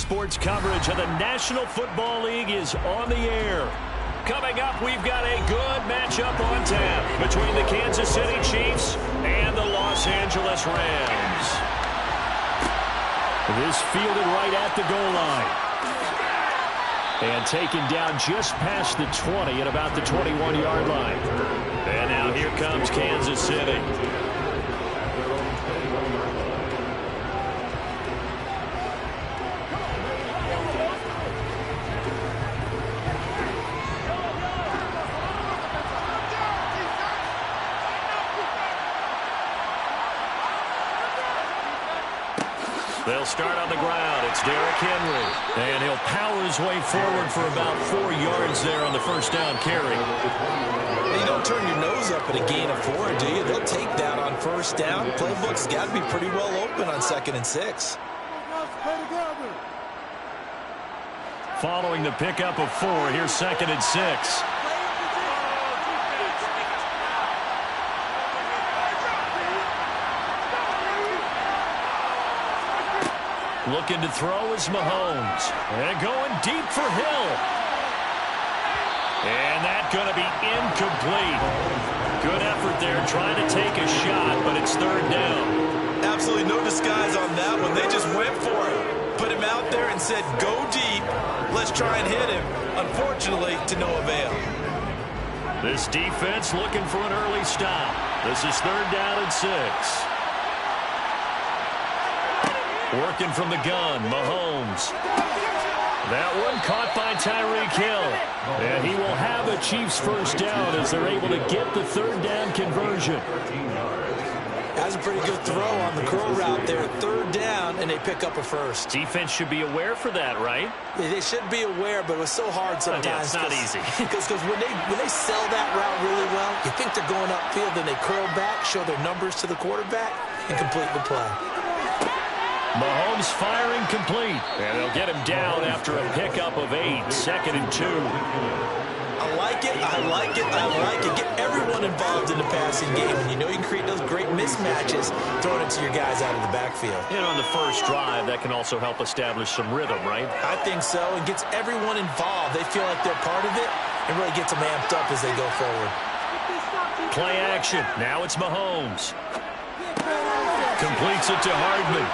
sports coverage of the National Football League is on the air. Coming up, we've got a good matchup on tap between the Kansas City Chiefs and the Los Angeles Rams. This fielded right at the goal line. And taken down just past the 20 at about the 21-yard line. And now here comes Kansas City. They'll start on the ground. It's Derrick Henry. And he'll power his way forward for about 4 yards there on the first down carry. You don't turn your nose up at a gain of 4, do you? They'll take that on first down. Playbook's got to be pretty well open on 2nd and 6. Following the pickup of 4, here's 2nd and 6. Looking to throw is Mahomes. And going deep for Hill. And that's going to be incomplete. Good effort there trying to take a shot, but it's 3rd down. Absolutely no disguise on that one. They just went for it. Put him out there and said, go deep. Let's try and hit him. Unfortunately, to no avail. This defense looking for an early stop. This is 3rd down and 6. Working from the gun, Mahomes. That one caught by Tyreek Hill. And he will have a Chiefs first down as they're able to get the 3rd down conversion. That's a pretty good throw on the curl route there. 3rd down, and they pick up a first. Defense should be aware for that, right? They should be aware, but it was so hard sometimes. Yeah, it's not easy. Because when they sell that route really well, you think they're going upfield, then they curl back, show their numbers to the quarterback, and complete the play. Mahomes firing complete. And they'll get him down after a pickup of 8. 2nd and 2. I like it. I like it. I like it. Get everyone involved in the passing game. And you know you can create those great mismatches throwing it to your guys out of the backfield. You know, on the first drive, that can also help establish some rhythm, right? I think so. It gets everyone involved. They feel like they're part of it and really gets them amped up as they go forward. Play action. Now it's Mahomes. Completes it to Hardman.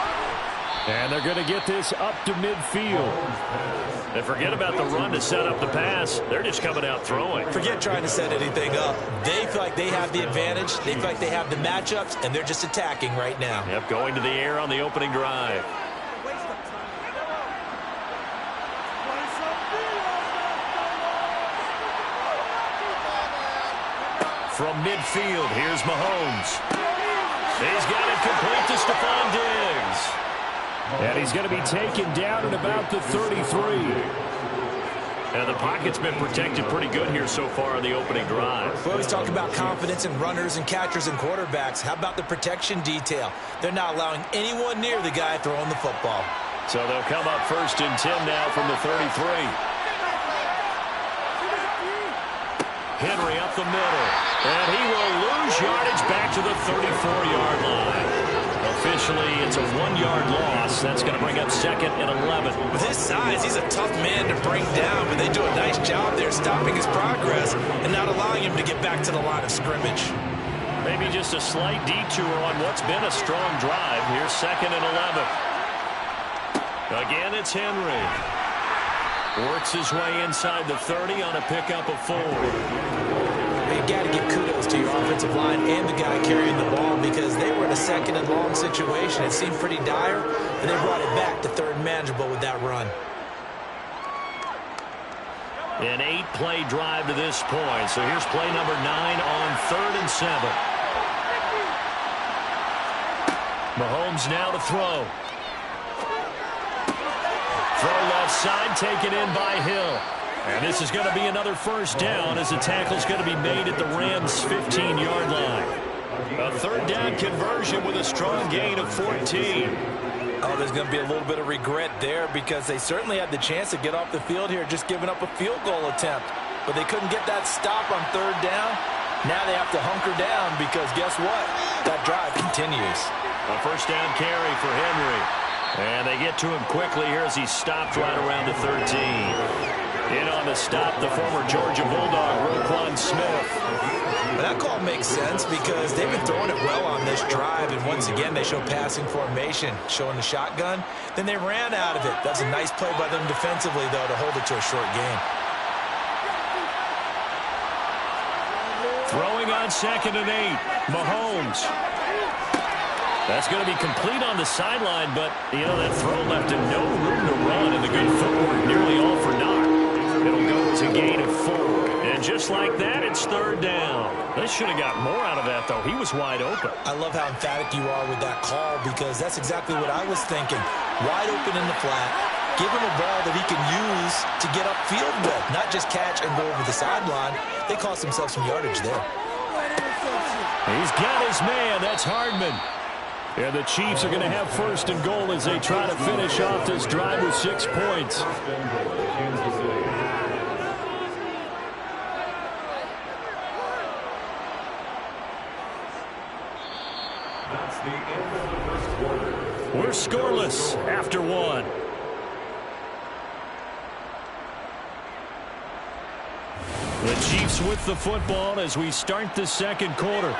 And they're going to get this up to midfield. And forget about the run to set up the pass. They're just coming out throwing. Forget trying to set anything up. They feel like they have the advantage. They feel like they have the matchups, and they're just attacking right now. Yep, going to the air on the opening drive. From midfield, here's Mahomes. He's got it complete to Stephon Diggs. And he's going to be taken down at about the 33. And the pocket's been protected pretty good here so far on the opening drive. We always talk about confidence in runners and catchers and quarterbacks. How about the protection detail? They're not allowing anyone near the guy throwing the football. So they'll come up 1st and 10 now from the 33. Henry up the middle. And he will lose yardage back to the 34-yard line. Officially, it's a 1-yard loss. That's going to bring up 2nd and 11. With his size, he's a tough man to bring down, but they do a nice job there stopping his progress and not allowing him to get back to the line of scrimmage. Maybe just a slight detour on what's been a strong drive. Here's 2nd and 11. Again, it's Henry. Works his way inside the 30 on a pickup of 4. You got to give kudos to your offensive line and the guy carrying the ball because they were in a 2nd and long situation. It seemed pretty dire, and they brought it back to 3rd and manageable with that run. An 8-play drive to this point. So here's play number 9 on 3rd and 7. Mahomes now to throw. Throw left side, taken in by Hill. And this is going to be another first down as the tackle's going to be made at the Rams' 15-yard line. A 3rd down conversion with a strong gain of 14. Oh, there's going to be a little bit of regret there because they certainly had the chance to get off the field here just giving up a field goal attempt. But they couldn't get that stop on 3rd down. Now they have to hunker down because guess what? That drive continues. A first down carry for Henry. And they get to him quickly here as he stopped right around the 13. In on the stop, the former Georgia Bulldog, Roquan Smith. That call makes sense because they've been throwing it well on this drive, and once again they show passing formation, showing the shotgun. Then they ran out of it. That's a nice play by them defensively, though, to hold it to a short gain. Throwing on 2nd and 8, Mahomes. That's going to be complete on the sideline, but, you know, that throw left him no room to run, and the good footwork nearly all for naught. It'll go to a gain of 4. And just like that, it's 3rd down. They should have got more out of that, though. He was wide open. I love how emphatic you are with that call because that's exactly what I was thinking. Wide open in the flat. Give him a ball that he can use to get upfield with, not just catch and go over the sideline. They cost themselves some yardage there. He's got his man. That's Hardman. And the Chiefs are going to have 1st and goal as they try to finish off this drive with 6 points. We're scoreless after 1. The Chiefs with the football as we start the 2nd quarter.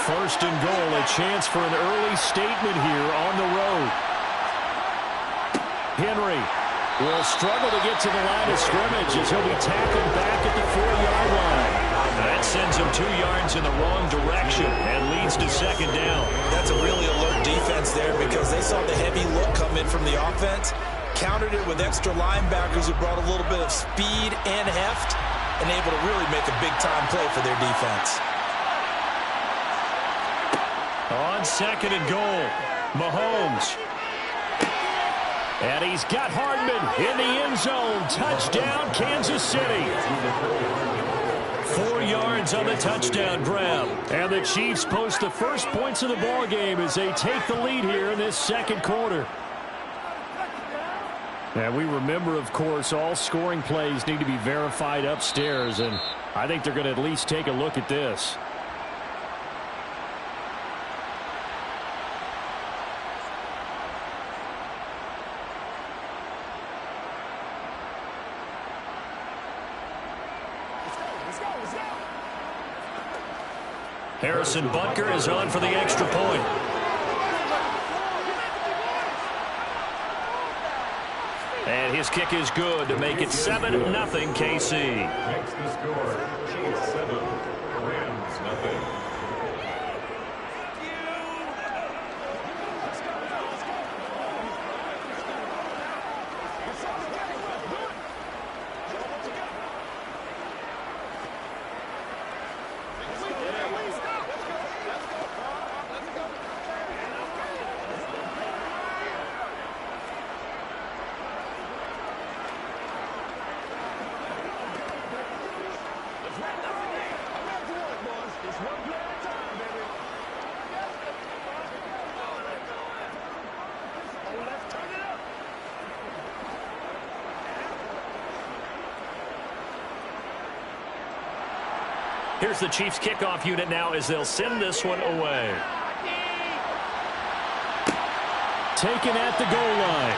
1st and goal, a chance for an early statement here on the road. Henry will struggle to get to the line of scrimmage as he'll be tackled back at the 4-yard line. That sends him 2 yards in the wrong direction and leads to 2nd down. That's a really alert defense there because they saw the heavy look come in from the offense, countered it with extra linebackers who brought a little bit of speed and heft, and able to really make a big-time play for their defense. On 2nd and goal, Mahomes. And he's got Hardman in the end zone. Touchdown, Kansas City. 4 yards on the touchdown grab. And the Chiefs post the first points of the ball game as they take the lead here in this 2nd quarter. And we remember, of course, all scoring plays need to be verified upstairs, and I think they're going to at least take a look at this. Harrison Butker is on for the extra point. And his kick is good to make it 7-0 KC. Makes the score, Chiefs 7, Rams nothing. Here's the Chiefs kickoff unit now as they'll send this one away. Taken at the goal line.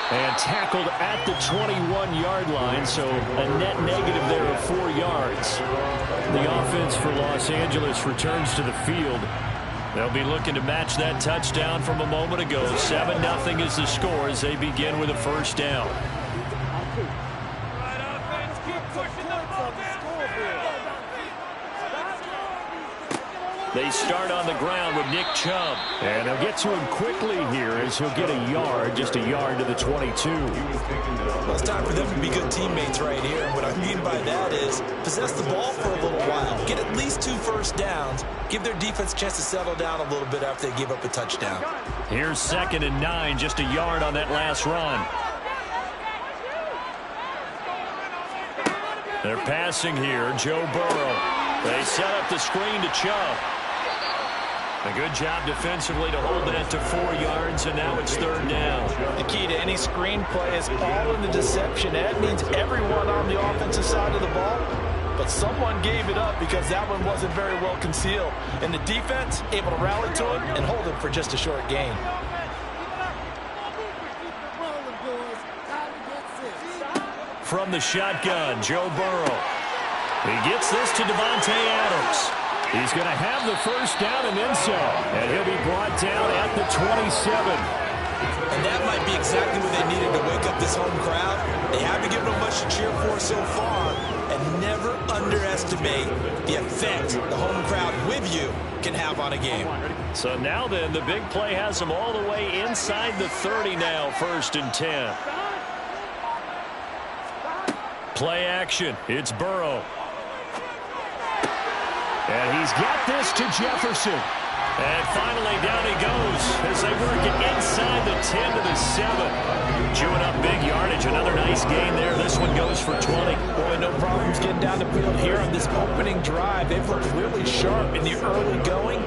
And tackled at the 21-yard line, so a net negative there of 4 yards. The offense for Los Angeles returns to the field. They'll be looking to match that touchdown from a moment ago. 7-0 is the score as they begin with a 1st down. They start on the ground with Nick Chubb. And they'll get to him quickly here as he'll get a yard, just a yard to the 22. Well, it's time for them to be good teammates right here. And what I mean by that is possess the ball for a little while. Get at least 2 first downs. Give their defense a chance to settle down a little bit after they give up a touchdown. Here's 2nd and 9, just a yard on that last run. They're passing here, Joe Burrow. They set up the screen to Chubb. A good job defensively to hold that to 4 yards, and now it's 3rd down. The key to any screen play is all in the deception. That means everyone on the offensive side of the ball, but but someone gave it up because that one wasn't very well concealed. And the defense able to rally to him and hold him for just a short gain. From the shotgun, Joe Burrow. He gets this to Davante Adams. He's going to have the first down and then some. And he'll be brought down at the 27. And that might be exactly what they needed to wake up this home crowd. They haven't given them much to cheer for so far. And never underestimate the effect the home crowd with you can have on a game. So now then, the big play has them all the way inside the 30 now, 1st and 10. Play action. It's Burrow. And he's got this to Jefferson. And finally, down he goes as they work it inside the 10 to the 7. Chewing up big yardage. Another nice gain there. This one goes for 20. Boy, no problems getting down the field here on this opening drive. They've looked really sharp in the early going,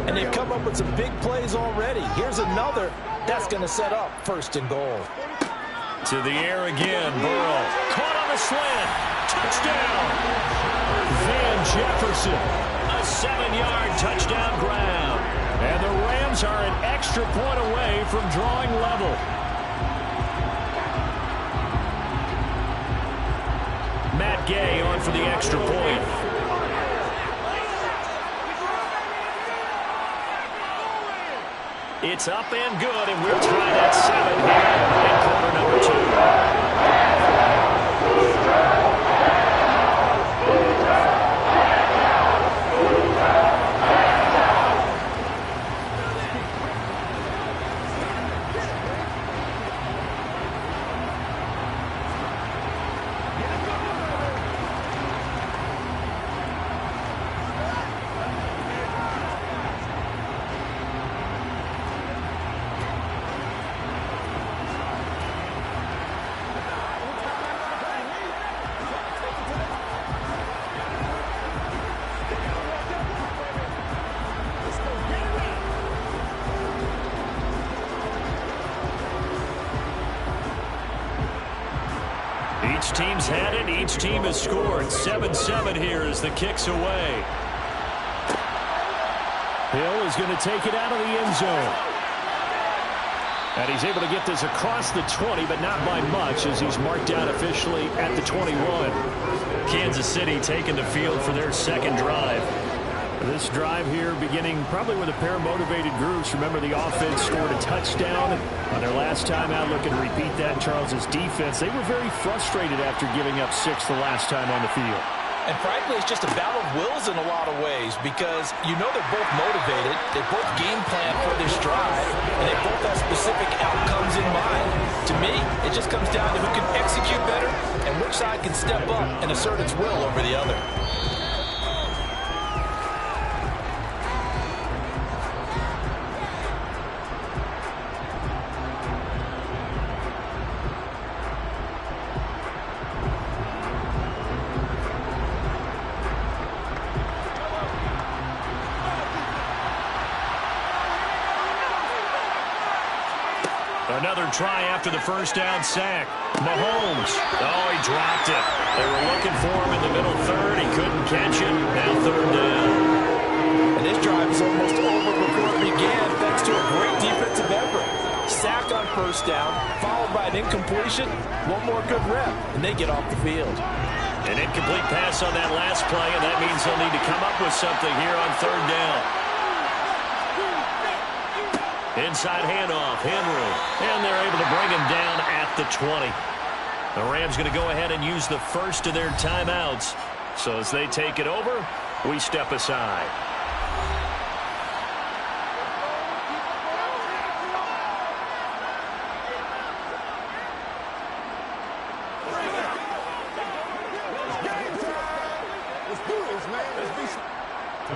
and they've come up with some big plays already. Here's another that's going to set up 1st and goal. To the air again. Burrow caught on the slant. Touchdown. Van Jefferson. A 7-yard touchdown grab. And the Rams are an extra point away from drawing level. Matt Gay on for the extra point. It's up and good, and we're tied at 7 here in quarter number 2. Each team's had it. Each team has scored. 7-7 here as the kick's away. Hill is going to take it out of the end zone. And he's able to get this across the 20, but not by much as he's marked out officially at the 21. Kansas City taking the field for their second drive. This drive here beginning probably with a pair of motivated groups. Remember, the offense scored a touchdown on their last time out. Looking to repeat that. Charles's defense, they were very frustrated after giving up 6 the last time on the field. And frankly, it's just a battle of wills in a lot of ways because you know they're both motivated. They both game plan for this drive, and they both have specific outcomes in mind. To me, it just comes down to who can execute better and which side can step up and assert its will over the other. Another try after the first down sack. Mahomes. Oh, he dropped it. They were looking for him in the middle third. He couldn't catch it. Now 3rd down. And this drive is almost over before it began thanks to a great defensive effort. Sack on 1st down, followed by an incompletion. One more good rep, and they get off the field. An incomplete pass on that last play, and that means they'll need to come up with something here on 3rd down. Inside handoff, Henry. And they're able to bring him down at the 20. The Rams going to go ahead and use the first of their timeouts. So as they take it over, we step aside.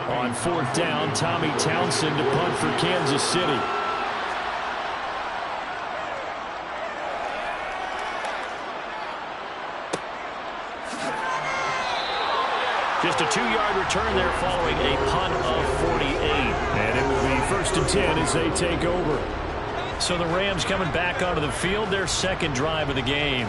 On 4th down, Tommy Townsend to punt for Kansas City. Just a 2-yard return there following a punt of 48. And it will be 1st and 10 as they take over. So the Rams coming back onto the field, their second drive of the game.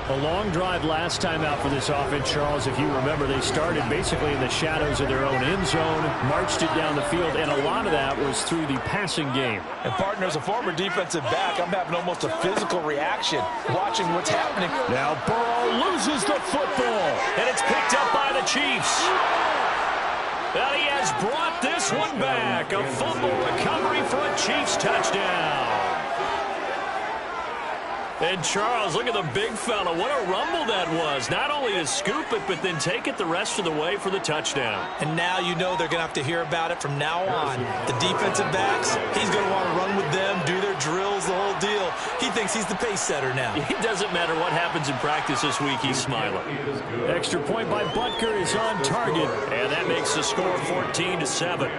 A long drive last time out for this offense, Charles. If you remember, they started basically in the shadows of their own end zone, marched it down the field, and a lot of that was through the passing game. And partner, as a former defensive back, I'm having almost a physical reaction watching what's happening. Now Burrow loses the football, and it's picked up by the Chiefs. And he has brought this one back. A fumble recovery for a Chiefs touchdown. And Charles, look at the big fella. What a rumble that was. Not only to scoop it, but then take it the rest of the way for the touchdown. And now you know they're going to have to hear about it from now on. The defensive backs, he's going to want to run with them, do their drills, the whole deal. He thinks he's the pace setter now. It doesn't matter what happens in practice this week, he's smiling. Extra point by Butker is on target, and that makes the score 14-7.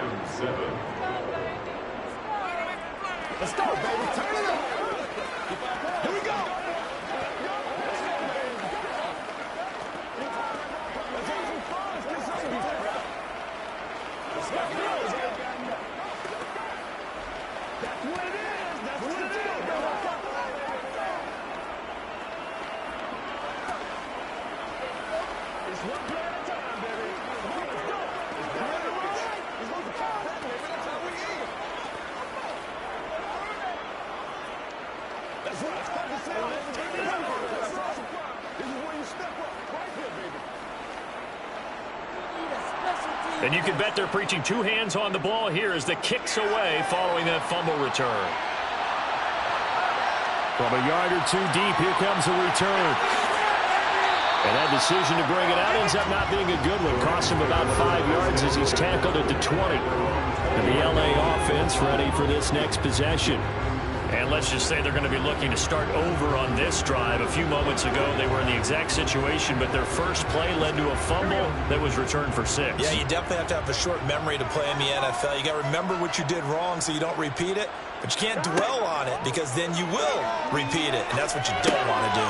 Let's go, baby. Turn it up. Here we go. That's what it is. That's what it is. It's one play at a time, baby. Come on, let's go. It's one at a time. It's one at a time, baby. That's how we eat. That's right. It's time to say it. Turn it up. This is where you step up. Right here, baby. And you can bet they're preaching two hands on the ball here as the kick's away following that fumble return. From a yard or two deep, here comes the return. And that decision to bring it out ends up not being a good one. Costs him about 5 yards as he's tackled at the 20. And the LA offense ready for this next possession. And let's just say they're going to be looking to start over on this drive. A few moments ago, they were in the exact situation, but their first play led to a fumble that was returned for 6. Yeah, you definitely have to have a short memory to play in the NFL. You got to remember what you did wrong so you don't repeat it, but you can't dwell on it because then you will repeat it, and that's what you don't want to do.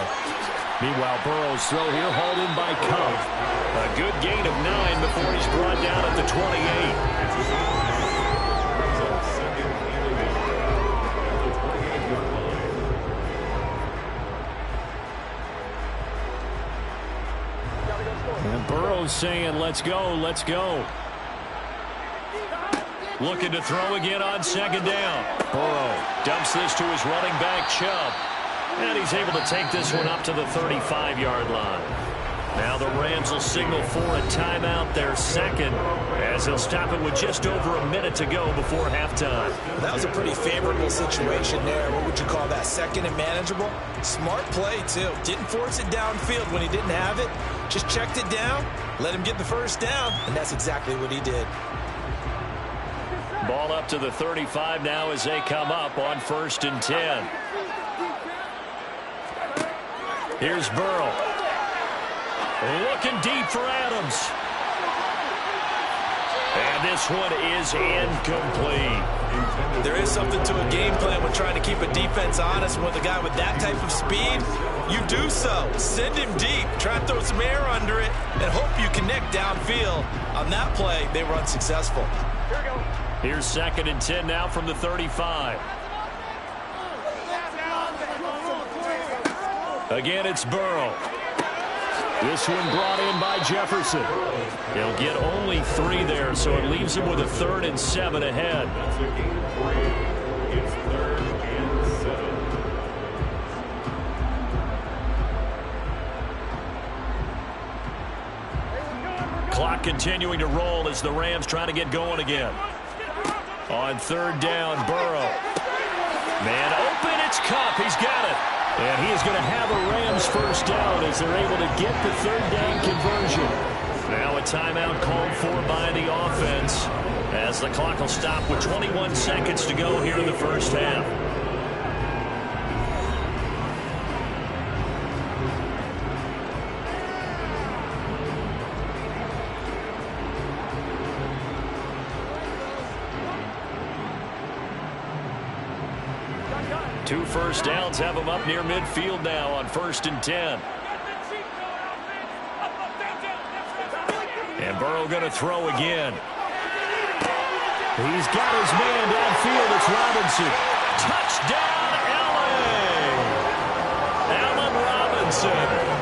Meanwhile, Burrow's throw here hauled in by Cup. A good gain of 9 before he's brought down at the 28. And Burrow's saying, let's go, let's go. Looking to throw again on second down. Burrow dumps this to his running back, Chubb. And he's able to take this one up to the 35-yard line. Now the Rams will signal for a timeout, their second, as they'll stop it with just over a minute to go before halftime. That was a pretty favorable situation there. What would you call that? Second and manageable? Smart play, too. Didn't force it downfield when he didn't have it. Just checked it down, let him get the first down, and that's exactly what he did. Ball up to the 35 now as they come up on 1st and 10. Here's Burrow. Looking deep for Adams. And this one is incomplete. There is something to a game plan with trying to keep a defense honest. With a guy with that type of speed, you do so. Send him deep. Try and throw some air under it and hope you connect downfield. On that play, they were unsuccessful. Here we go. Here's 2nd and 10 now from the 35. Again, it's Burrow. This one brought in by Jefferson. He'll get only 3 there, so it leaves him with a 3rd and 7 ahead. It's 3rd and 7. Clock continuing to roll as the Rams try to get going again. On 3rd down, Burrow. Man open, it's Cup. He's got it. And he is going to have a Rams first down as they're able to get the 3rd down conversion. Now a timeout called for by the offense as the clock will stop with 21 seconds to go here in the first half. Two first downs have them up near midfield now on 1st and 10. And Burrow going to throw again. He's got his man downfield. It's Robinson. Touchdown, LA! Allen Robinson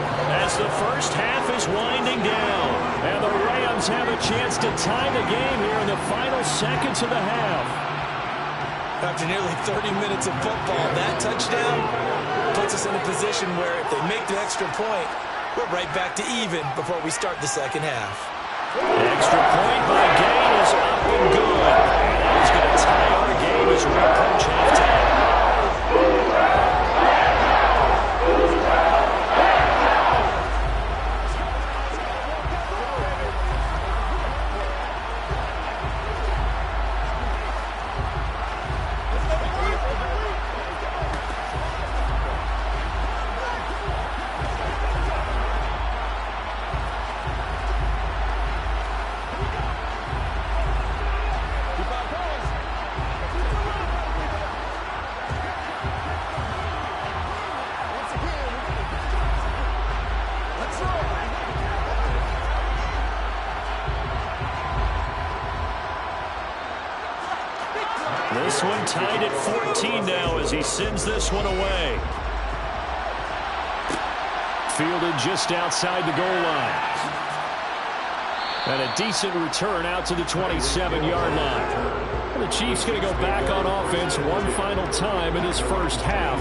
as the first half is winding down. And the Rams have a chance to tie the game here in the final seconds of the half. After nearly 30 minutes of football, that touchdown puts us in a position where if they make the extra point, we're right back to even before we start the second half. Extra point by Gain is up and good. And that is going to tie our game as we approach halftime. This one tied at 14 now as he sends this one away. Fielded just outside the goal line. And a decent return out to the 27-yard line. And the Chiefs going to go back on offense one final time in this first half.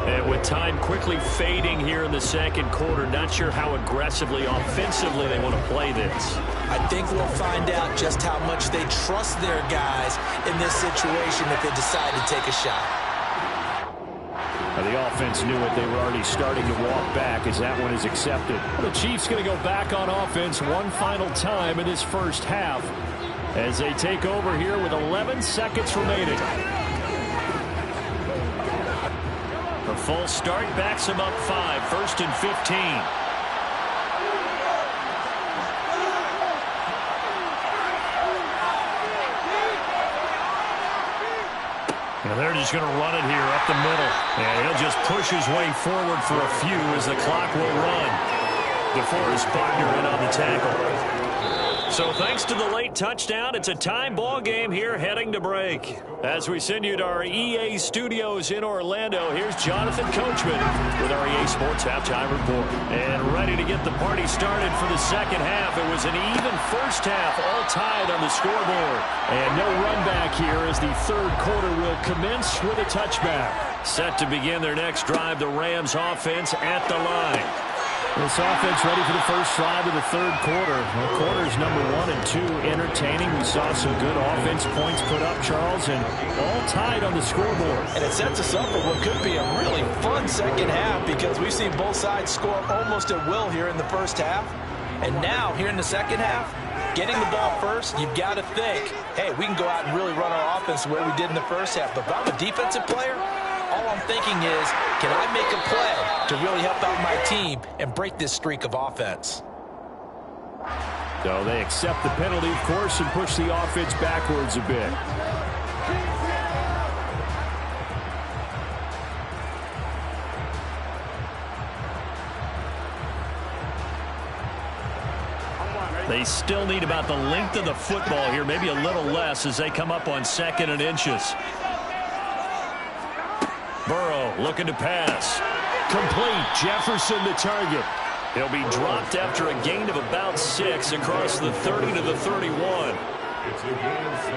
And with time quickly fading here in the second quarter, not sure how aggressively, offensively they want to play this. I think we'll find out just how much they trust their guys in this situation if they decide to take a shot. The offense knew it. They were already starting to walk back as that one is accepted. The Chiefs going to go back on offense one final time in this first half as they take over here with 11 seconds remaining. A full start backs him up 5, 1st and 15. And they're just going to run it here up the middle. And he'll just push his way forward for a few as the clock will run before his partner in on the tackle. So thanks to the late touchdown, it's a time ball game here heading to break. As we send you to our EA studios in Orlando, here's Jonathan Coachman with our EA Sports Halftime Report. And ready to get the party started for the second half. It was an even first half, all tied on the scoreboard. And no run back here as the third quarter will commence with a touchback. Set to begin their next drive, the Rams offense at the line. This offense ready for the first drive of the third quarter. Well, quarters number 1 and 2 entertaining. We saw some good offense points put up, Charles, and all tied on the scoreboard. And it sets us up for what could be a really fun second half because we've seen both sides score almost at will here in the first half. And now, here in the second half, getting the ball first, you've got to think, hey, we can go out and really run our offense the way we did in the first half. But if I'm a defensive player, all I'm thinking is, can I make a play to really help out my team and break this streak of offense? So they accept the penalty, of course, and push the offense backwards a bit. They still need about the length of the football here, maybe a little less as they come up on 2nd and inches. Burrow looking to pass. Complete. Jefferson the target. He'll be dropped after a gain of about 6 across the 30 to the 31. It's a gain of 6.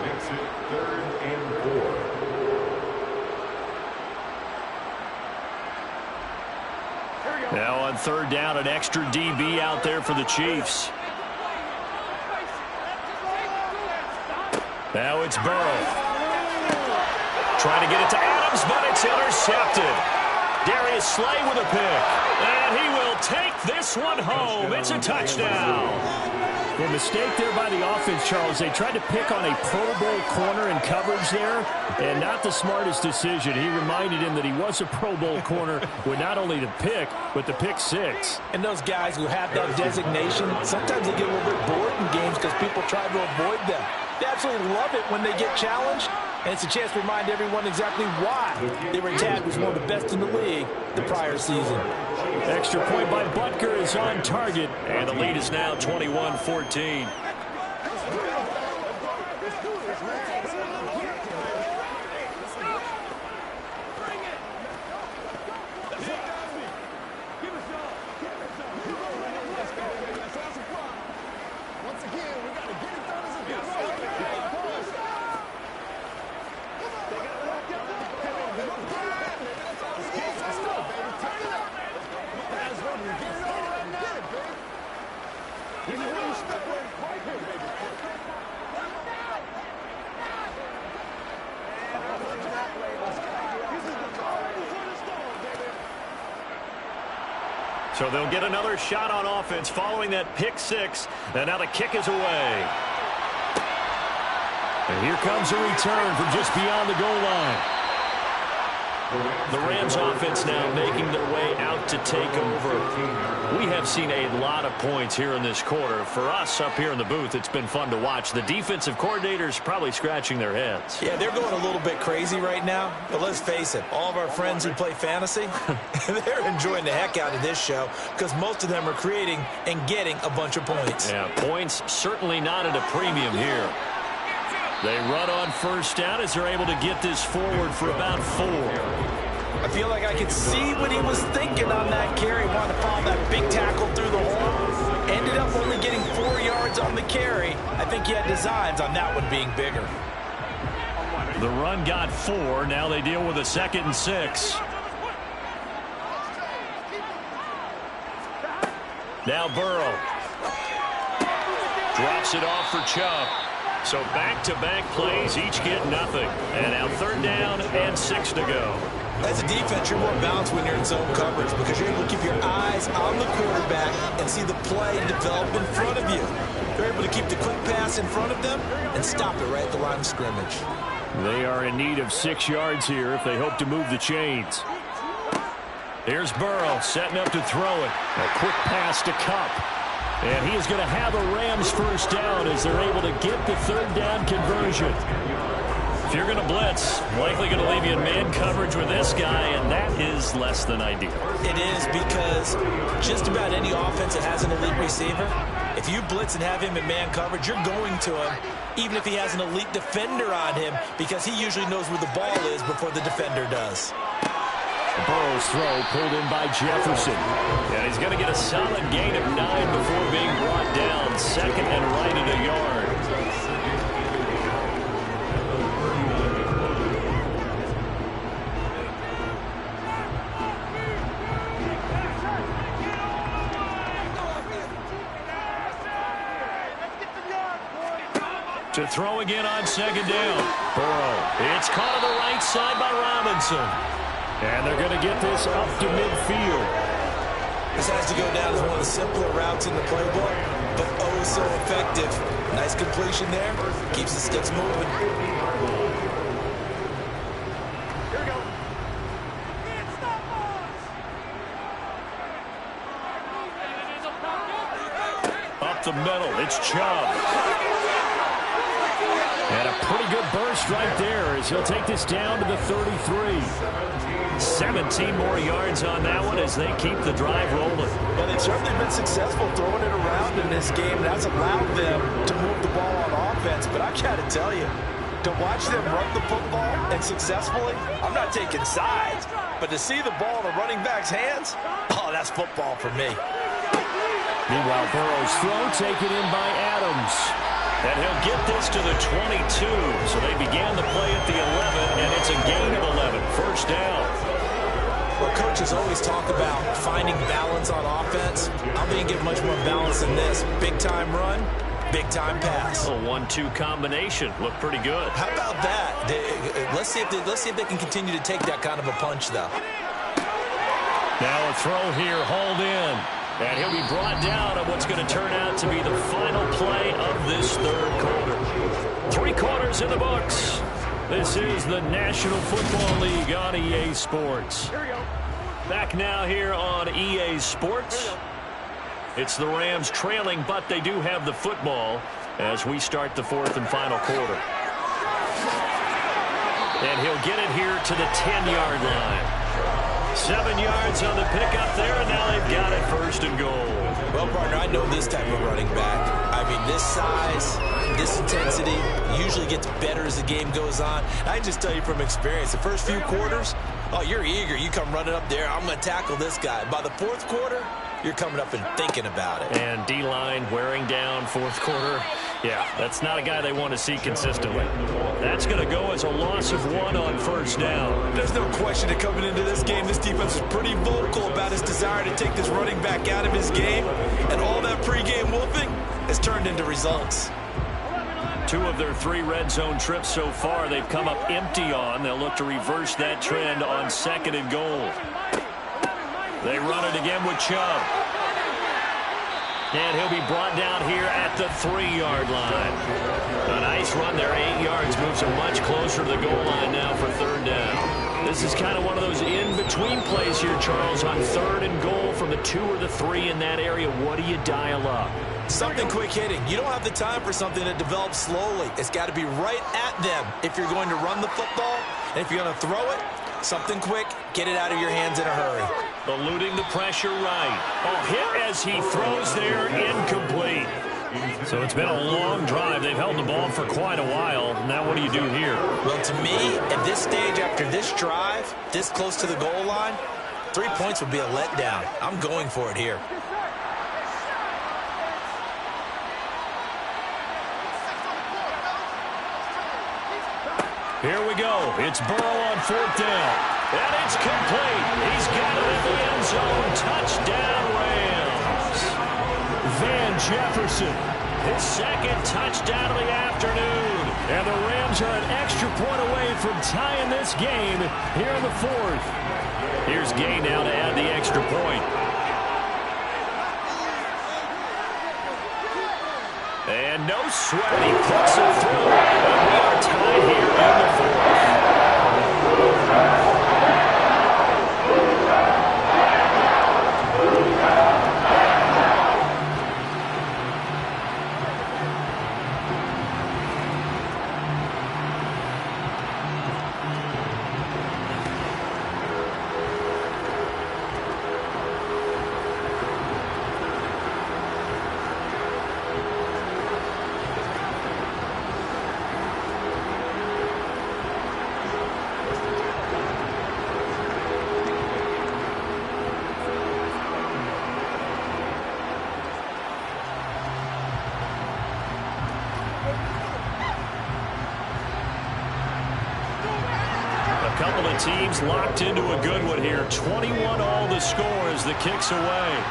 Makes it 3rd and 4. Now on 3rd down, an extra DB out there for the Chiefs. Now it's Burrow. Trying to get it to Adams, but it's intercepted. Darius Slay with a pick. And he will take this one home. It's a touchdown. Well, mistake there by the offense, Charles. They tried to pick on a Pro Bowl corner in coverage there, and not the smartest decision. He reminded him that he was a Pro Bowl corner with not only the pick, but the pick 6. And those guys who have that designation, sometimes they get a little bit bored in games because people try to avoid them. They absolutely love it when they get challenged, and it's a chance to remind everyone exactly why they were tagged as one of the best in the league the prior season. Extra point by Butker is on target, and the lead is now 21-14. So they'll get another shot on offense following that pick six. And now the kick is away. And here comes a return from just beyond the goal line. The Rams offense now making their way out to take over. We have seen a lot of points here in this quarter. For us up here in the booth, it's been fun to watch. The defensive coordinators probably scratching their heads. Yeah, they're going a little bit crazy right now. But let's face it, all of our friends who play fantasy, they're enjoying the heck out of this show because most of them are creating and getting a bunch of points. Yeah, points certainly not at a premium here. They run on first down as they're able to get this forward for about 4. I feel like I could see what he was thinking on that carry. Wanted to follow that big tackle through the hole. Ended up only getting 4 yards on the carry. I think he had designs on that one being bigger. The run got 4. Now they deal with a 2nd and 6. Now Burrow. Drops it off for Chubb. So back-to-back plays, each get nothing. And now 3rd down and 6 to go. As a defense, you're more balanced when you're in zone coverage because you're able to keep your eyes on the quarterback and see the play develop in front of you. You're able to keep the quick pass in front of them and stop it right at the line of scrimmage. They are in need of 6 yards here if they hope to move the chains. Here's Burrow setting up to throw it. A quick pass to Kupp. And he is going to have a Rams first down as they're able to get the 3rd down conversion. If you're going to blitz, likely going to leave you in man coverage with this guy, and that is less than ideal. It is because just about any offense that has an elite receiver, if you blitz and have him in man coverage, you're going to him, even if he has an elite defender on him, because he usually knows where the ball is before the defender does. Burrow's throw pulled in by Jefferson. And he's going to get a solid gain of 9 before being brought down. 2nd and right at a yard. To throw again on 2nd down. Burrow. It's caught on the right side by Robinson. And they're going to get this up to midfield. This has to go down as one of the simpler routes in the playbook, but oh so effective. Nice completion there. Keeps the sticks moving. Here we go. Up the middle. It's Chubb. And a pretty good burst right there as he'll take this down to the 33. 17 more yards on that one as they keep the drive rolling. Well, they've certainly been successful throwing it around in this game. That's allowed them to move the ball on offense. But I got to tell you, to watch them run the football and successfully, I'm not taking sides. But to see the ball in the running back's hands, oh, that's football for me. Meanwhile, Burrow's throw taken in by Adams. And he'll get this to the 22. So they began the play at the 11, and it's a gain of 11. First down. Well, coaches always talk about finding balance on offense. I don't think you get much more balance than this. Big-time run, big-time pass. A 1-2 combination. Looked pretty good. How about that? Let's see if they can continue to take that kind of a punch, though. Now a throw here, hauled in. And he'll be brought down on what's going to turn out to be the final play of this 3rd quarter. 3 quarters in the books. This is the National Football League on EA Sports. Back now here on EA Sports. It's the Rams trailing, but they do have the football as we start the 4th and final quarter. And he'll get it here to the 10-yard line. 7 yards on the pickup there, and now they've got it 1st and goal. Well, partner, I know this type of running back. I mean, this size, this intensity usually gets better as the game goes on. I can just tell you from experience, the first few quarters, oh, you're eager. You come running up there, I'm going to tackle this guy. By the 4th quarter, you're coming up and thinking about it. And D-line wearing down fourth quarter. Yeah, that's not a guy they want to see consistently. That's going to go as a loss of 1 on first down. There's no question that coming into this game, this defense is pretty vocal about his desire to take this running back out of his game. And all that pregame wolfing has turned into results. 2 of their 3 red zone trips so far, they've come up empty on. They'll look to reverse that trend on 2nd and goal. They run it again with Chubb. And he'll be brought down here at the 3-yard line. A nice run there, 8 yards, moves him much closer to the goal line now for 3rd down. This is kind of one of those in-between plays here, Charles, on 3rd and goal from the 2 or the 3 in that area. What do you dial up? Something quick hitting. You don't have the time for something that develops slowly. It's got to be right at them if you're going to run the football. And if you're going to throw it, something quick, get it out of your hands in a hurry. Eluding the pressure right. Oh, hit as he throws there, incomplete. So it's been a long drive. They've held the ball for quite a while. Now what do you do here? Well, to me, at this stage after this drive, this close to the goal line, 3 points would be a letdown. I'm going for it here. Here we go. It's Burrow on 4th down. And it's complete. He's got it in the end zone. Touchdown, Rams. Van Jefferson, his 2nd touchdown of the afternoon. And the Rams are an extra point away from tying this game here in the 4th. Here's Gay now to add the extra point. And no sweat, he puts it through. And we are tied here in the 4th. Teams locked into a good one here. 21 all the score as the kick's away.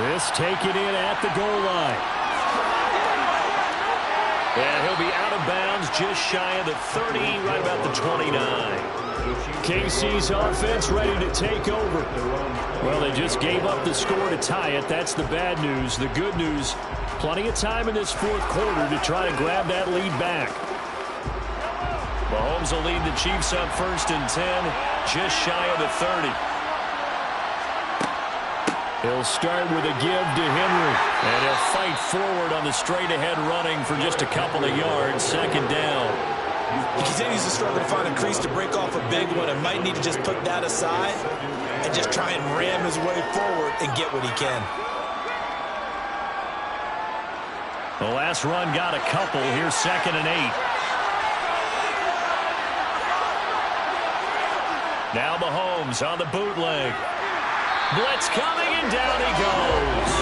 This taken in at the goal line. And he'll be out of bounds just shy of the 30, right about the 29. KC's offense ready to take over. Well, they just gave up the score to tie it. That's the bad news. The good news, plenty of time in this 4th quarter to try to grab that lead back. Mahomes will lead the Chiefs up 1st and 10, just shy of the 30. He'll start with a give to Henry, and he'll fight forward on the straight-ahead running for just a couple of yards, 2nd down. He continues to struggle to find a crease to break off a big one and might need to just put that aside and just try and ram his way forward and get what he can. The last run got a couple. Here's 2nd and 8. Now Mahomes on the bootleg. Blitz coming, and down he goes.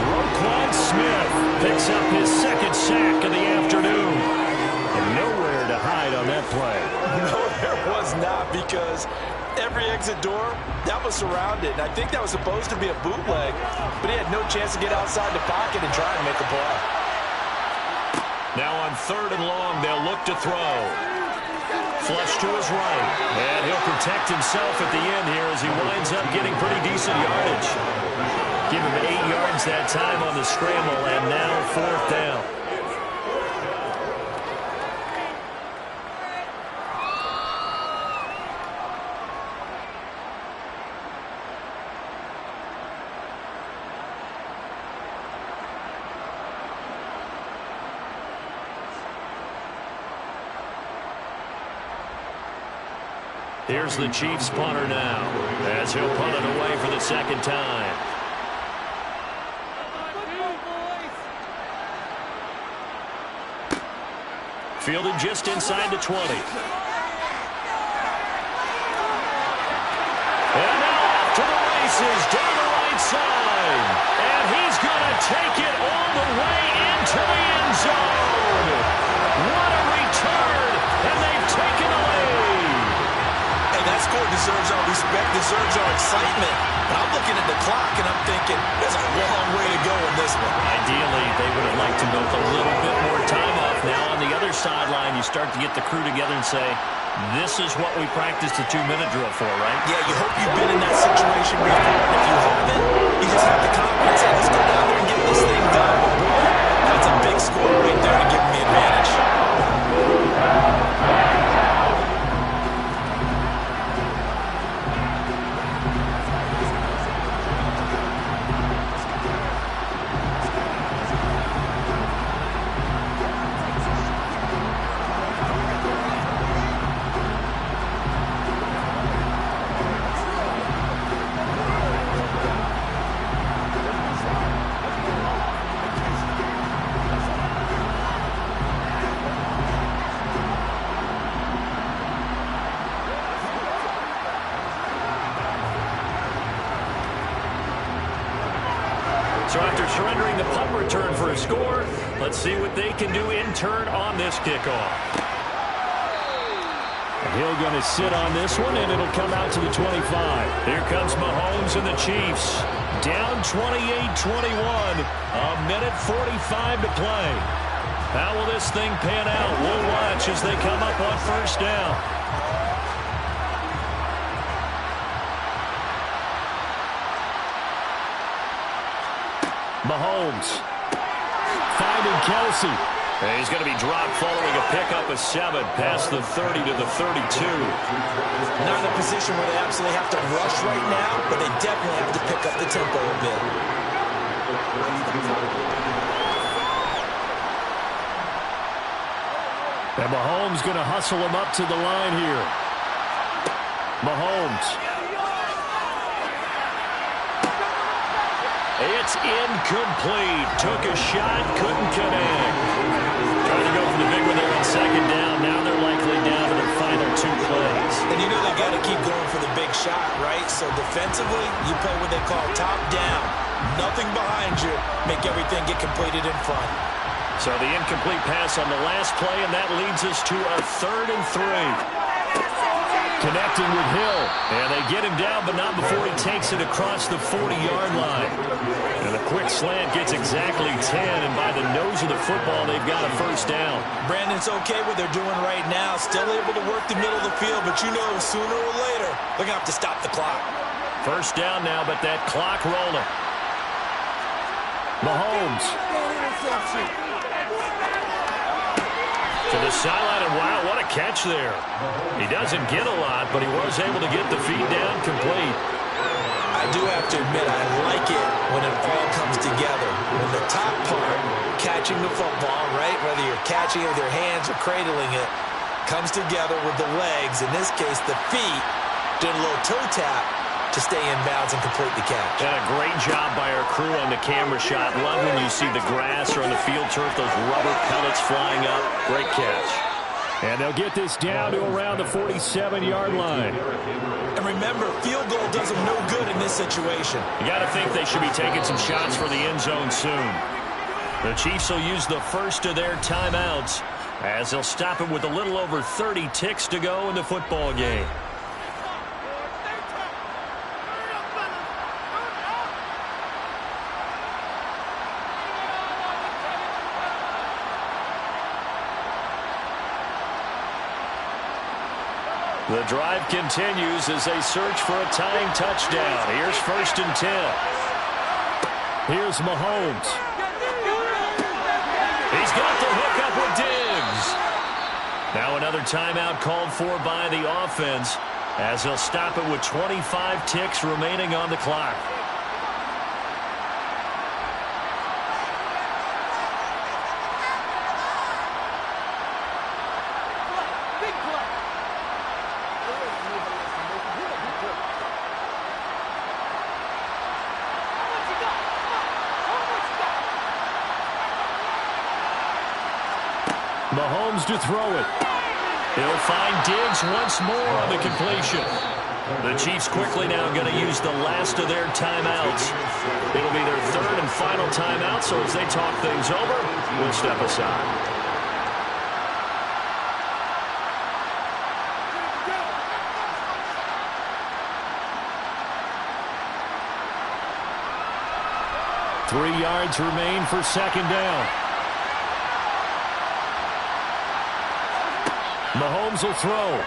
Roquan Smith picks up his 2nd sack of the afternoon. And nowhere to hide on that play. No, there was not, because every exit door, that was surrounded. And I think that was supposed to be a bootleg, but he had no chance to get outside the pocket and try and make a play. Now on 3rd and long, they'll look to throw. Flush to his right, and he'll protect himself at the end here as he winds up getting pretty decent yardage. Give him 8 yards that time on the scramble, and now 4th down. Here's the Chiefs punter now, as he'll punt it away for the 2nd time. Fielded just inside the 20. And now off to the races, down the right outside. And he's going to take it all the way into the end zone. What a return, and they've taken the lead. Hey, that score deserves our respect, deserves our excitement. I'm looking at the clock, and I'm thinking, there's a long way to go in this one. Ideally, they would have liked to milk a little bit more time off. Now on the other sideline, you start to get the crew together and say, this is what we practiced the 2-minute drill for, right? Yeah, you hope you've been in that situation before. If you haven't, you just have the confidence. Hey, let's go down there and get this thing done. But boy, that's a big score right there to give them the advantage. So after surrendering the punt return for a score, let's see what they can do in turn on this kickoff. Hill going to sit on this one, and it'll come out to the 25. Here comes Mahomes and the Chiefs. Down 28-21. A minute 45 to play. How will this thing pan out? We'll watch as they come up on first down. Mahomes finding Kelsey. And he's going to be dropped following a pickup of 7 past the 30 to the 32. Not in a position where they absolutely have to rush right now, but they definitely have to pick up the tempo a bit. And Mahomes going to hustle him up to the line here. Mahomes. It's incomplete. Took a shot, couldn't connect. Trying to go for the big one there on second down. Now they're likely down to their final 2 plays. And you know they got to keep going for the big shot, right? So defensively, you play what they call top down. Nothing behind you. Make everything get completed in front. So the incomplete pass on the last play, and that leads us to a 3rd and 3. Connecting with Hill. And they get him down, but not before he takes it across the 40-yard line. And the quick slant gets exactly 10, and by the nose of the football, they've got a first down. Brandon's okay what they're doing right now. Still able to work the middle of the field, but you know sooner or later, they're going to have to stop the clock. First down now, but that clock rolling. Mahomes. To the sideline, and wow, what a catch there. He doesn't get a lot, but he was able to get the feed down complete. I do have to admit, I like it when it all comes together. When the top part, catching the football, right, whether you're catching it with your hands or cradling it, comes together with the legs. In this case, the feet, did a little toe tap to stay in bounds and complete the catch. And a great job by our crew on the camera shot. Love when you see the grass or on the field turf, those rubber pellets flying up. Great catch. And they'll get this down to around the 47-yard line. And remember, field goal does them no good in this situation. You got to think they should be taking some shots for the end zone soon. The Chiefs will use the first of their timeouts as they'll stop it with a little over 30 ticks to go in the football game. The drive continues as they search for a tying touchdown. Here's 1st and 10. Here's Mahomes. He's got the hook up with Diggs. Now another timeout called for by the offense as they'll stop it with 25 ticks remaining on the clock. Mahomes to throw it. He'll find Diggs once more on the completion. The Chiefs quickly now going to use the last of their timeouts. It'll be their third and final timeout, so as they talk things over, we'll step aside. Three yards remain for second down. Mahomes will throw.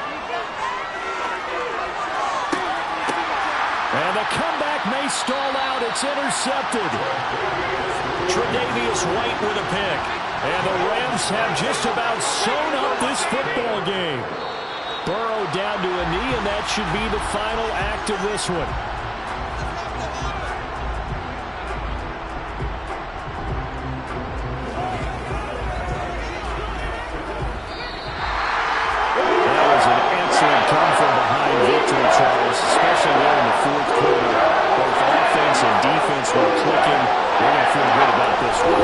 And the comeback may stall out. It's intercepted. Tre'Davious White with a pick. And the Rams have just about sewn up this football game. Burrow down to a knee, and that should be the final act of this one. Victory, Charles, especially there in the fourth quarter. Both offense and defense were clicking. They're going to feel good about this one.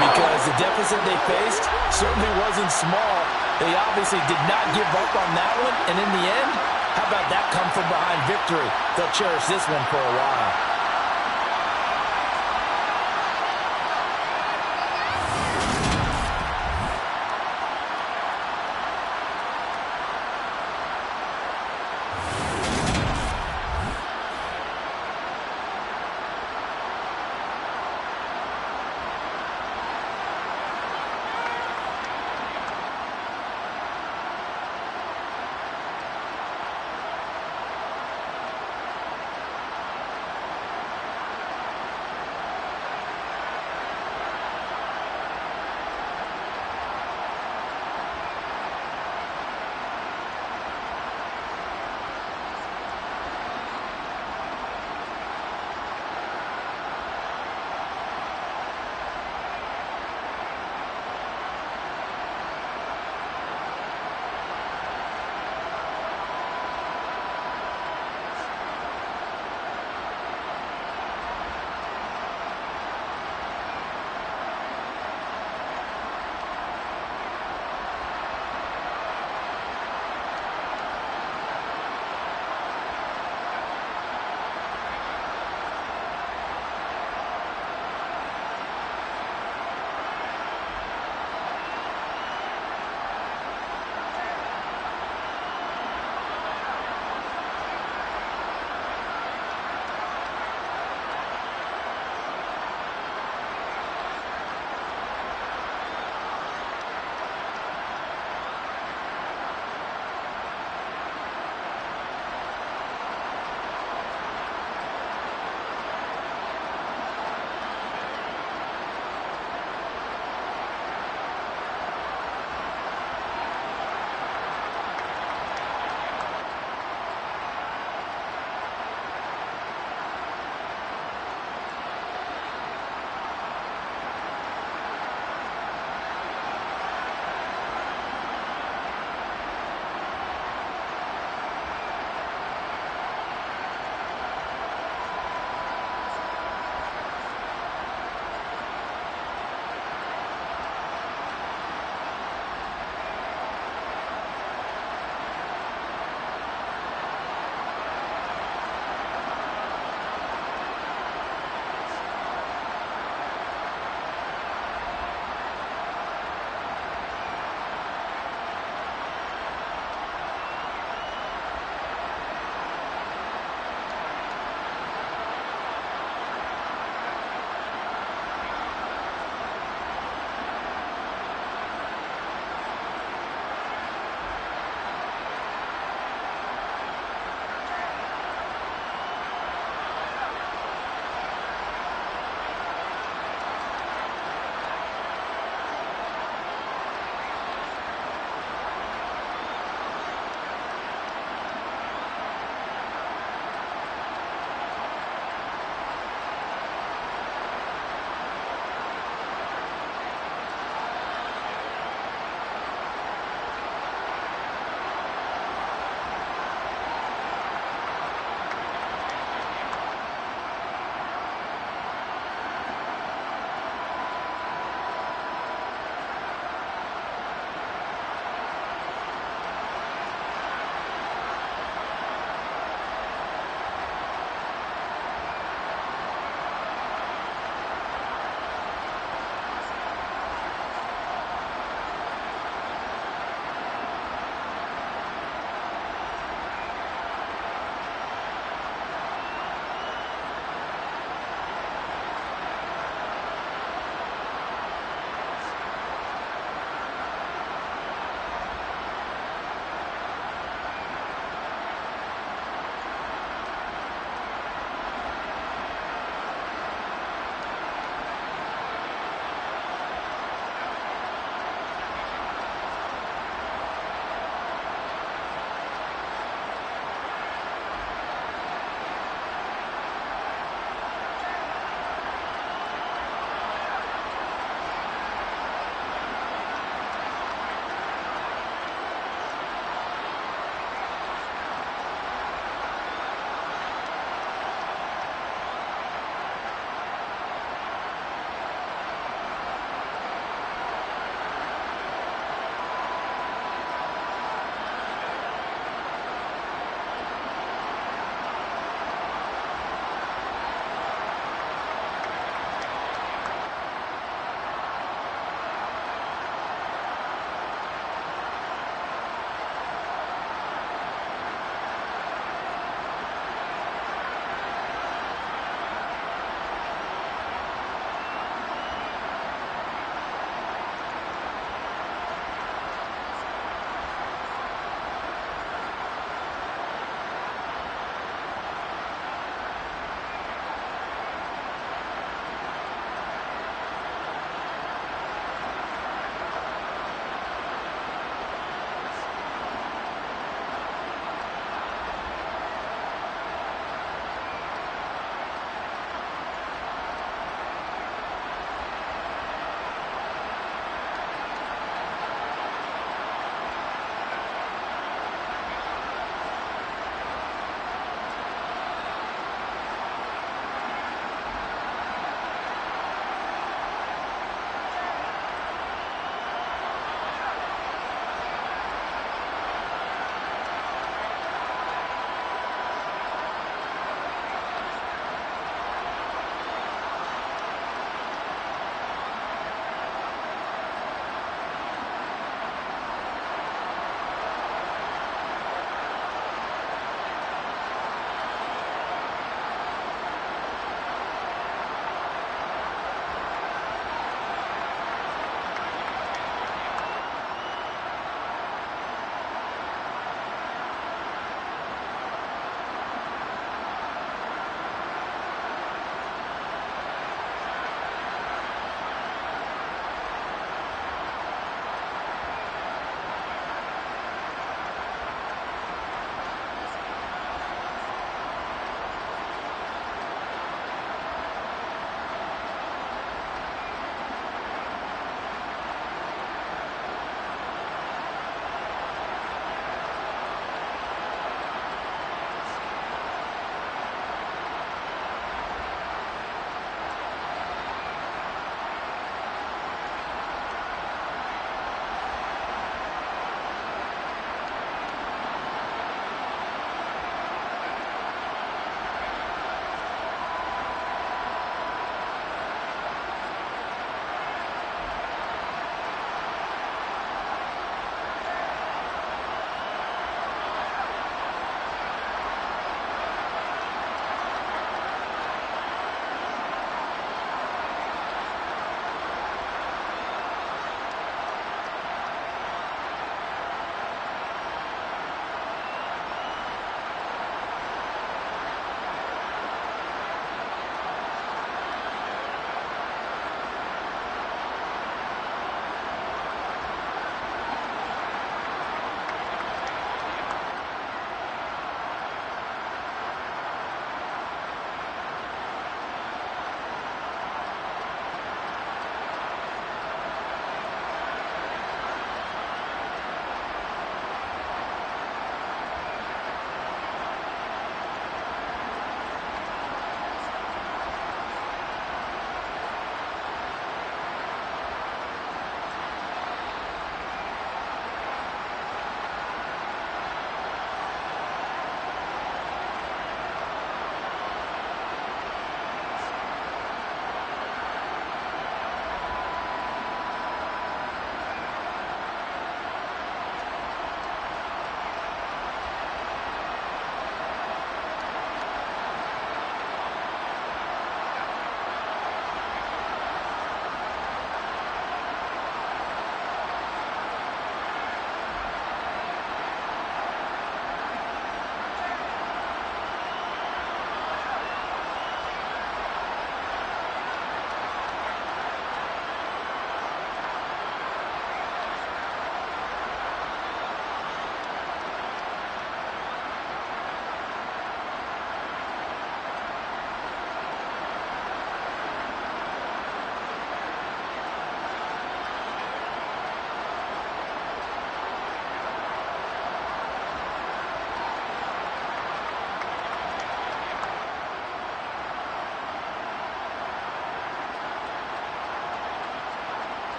Because the deficit they faced certainly wasn't small. They obviously did not give up on that one. And in the end, how about that come from behind victory? They'll cherish this one for a while.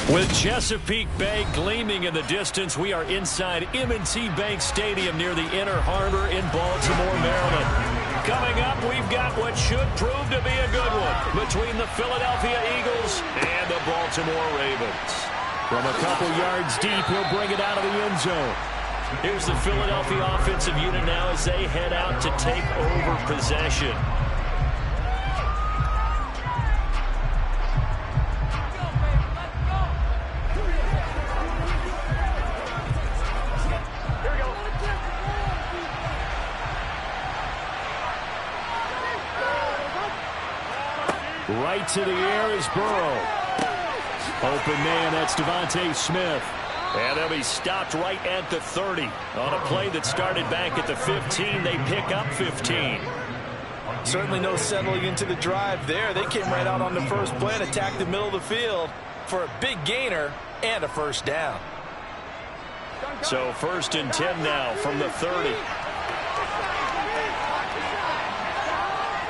With Chesapeake Bay gleaming in the distance, we are inside M&T Bank Stadium near the Inner Harbor in Baltimore, Maryland. Coming up, we've got what should prove to be a good one between the Philadelphia Eagles and the Baltimore Ravens. From a couple yards deep, he'll bring it out of the end zone. Here's the Philadelphia offensive unit now as they head out to take over possession. Right to the air is Burrow. Open man, that's Devontae Smith. And they'll be stopped right at the 30. On a play that started back at the 15, they pick up 15. Certainly no settling into the drive there. They came right out on the first play and attacked the middle of the field for a big gainer and a first down. So 1st and 10 now from the 30.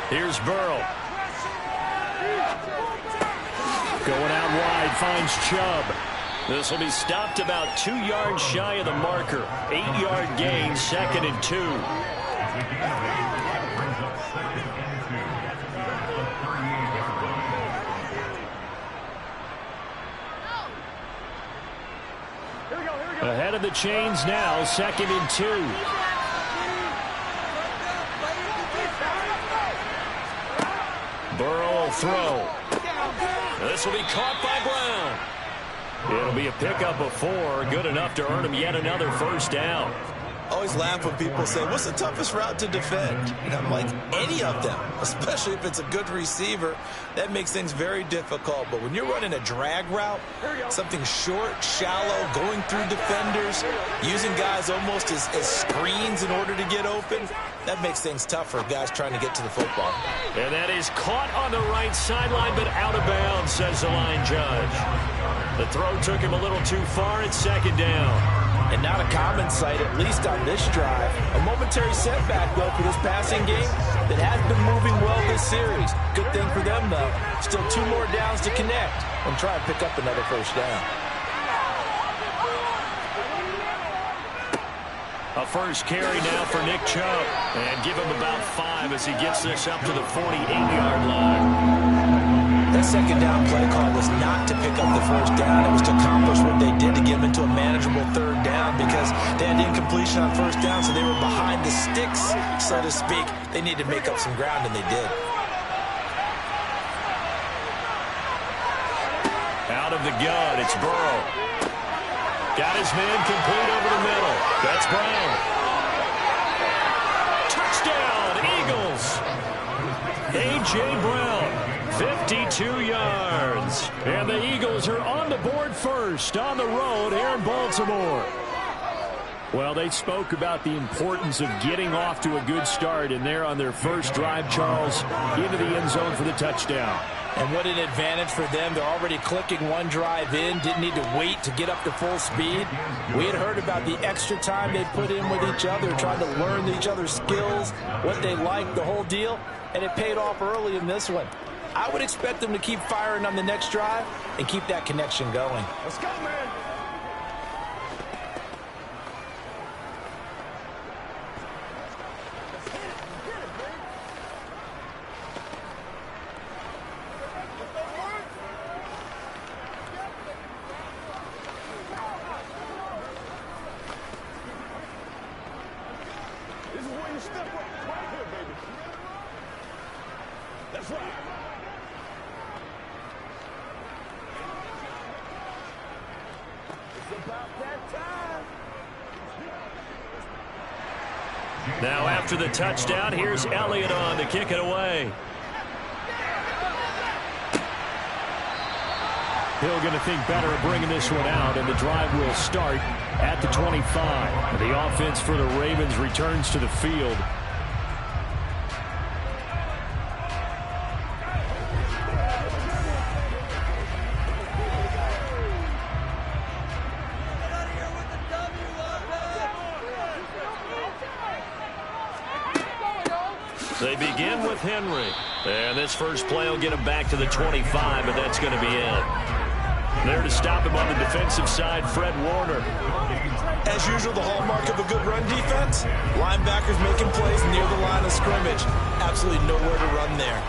Here's Burrow. Going out wide, finds Chubb. This will be stopped about 2 yards shy of the marker. 8-yard gain, 2nd and 2. Ahead of the chains now, 2nd and 2. Burrow will throw. This will be caught by Brown. It'll be a pickup of 4, good enough to earn him yet another first down. Always laugh when people say, what's the toughest route to defend? And I'm like, any of them, especially if it's a good receiver. That makes things very difficult. But when you're running a drag route, something short, shallow, going through defenders, using guys almost as screens in order to get open, that makes things tough for guys trying to get to the football. And that is caught on the right sideline, but out of bounds, says the line judge. The throw took him a little too far. It's 2nd down. And not a common sight, at least on this drive. A momentary setback, though, for this passing game that has been moving well this series. Good thing for them, though. Still 2 more downs to connect and try and pick up another first down. A first carry now for Nick Chubb. And give him about 5 as he gets this up to the 48-yard line. That 2nd down play call was not to pick up the first down. It was to accomplish what they did to get them into a manageable 3rd down because they had incompletion on first down, so they were behind the sticks, so to speak. They needed to make up some ground, and they did. Out of the gun, it's Burrow. Got his man complete over the middle. That's Brown. Touchdown, Eagles. A.J. Brown. 52 yards. And the Eagles are on the board first on the road here in Baltimore. Well, they spoke about the importance of getting off to a good start, and they're on their first drive, Charles, into the end zone for the touchdown. And what an advantage for them. They're already clicking one drive in, didn't need to wait to get up to full speed. We had heard about the extra time they put in with each other, trying to learn each other's skills, what they liked, the whole deal, and it paid off early in this one. I would expect them to keep firing on the next drive and keep that connection going. Let's go, man. This is where you step up. Right here, baby. That's right. Now after the touchdown, here's Elliott on to kick it away. Hill going to think better of bringing this one out, and the drive will start at the 25. The offense for the Ravens returns to the field. They begin with Henry. And this first play will get him back to the 25, but that's going to be it. There to stop him on the defensive side, Fred Warner. As usual, the hallmark of a good run defense, linebackers making plays near the line of scrimmage. Absolutely nowhere to run there.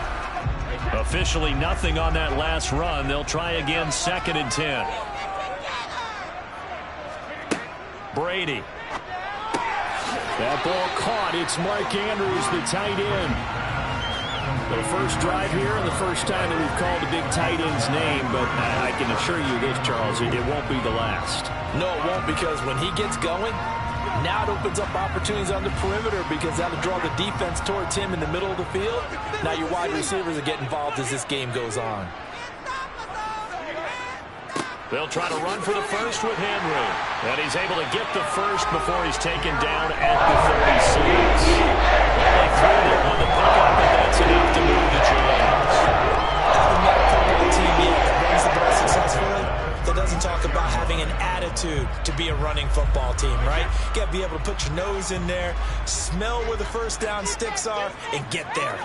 Officially nothing on that last run. They'll try again, 2nd and 10. Brady. That ball caught. It's Mark Andrews, the tight end. The first drive here and the first time that we've called a big tight end's name, but I can assure you this, Charles, it won't be the last. No, it won't, because when he gets going, now it opens up opportunities on the perimeter, because that'll draw the defense towards him in the middle of the field. Now your wide receivers will get involved as this game goes on. They'll try to run for the first with Henry. And he's able to get the first before he's taken down at the 36. Only 3 on the pickup, but that's enough to move the chains. Having met a football team yet that runs the ball successfully, that doesn't talk about having an attitude to be a running football team, right? You got to be able to put your nose in there, smell where the first down sticks are, and get there.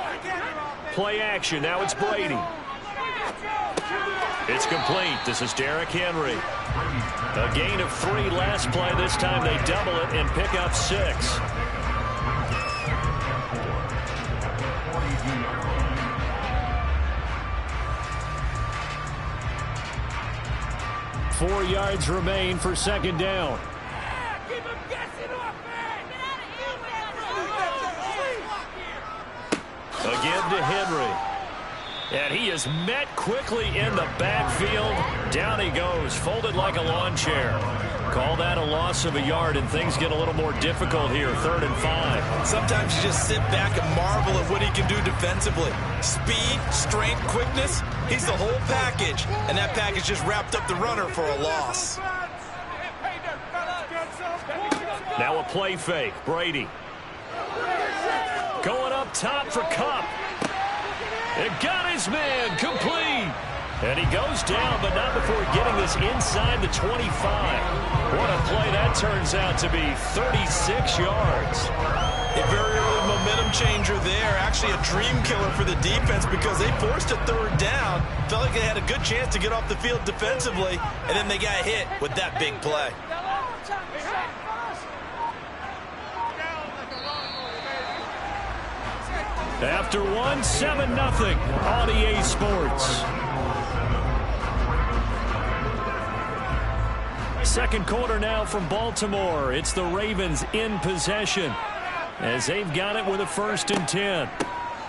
Play action. Now it's Brady. It's complete. This is Derrick Henry. A gain of 3 last play. This time they double it and pick up 6. Four yards remain for 2nd down. Again to Henry. And he is met quickly in the backfield. Down he goes, folded like a lawn chair. Call that a loss of a yard, and things get a little more difficult here, 3rd and 5. Sometimes you just sit back and marvel at what he can do defensively. Speed, strength, quickness, he's the whole package. And that package just wrapped up the runner for a loss. Now a play fake, Brady. Going up top for Kupp. It got his man, complete. And he goes down, but not before getting this inside the 25. What a play that turns out to be, 36 yards. A very early momentum changer there. Actually a dream killer for the defense, because they forced a 3rd down. Felt like they had a good chance to get off the field defensively, and then they got hit with that big play. After 1, 7-0 on EA Sports. Second quarter now from Baltimore. It's the Ravens in possession as they've got it with a 1st and 10.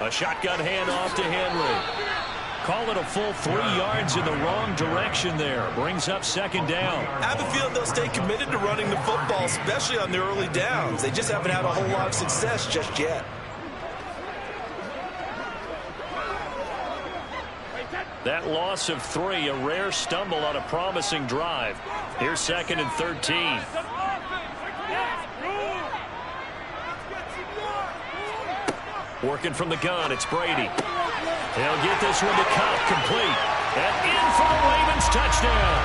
A shotgun handoff to Henry. Call it a full 3 yards in the wrong direction there. Brings up 2nd down. I have a feeling they'll stay committed to running the football, especially on the early downs. They just haven't had a whole lot of success just yet. That loss of 3, a rare stumble on a promising drive. Here's 2nd and 13. Working from the gun, it's Brady. He'll get this one to Kupp, complete. And in for the Ravens touchdown.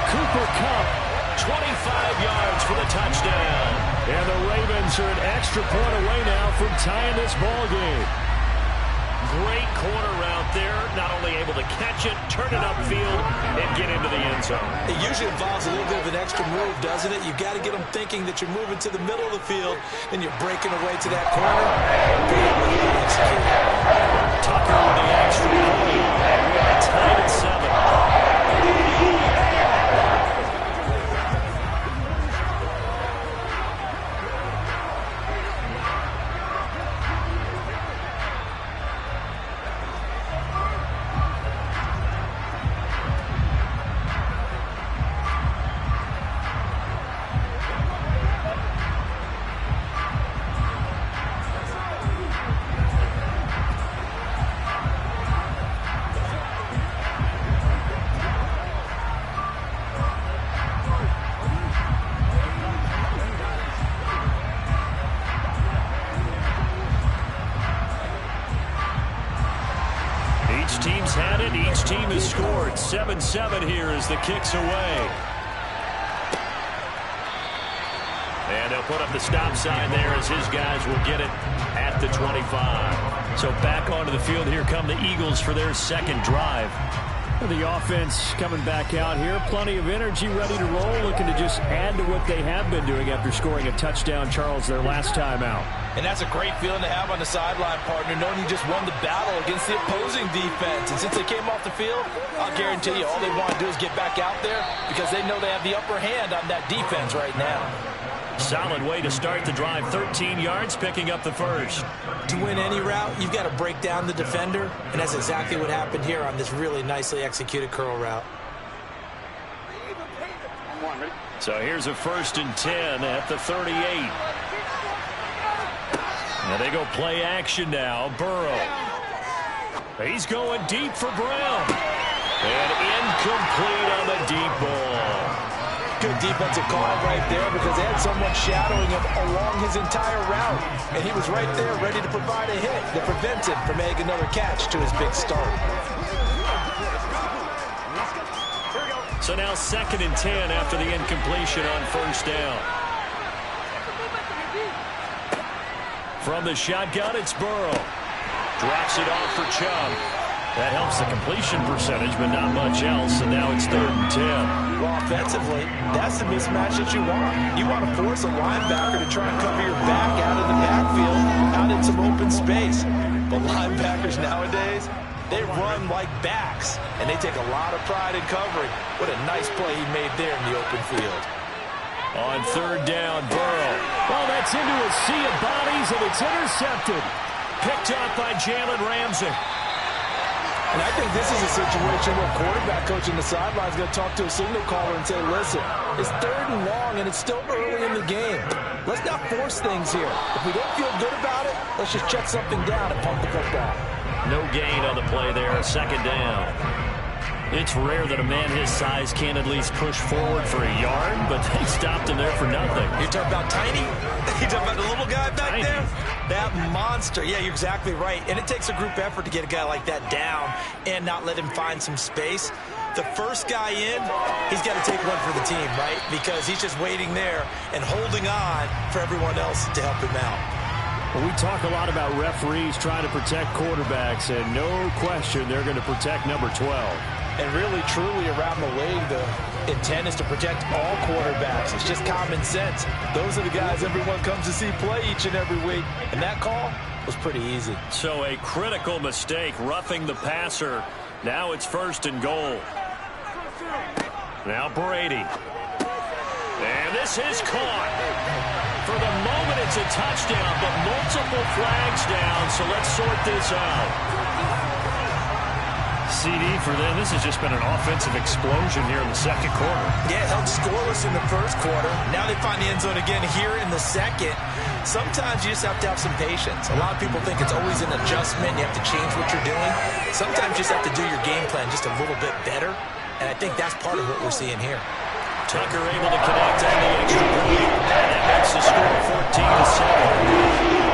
Cooper Kupp, 25 yards for the touchdown. and the Ravens are an extra point away now from tying this ball game. Great corner route there. Not only able to catch it, turn it upfield, and get into the end zone. It usually involves a little bit of an extra move, doesn't it? You've got to get them thinking that you're moving to the middle of the field, and you're breaking away to that corner. Tucker with the extra point, and we're tied at 7. Team's had it. Each team has scored. 7-7 here as the kick's away. And they'll put up the stop sign there as his guys will get it at the 25. So back onto the field, here come the Eagles for their second drive. The offense coming back out here. Plenty of energy, ready to roll, looking to just add to what they have been doing after scoring a touchdown, Charles, their last time out. And that's a great feeling to have on the sideline, partner, knowing you just won the battle against the opposing defense. And since they came off the field, I'll guarantee you all they want to do is get back out there because they know they have the upper hand on that defense right now. Solid way to start the drive. 13 yards, picking up the first. To win any route, you've got to break down the defender, and that's exactly what happened here on this really nicely executed curl route. So here's a 1st and 10 at the 38. Now they go play action now. Burrow. He's going deep for Brown. And incomplete on the deep ball. Good defensive call right there because they had someone shadowing him along his entire route. And he was right there ready to provide a hit that prevents him from making another catch to his big start. So now 2nd and 10 after the incompletion on 1st down. From the shotgun, it's Burrow. Drops it off for Chubb. That helps the completion percentage, but not much else, and now it's 3rd and 10. Well, offensively, that's the mismatch that you want. You want to force a linebacker to try and cover your back out in the backfield, out in some open space. But linebackers nowadays, they run like backs, and they take a lot of pride in covering. What a nice play he made there in the open field. On 3rd down, Burrow. Well, that's into a sea of bodies, and it's intercepted. Picked up by Jalen Ramsey. And I think this is a situation where quarterback coach in the sideline is going to talk to a signal caller and say, listen, it's 3rd and long and it's still early in the game. Let's not force things here. If we don't feel good about it, let's just check something down and pump the football. No gain on the play there, 2nd down. It's rare that a man his size can't at least push forward for a yard, but they stopped him there for nothing. You're talking about tiny? You're talking about the little guy back there? That monster. Yeah, you're exactly right. And it takes a group effort to get a guy like that down and not let him find some space. The first guy in, he's got to take one for the team, right? Because he's just waiting there and holding on for everyone else to help him out. Well, we talk a lot about referees trying to protect quarterbacks, and no question they're going to protect number 12. And really, truly, around the league, the intent is to protect all quarterbacks. It's just common sense. Those are the guys everyone comes to see play each and every week. And that call was pretty easy. So a critical mistake, roughing the passer. Now it's 1st and goal. Now Brady. And this is caught. For the moment, it's a touchdown, but multiple flags down, so let's sort this out. CD for them. This has just been an offensive explosion here in the 2nd quarter. Yeah, held scoreless in the 1st quarter. Now they find the end zone again here in the 2nd. Sometimes you just have to have some patience. A lot of people think it's always an adjustment. You have to change what you're doing. Sometimes you just have to do your game plan just a little bit better, and I think that's part of what we're seeing here. Tucker able to connect on the extra point. That makes the score 14-7.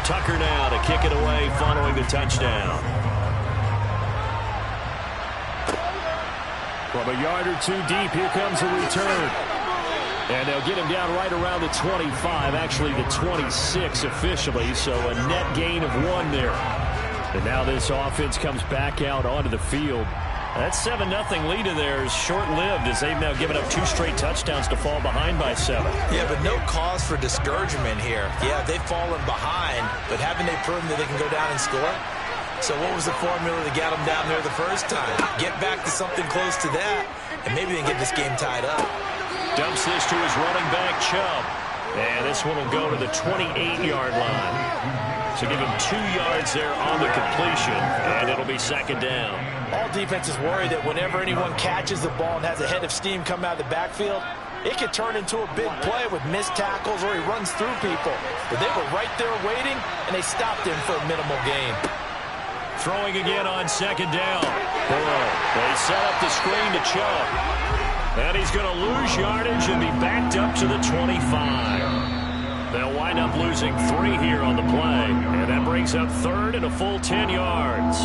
Tucker now to kick it away following the touchdown. From a yard or 2 deep, here comes a return. And they'll get him down right around the 25, actually the 26 officially, so a net gain of 1 there. And now this offense comes back out onto the field. That 7-0 lead of theirs short-lived as they've now given up 2 straight touchdowns to fall behind by 7. Yeah, but no cause for discouragement here. Yeah, they've fallen behind, but haven't they proven that they can go down and score? So what was the formula that got them down there the first time? Get back to something close to that, and maybe they can get this game tied up. Dumps this to his running back, Chubb. And this one will go to the 28-yard line. So give him 2 yards there on the completion, and it'll be second down. All defenses worry that whenever anyone catches the ball and has a head of steam come out of the backfield, it could turn into a big play with missed tackles or he runs through people. But they were right there waiting, and they stopped him for a minimal gain. Throwing again on second down. Burrow. They set up the screen to Chubb. And he's going to lose yardage and be backed up to the 25. They'll wind up losing 3 here on the play. And that brings up third and a full 10 yards.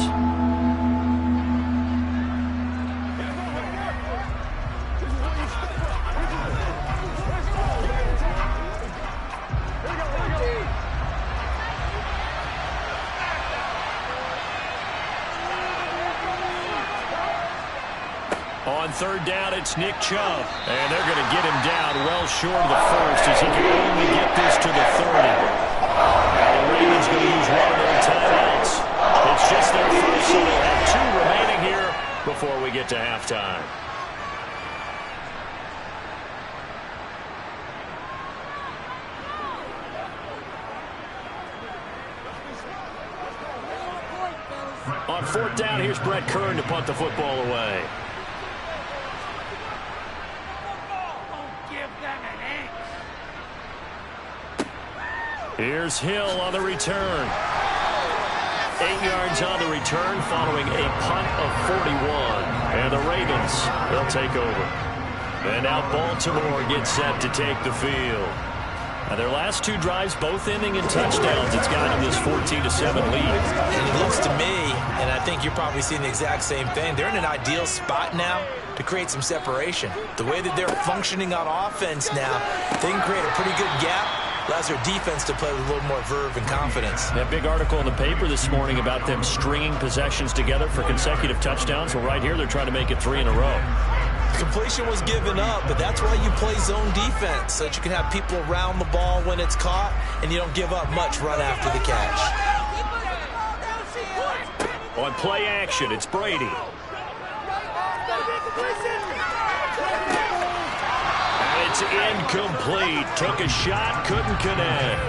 On third down, it's Nick Chubb. And they're going to get him down well short of the first as he can only get this to the 30. Now the Ravens going to use one of their timeouts. It's just their first, so they'll have 2 remaining here before we get to halftime. On fourth down, here's Brett Kern to punt the football away. Here's Hill on the return. 8 yards on the return following a punt of 41. And the Ravens, they'll take over. And now Baltimore gets set to take the field. Now their last 2 drives, both ending in touchdowns. It's gotten them this 14-7 lead. And it looks to me, and I think you're probably seeing the exact same thing, they're in an ideal spot now to create some separation. The way that they're functioning on offense now, they can create a pretty good gap. Allows their defense to play with a little more verve and confidence. That big article in the paper this morning about them stringing possessions together for consecutive touchdowns. Well, right here, they're trying to make it 3 in a row. Completion was given up, but that's why you play zone defense, so that you can have people around the ball when it's caught, and you don't give up much run after the catch. On play action, it's Brady. It's incomplete. Took a shot, couldn't connect.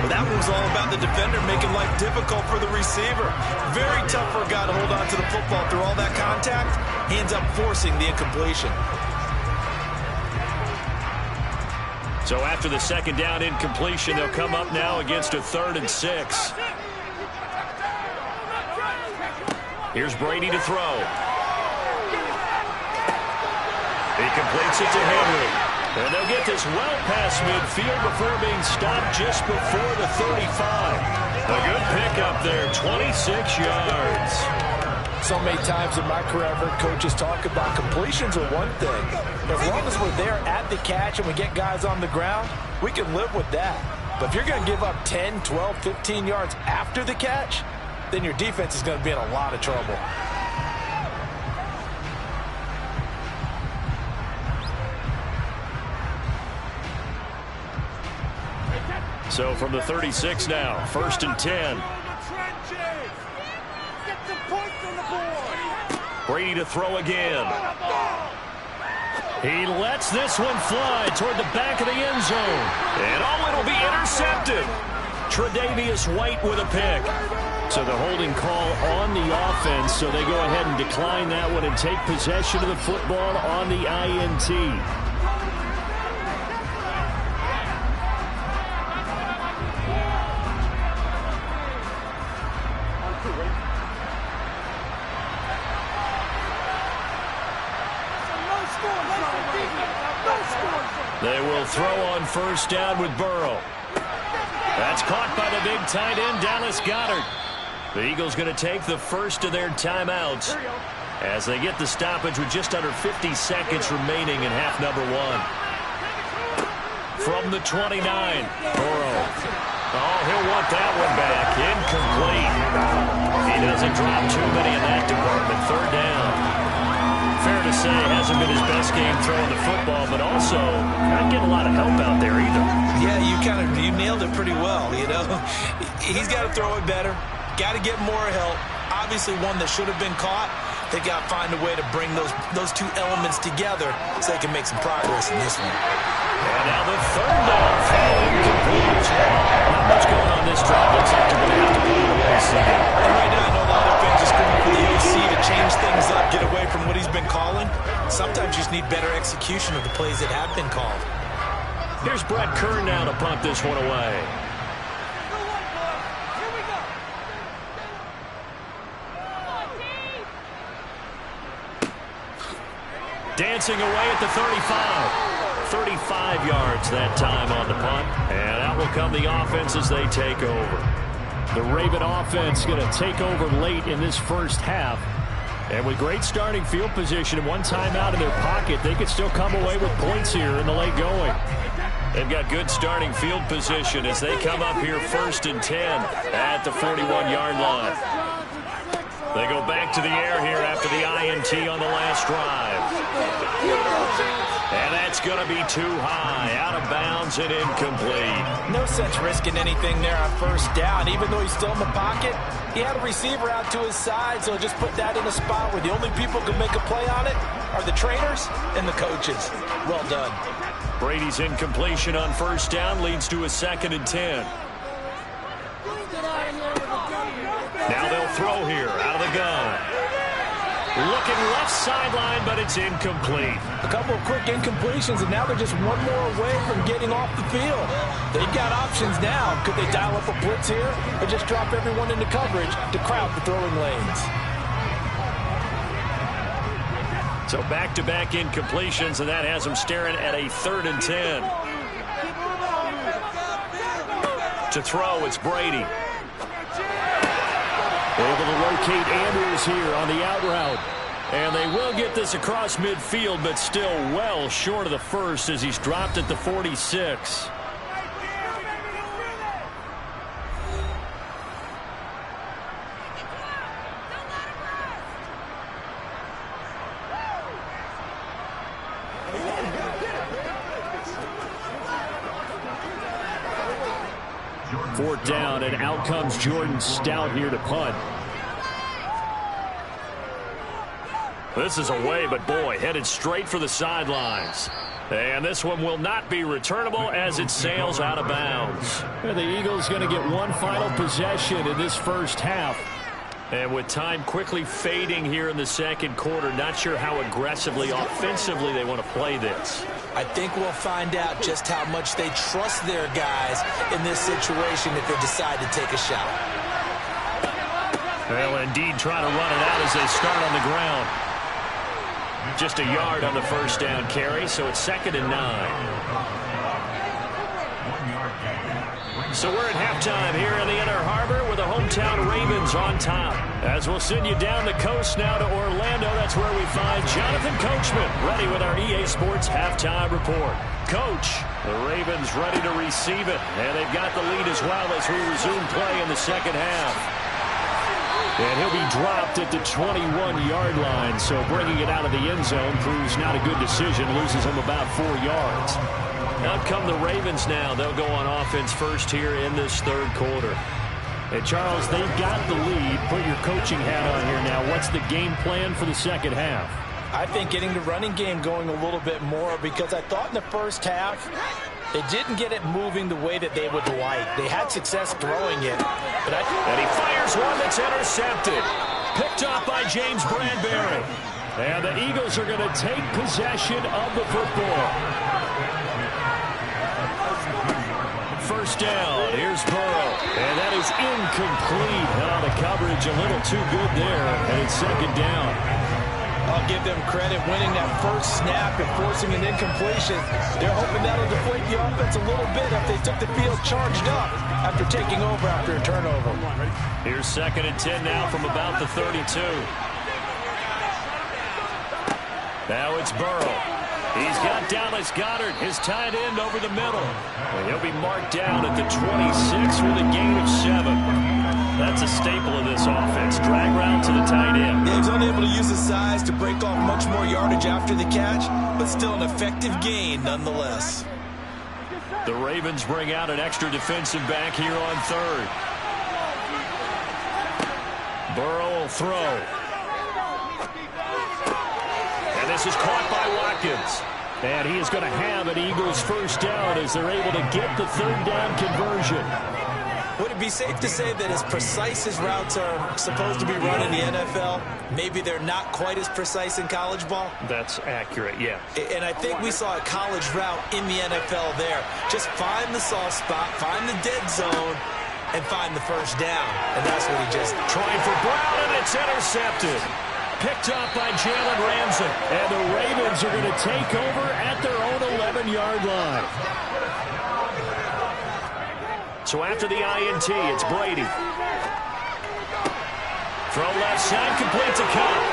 Well, that was all about the defender making life difficult for the receiver. Very tough for a guy to hold on to the football through all that contact. He ends up forcing the incompletion. So after the second down incompletion, they'll come up now against a 3rd and 6. Here's Brady to throw. He completes it to Henry. And they'll get this well past midfield before being stopped just before the 35. A good pickup there, 26 yards. So many times in my career, I've heard coaches talk about completions are one thing. As long as we're there at the catch and we get guys on the ground, we can live with that. But if you're going to give up 10, 12, 15 yards after the catch, then your defense is going to be in a lot of trouble. So from the 36 now, 1st and 10. Brady to throw again. He lets this one fly toward the back of the end zone. And it'll be intercepted. Tre'Davious White with a pick. So the holding call on the offense, so they go ahead and decline that one and take possession of the football on the INT. They will throw on 1st down with Burrow. That's caught by the big tight end, Dallas Goedert. The Eagles going to take the first of their timeouts as they get the stoppage with just under 50 seconds remaining in half number 1. From the 29, Burrow. Oh, he'll want that one back. Incomplete. He doesn't drop too many in that department. 3rd down. Fair to say, hasn't been his best game throwing the football, but also not getting a lot of help out there either. Yeah, you nailed it pretty well, you know. He's got to throw it better, got to get more help. Obviously one that should have been caught. They got to find a way to bring those two elements together so they can make some progress in this one. And now the third down following complete as well. Not much going on this drive. Looks like they're going to have to put it away, CD. And right now, I know a lot of fans are screaming for the OC to change things up, get away from what he's been calling. Sometimes you just need better execution of the plays that have been called. Here's Brett Kern now to punt this one away. Dancing away at the 35. 35 yards that time on the punt. And out will come the offense as they take over. The Raven offense going to take over late in this first half. And with great starting field position and one timeout in their pocket, they could still come away with points here in the late going. They've got good starting field position as they come up here 1st and 10 at the 41-yard line. They go back to the air here after the INT on the last drive. And that's going to be too high, out of bounds and incomplete. No sense risking anything there on 1st down. Even though he's still in the pocket, he had a receiver out to his side, so just put that in a spot where the only people who can make a play on it are the trainers and the coaches. Well done. Brady's incompletion on 1st down leads to a 2nd and 10. Now they'll throw here out of the gun. Looking left sideline, but it's incomplete. A couple of quick incompletions, and now they're just one more away from getting off the field. They've got options now. Could they dial up a blitz here or just drop everyone into coverage to crowd the throwing lanes? So back-to-back incompletions, and that has them staring at a 3rd and 10. To throw, it's Brady. Able to locate Andrews here on the out route. And they will get this across midfield, but still well short of the first as he's dropped at the 46. Fourth down, and out comes Jordan Stout here to punt. This is away, but boy, headed straight for the sidelines. And this one will not be returnable as it sails out of bounds. And the Eagles going to get one final possession in this first half. And with time quickly fading here in the second quarter, not sure how aggressively, offensively they want to play this. I think we'll find out just how much they trust their guys in this situation if they decide to take a shot. They'll indeed try to run it out as they start on the ground. Just a yard on the 1st down carry, so it's 2nd and 9. So we're at halftime here in the Inner Harbor with the hometown Ravens on top. As we'll send you down the coast now to Orlando, that's where we find Jonathan Coachman ready with our EA Sports halftime report. Coach, the Ravens ready to receive it, and they've got the lead as well as we resume play in the second half. And he'll be dropped at the 21-yard line, so bringing it out of the end zone proves not a good decision, loses him about 4 yards. Out come the Ravens now. They'll go on offense first here in this third quarter. And Charles, they've got the lead. Put your coaching hat on here now. What's the game plan for the second half? I think getting the running game going a little bit more, because I thought in the first half they didn't get it moving the way that they would like. They had success throwing it. And he fires one that's intercepted. Picked off by James Bradbury. And the Eagles are going to take possession of the football. First down, here's Burrow, and that is incomplete. The coverage a little too good there, and it's 2nd down. I'll give them credit winning that first snap and forcing an incompletion. They're hoping that'll deflate the offense a little bit if they took the field charged up after taking over after a turnover. Here's 2nd and 10 now from about the 32. Now it's Burrow. He's got Dallas Goedert, his tight end, over the middle. And he'll be marked down at the 26 with a gain of 7. That's a staple of this offense. Drag route to the tight end. Yeah, he's unable to use his size to break off much more yardage after the catch, but still an effective gain nonetheless. The Ravens bring out an extra defensive back here on 3rd. Burrow will throw. And this is caught by Watkins. And he is going to have an Eagles first down as they're able to get the third down conversion. Would it be safe to say that as precise as routes are supposed to be run in the NFL, maybe they're not quite as precise in college ball? That's accurate, yeah. And I think we saw a college route in the NFL there. Just find the soft spot, find the dead zone, and find the first down. And that's what he just... Trying for Brown, and it's intercepted. Picked up by Jalen Ramsey. And the Ravens are going to take over at their own 11-yard line. So after the INT, it's Brady. Throw left side, complete to Cobb.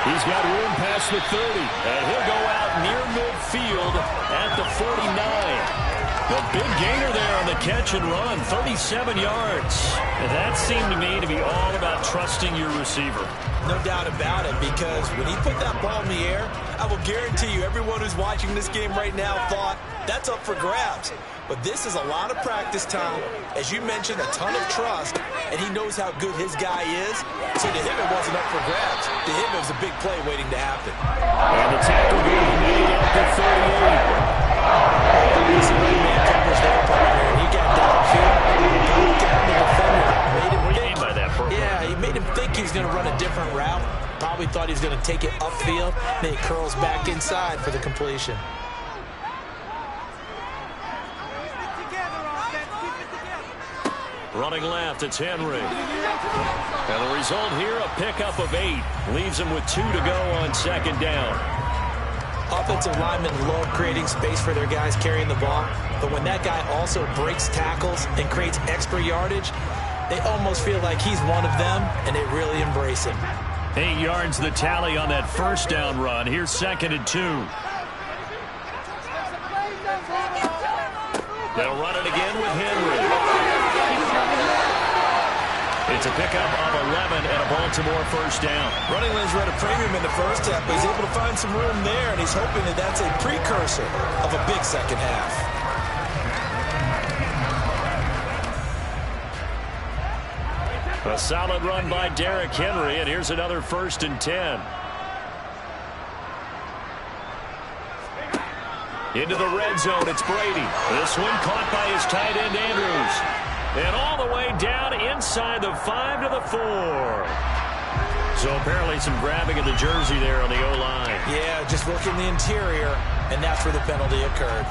He's got room past the 30. And he'll go out near midfield at the 49. The big gainer there on the catch and run, 37 yards. And that seemed to me to be all about trusting your receiver. No doubt about it, because when he put that ball in the air, I will guarantee you everyone who's watching this game right now thought that's up for grabs. But this is a lot of practice time. As you mentioned, a ton of trust, and he knows how good his guy is. So to him, it wasn't up for grabs. To him, it was a big play waiting to happen. And the tackle going to be made at the 38. This is great man coverage there, partner. He got downfield, got down the defender, made him think. By that program. Yeah, he made him think he was going to run a different route. Probably thought he was going to take it upfield. Then he curls back inside for the completion. Running left, it's Henry. And the result here, a pickup of 8. Leaves him with 2 to go on second down. Offensive linemen love creating space for their guys carrying the ball. But when that guy also breaks tackles and creates extra yardage, they almost feel like he's one of them, and they really embrace him. 8 yards the tally on that first down run. Here's 2nd and 2. They'll run it again with Henry. It's a pickup of 11 and a Baltimore first down. Running lanes read a premium in the first half, but he's able to find some room there, and he's hoping that that's a precursor of a big second half. A solid run by Derrick Henry, and here's another 1st and 10. Into the red zone, it's Brady. This one caught by his tight end, Andrews. And all the way down inside the 5 to the 4. So apparently some grabbing of the jersey there on the O-line. Yeah, just working the interior, and that's where the penalty occurred.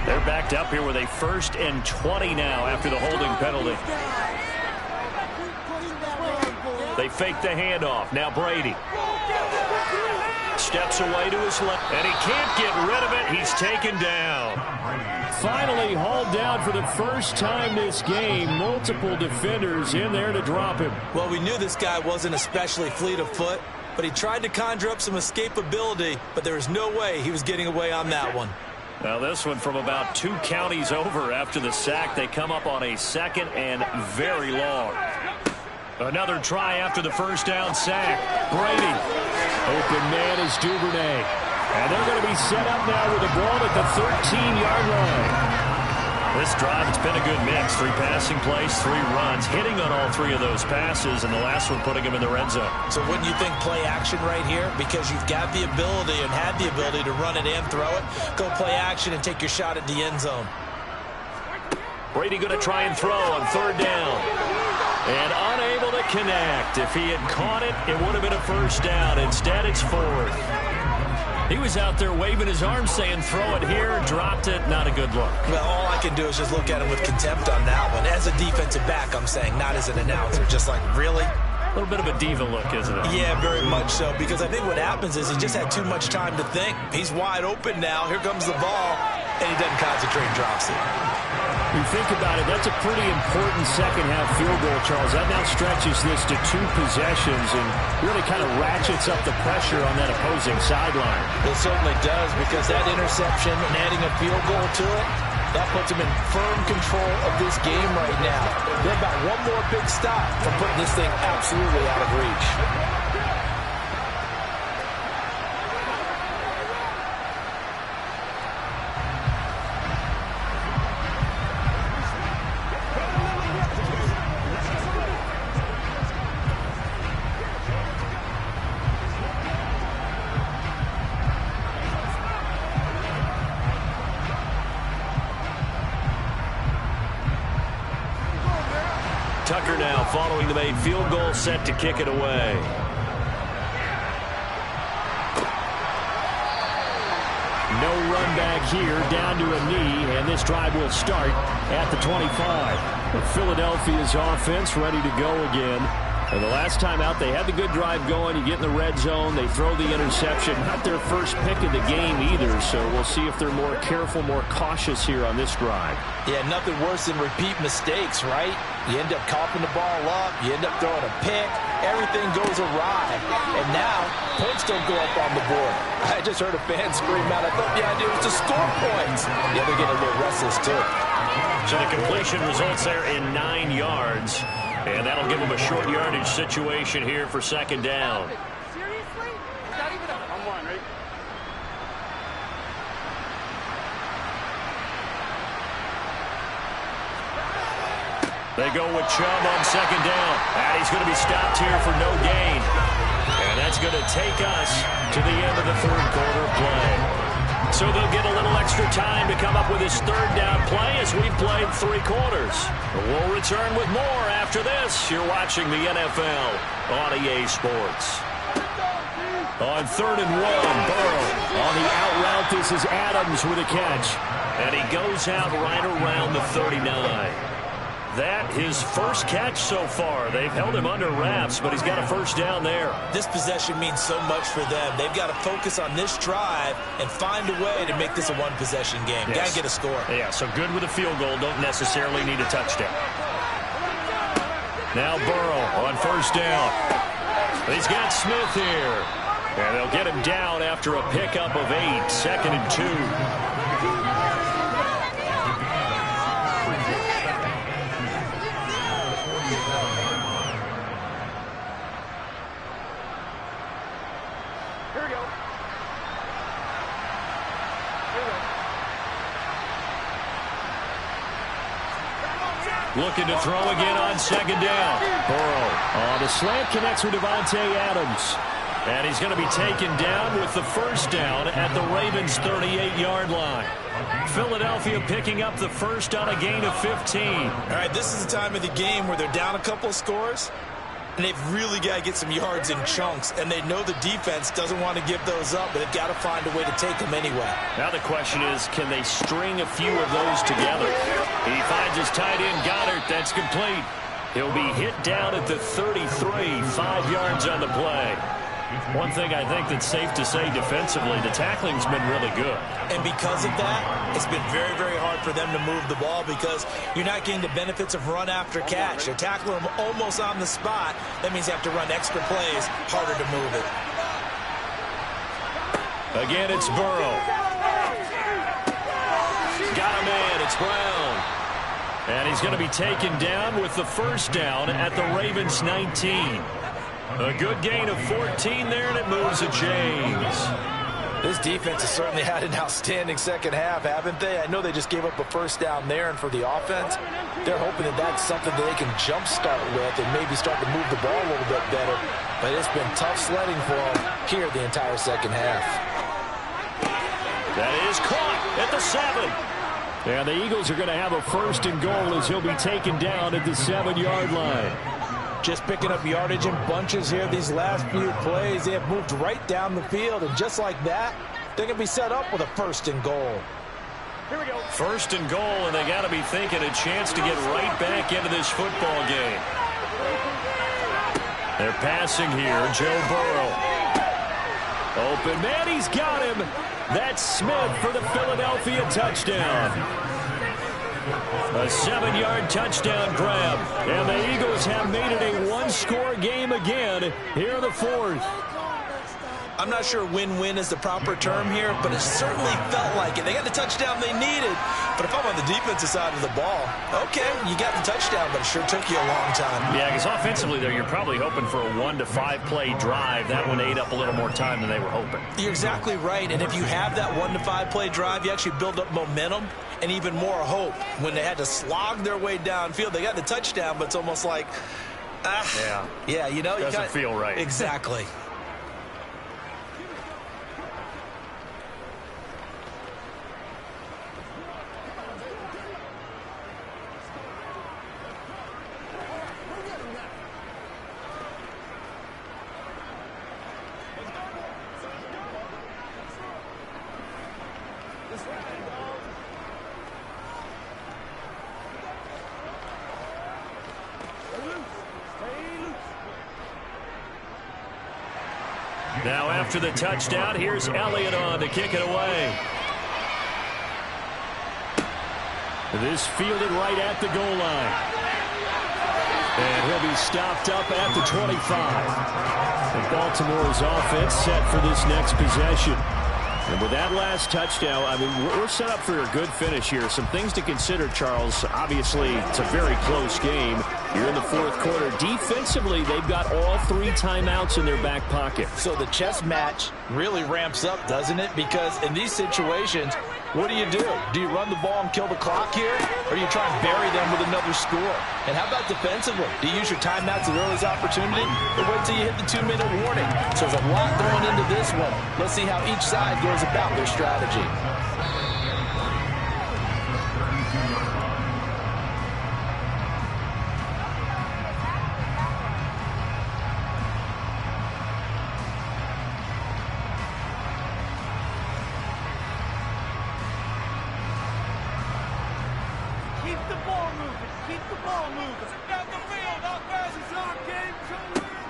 They're backed up here with a 1st and 20 now after the holding penalty. They fake the handoff. Now Brady. Steps away to his left, and he can't get rid of it. He's taken down. Finally hauled down for the first time this game. Multiple defenders in there to drop him. Well, we knew this guy wasn't especially fleet of foot, but he tried to conjure up some escapability, but there was no way he was getting away on that one. Now this one from about 2 counties over after the sack. They come up on a 2nd and very long. Another try after the first down sack. Brady. Open man is Duvernay. And they're going to be set up now with the ball at the 13-yard line. This drive, it's been a good mix. 3 passing plays, 3 runs. Hitting on all 3 of those passes, and the last one putting him in the red zone. So wouldn't you think play action right here? Because you've got the ability and had the ability to run it and throw it. Go play action and take your shot at the end zone. Brady going to try and throw on 3rd down. And unable to connect. If he had caught it, it would have been a first down. Instead, it's 4th. He was out there waving his arms saying, throw it here, dropped it. Not a good look. Well, all I can do is just look at him with contempt on that one. As a defensive back, I'm saying, not as an announcer. Just like, really? A little bit of a diva look, isn't it? Yeah, very much so. Because I think what happens is he just had too much time to think. He's wide open now. Here comes the ball. And he doesn't concentrate and drops it. You think about it, that's a pretty important second-half field goal, Charles. That now stretches this to 2 possessions and really kind of ratchets up the pressure on that opposing sideline. It certainly does, because that interception and adding a field goal to it, that puts them in firm control of this game right now. They're about one more big stop from putting this thing absolutely out of reach. field goal set to kick it away. No run back here, down to a knee, and this drive will start at the 25. Philadelphia's offense ready to go again. And the last time out, they had the good drive going. You get in the red zone, they throw the interception. Not their first pick of the game either, so we'll see if they're more careful, more cautious here on this drive. Yeah, nothing worse than repeat mistakes, right? You end up coughing the ball up, you end up throwing a pick, everything goes awry. And now, points don't go up on the board. I just heard a fan scream out, I thought the idea was to score points. Yeah, they're getting a little restless too. So the completion results there in 9 yards. And that'll give them a short yardage situation here for second down. Seriously? Not even I'm one, right? They go with Chubb on second down. And he's going to be stopped here for no gain. And that's going to take us to the end of the third quarter play. So they'll get a little extra time to come up with his third down play as we've played 3 quarters. We'll return with more after this. You're watching the NFL on EA Sports. On 3rd and 1, Burrow on the out route. This is Adams with a catch. And he goes out right around the 39. That his first catch so far. They've held him under wraps, but he's got a first down there. This possession means so much for them. They've got to focus on this drive and find a way to make this a one-possession game. Yes. Got to get a score. Yeah, so good with a field goal. Don't necessarily need a touchdown. Now Burrow on first down. He's got Smith here. And they'll get him down after a pickup of 8. 2nd and 2. Looking to throw again on second down. Burrow. The slant connects with Devontae Adams. And he's going to be taken down with the first down at the Ravens' 38-yard line. Philadelphia picking up the first on a gain of 15. All right, this is the time of the game where they're down a couple of scores, and they've really got to get some yards in chunks, and they know the defense doesn't want to give those up, but they've got to find a way to take them anyway. Now the question is, can they string a few of those together? He finds his tight end, Goddard. That's complete. He'll be hit down at the 33, 5 yards on the play. One thing I think that's safe to say defensively, the tackling's been really good. And because of that, it's been very, very hard for them to move the ball because you're not getting the benefits of run after catch. They're tackling them almost on the spot. That means you have to run extra plays, harder to move it. Again, it's Burrow. Got a man, it's Brown. And he's going to be taken down with the first down at the Ravens' 19. A good gain of 14 there, and it moves to James. This defense has certainly had an outstanding second half, haven't they? I know they just gave up a first down there, and for the offense, they're hoping that that's something that they can jumpstart with and maybe start to move the ball a little bit better. But it's been tough sledding for them here the entire second half. That is caught at the 7. And the Eagles are going to have a first and goal as he'll be taken down at the 7-yard line. Just picking up yardage in bunches here these last few plays. They have moved right down the field, and just like that, they're going to be set up with a first and goal. Here we go. First and goal, and they got to be thinking a chance to get right back into this football game. They're passing here. Joe Burrow. Open man, he's got him. That's Smith for the Philadelphia touchdown. A 7-yard touchdown grab. And the Eagles have made it a one-score game again here in the fourth. I'm not sure win-win is the proper term here, but it certainly felt like it. They got the touchdown they needed. But if I'm on the defensive side of the ball, okay, you got the touchdown, but it sure took you a long time. Yeah, because offensively, though, you're probably hoping for a 1 to 5 play drive. That one ate up a little more time than they were hoping. You're exactly right. And if you have that 1 to 5 play drive, you actually build up momentum and even more hope. When they had to slog their way downfield, they got the touchdown, but it's almost like, yeah, you know, doesn't feel right. Exactly. Now after the touchdown, here's Elliott on to kick it away. This fielded right at the goal line. And he'll be stopped up at the 25. And Baltimore's offense set for this next possession. And with that last touchdown, I mean, we're set up for a good finish here. Some things to consider, Charles. Obviously, it's a very close game. You're in the fourth quarter. Defensively, they've got all 3 timeouts in their back pocket. So the chess match really ramps up, doesn't it? Because in these situations, what do? Do you run the ball and kill the clock here? Or do you try and bury them with another score? And how about defensively? Do you use your timeouts at earliest opportunity? Or wait till you hit the 2-minute warning? So there's a lot going into this one. Let's see how each side goes about their strategy.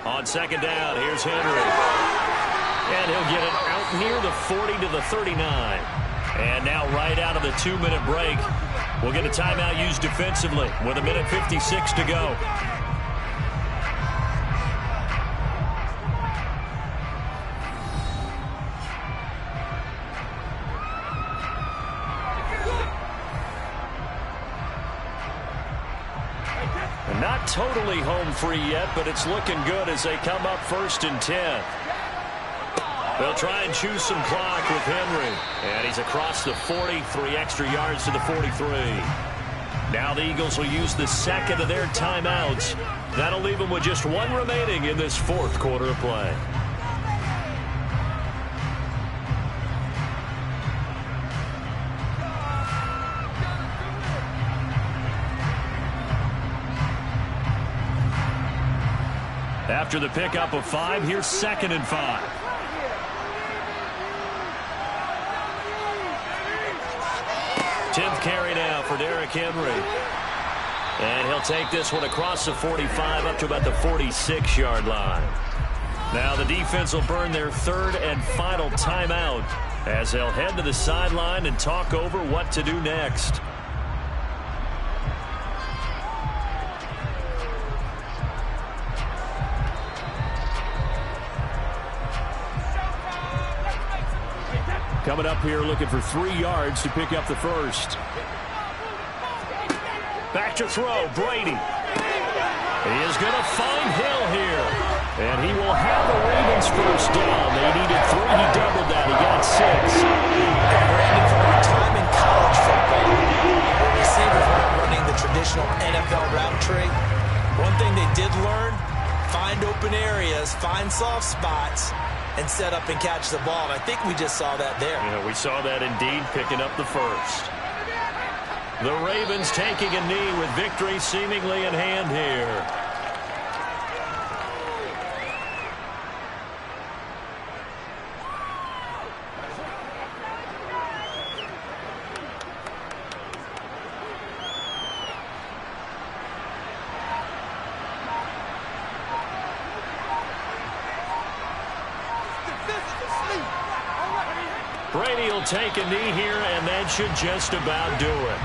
On second down, here's Henry. And he'll get it out near the 40 to the 39. And now right out of the 2-minute break, we'll get a timeout used defensively with 1:56 to go. Not totally home free yet, but it's looking good as they come up 1st and 10. They'll try and choose some clock with Henry. And he's across the 40, 3 extra yards to the 43. Now the Eagles will use the second of their timeouts. That'll leave them with just 1 remaining in this fourth quarter of play. After the pickup of 5, here's 2nd and 5. Tenth carry now for Derrick Henry. And he'll take this one across the 45 up to about the 46-yard line. Now the defense will burn their 3rd and final timeout as they'll head to the sideline and talk over what to do next. Coming up here looking for 3 yards to pick up the first. Back to throw, Brady. He is going to find Hill here. And he will have the Ravens first down. They needed 3. He doubled that. He got 6. And Brandon, from our time in college football, where receivers weren't running the traditional NFL route tree, one thing they did learn, find open areas, find soft spots, and set up and catch the ball. And I think we just saw that there. Yeah, we saw that indeed, picking up the first. The Ravens taking a knee with victory seemingly in hand here. Brady will take a knee here, and that should just about do it.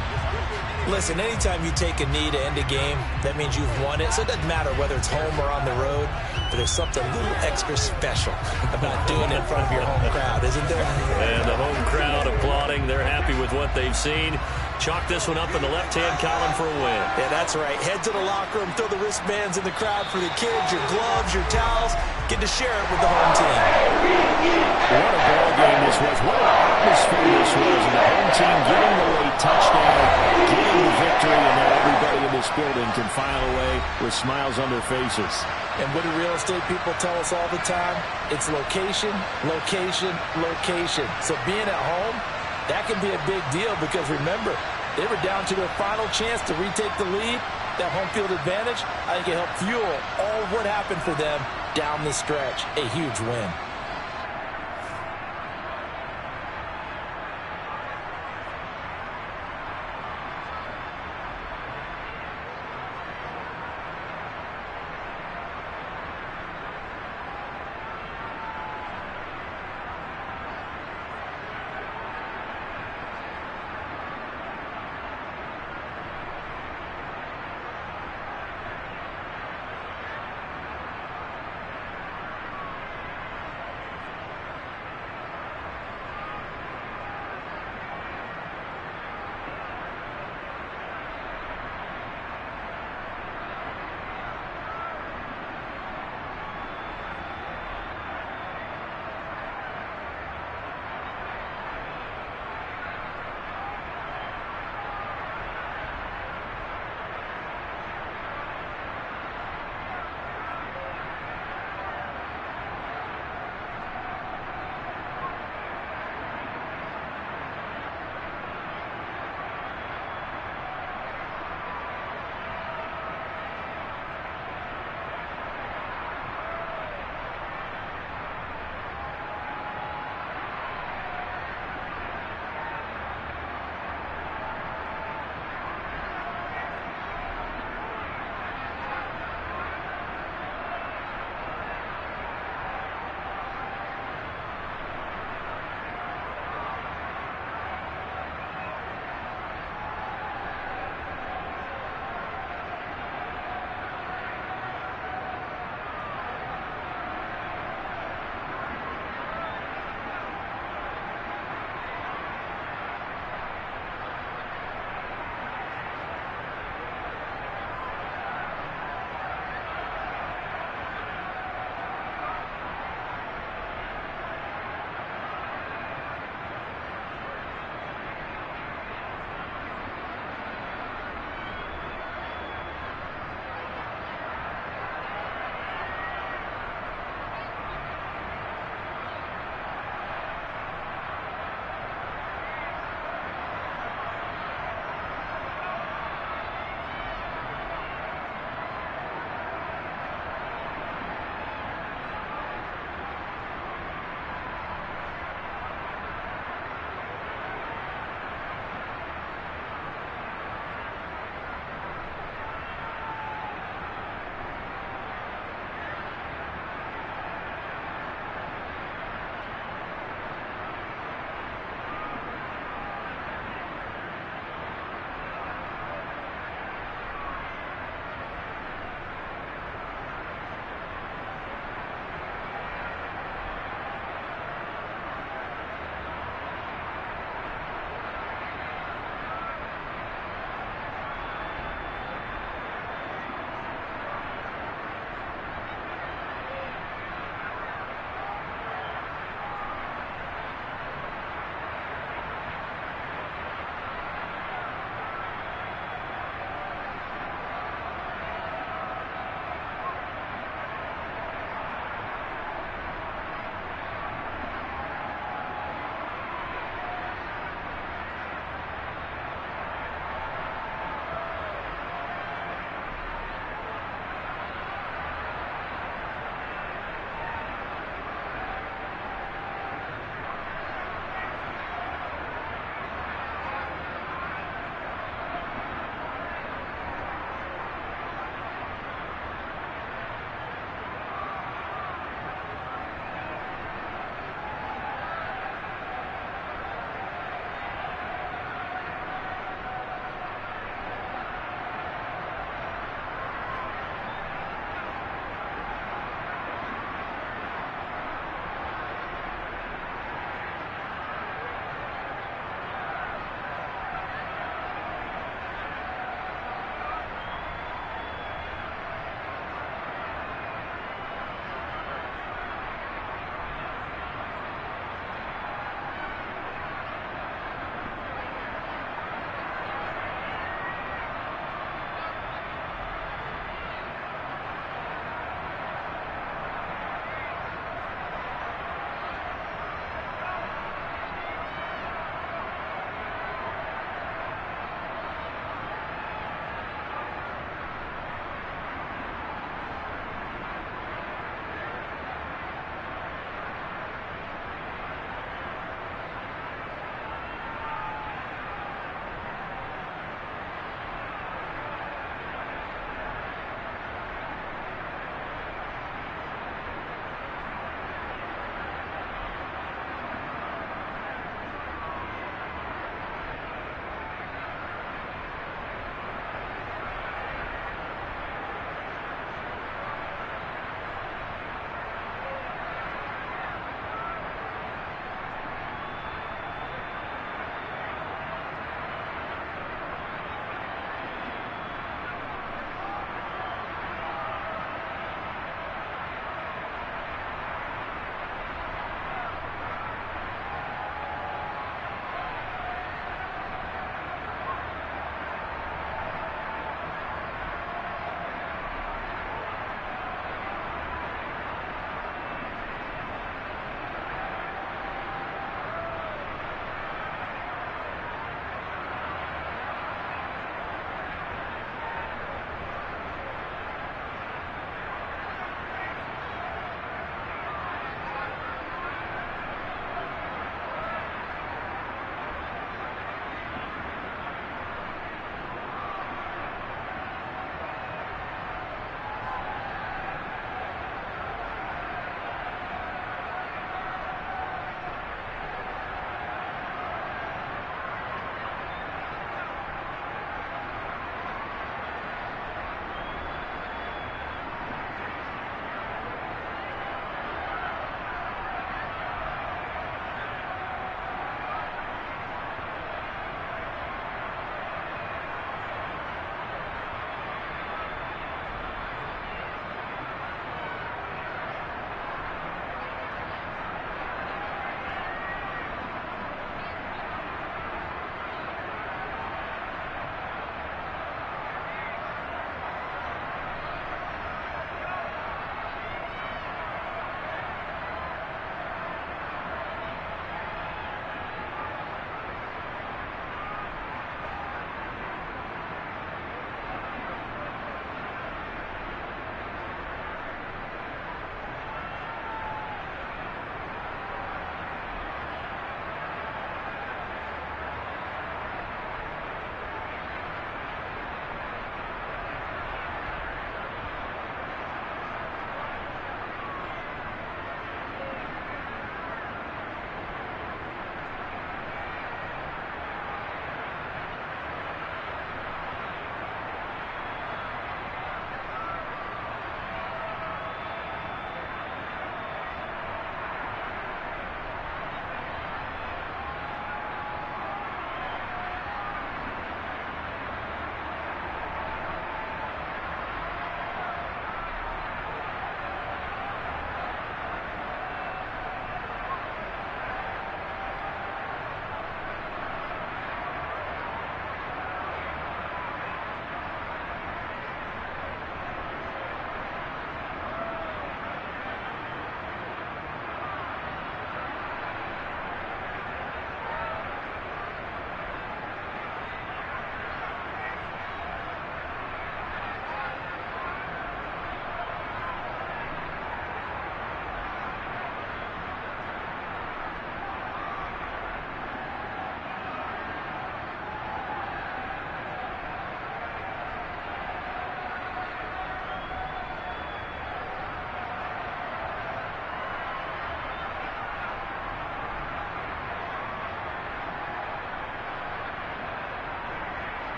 Listen, anytime you take a knee to end a game, that means you've won it. So it doesn't matter whether it's home or on the road, but there's something a little extra special about doing it in front of your home crowd, isn't there? And the home crowd applauding. They're happy with what they've seen. Chalk this one up in the left-hand column for a win. Yeah, that's right. Head to the locker room, throw the wristbands in the crowd for the kids, your gloves, your towels. Get to share it with the home team. What a ball game this was. What an atmosphere this was. And the home team getting the late touchdown, getting the victory, and now everybody in this building can file away with smiles on their faces. And what do real estate people tell us all the time? It's location, location, location. So being at home, that can be a big deal because remember, they were down to their final chance to retake the lead. That home field advantage, I think it helped fuel all of what happened for them down the stretch. A huge win.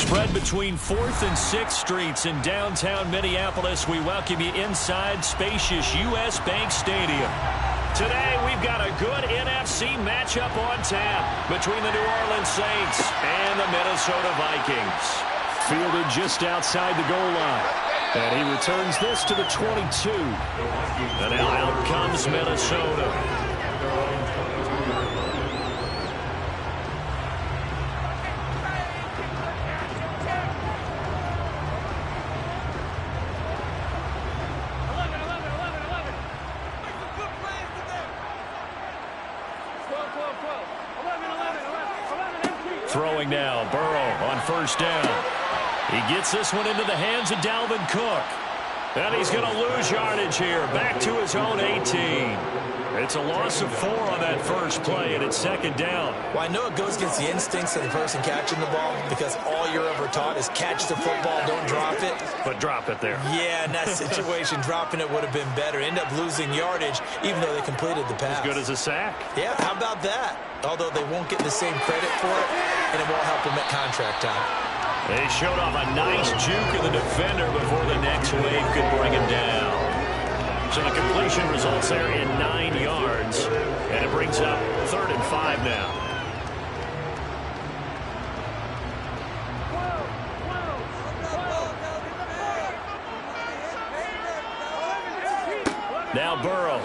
Spread between 4th and 6th Streets in downtown Minneapolis. We welcome you inside spacious U.S. Bank Stadium. Today, we've got a good NFC matchup on tap between the New Orleans Saints and the Minnesota Vikings. Fielded just outside the goal line. And he returns this to the 22. And now out comes Minnesota. Throwing now, Burrow on first down. He gets this one into the hands of Dalvin Cook. And he's going to lose yardage here, back to his own 18. It's a loss of 4 on that first play, and it's second down. Well, I know it goes against the instincts of the person catching the ball because all you're ever taught is catch the football, don't drop it. But drop it there. Yeah, in that situation, dropping it would have been better. End up losing yardage, even though they completed the pass. As good as a sack. Yeah, how about that? Although they won't get the same credit for it, and it won't help them at contract time. They showed off a nice juke of the defender before the next wave could bring him down. So the completion results there in 9 yards, and it brings up 3rd and 5 now. Now Burrow.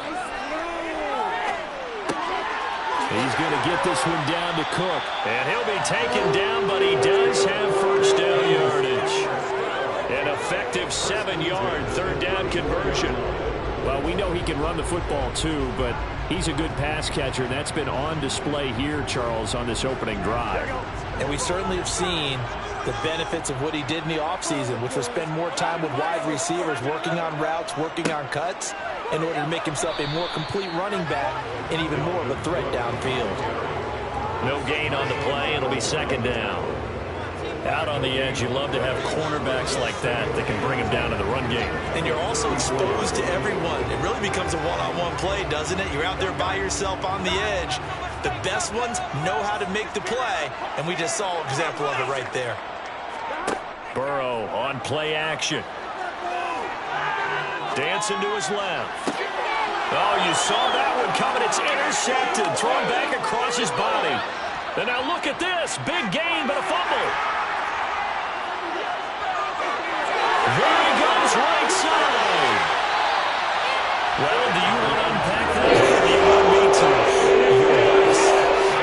He's going to get this one down to Cook. And he'll be taken down, but he does have first down yardage. An effective 7-yard third down conversion. Well, we know he can run the football too, but he's a good pass catcher, and that's been on display here, Charles, on this opening drive. And we certainly have seen the benefits of what he did in the offseason, which was spend more time with wide receivers, working on routes, working on cuts, in order to make himself a more complete running back and even more of a threat downfield. No gain on the play. It'll be second down. Out on the edge, you love to have cornerbacks like that can bring him down to the run game. And you're also exposed to everyone. It really becomes a one-on-one play, doesn't it? You're out there by yourself on the edge. The best ones know how to make the play, and we just saw an example of it right there. Burrow on play action. Dancing to his left. Oh, you saw that one coming. It's intercepted. Thrown back across his body. And now look at this. Big gain, but a fumble. There he goes, right side. Well, do you want to unpack that? You want me to?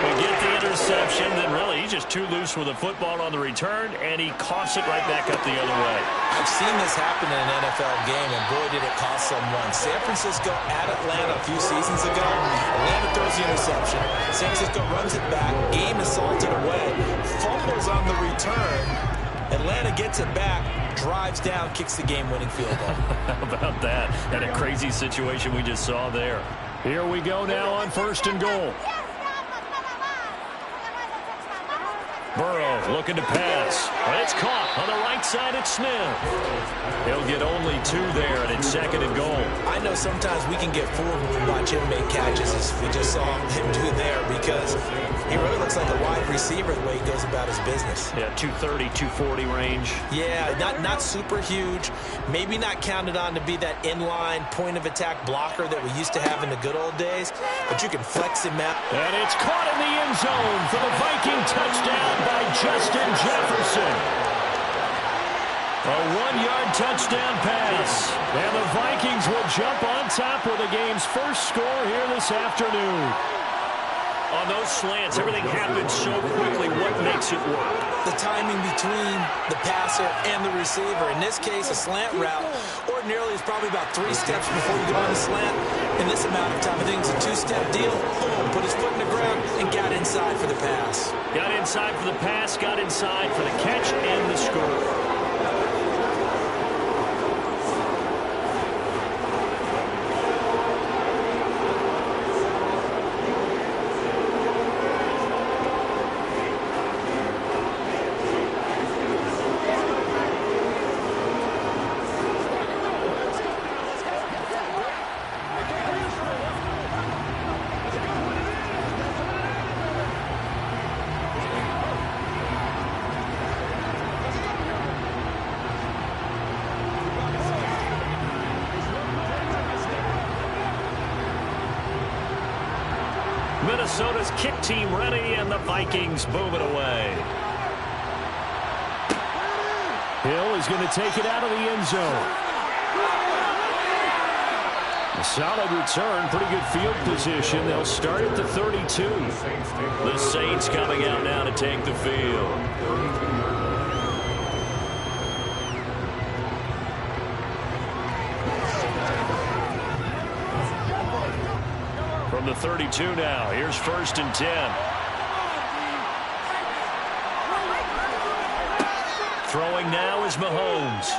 We get the interception, then really he's just too loose with the football on the return, and he coughs it right back up the other way. I've seen this happen in an NFL game, and boy, did it cost someone. San Francisco at Atlanta a few seasons ago. Atlanta throws the interception. San Francisco runs it back. Game is salted away. Fumbles on the return. Atlanta gets it back, drives down, kicks the game-winning field goal. How about that? And a crazy situation we just saw there. Here we go now on 1st and goal. Burrow looking to pass. But it's caught on the right side at Smith. He'll get only 2 there, and it's 2nd and goal. I know sometimes we can get fooled when we watch him make catches, as we just saw him do there, because he really looks like a wide receiver the way he goes about his business. Yeah, 230, 240 range. Yeah, not super huge. Maybe not counted on to be that inline point-of-attack blocker that we used to have in the good old days, but you can flex him out. And it's caught in the end zone for the Viking touchdown by Justin Jefferson. A 1-yard touchdown pass. And the Vikings will jump on top with the game's first score here this afternoon. On those slants, everything happens so quickly. What makes it work? The timing between the passer and the receiver. In this case, a slant route ordinarily is probably about 3 steps before you get on the slant. In this amount of time, I think it's a 2-step deal. Boom, put his foot in the ground and got inside for the pass. Got inside for the pass, got inside for the catch and the score. Minnesota's kick team ready, and the Vikings move it away. Hill is going to take it out of the end zone. A solid return, pretty good field position. They'll start at the 32. The Saints coming out now to take the field. From the 32 now, here's 1st and 10. Throwing now is Mahomes.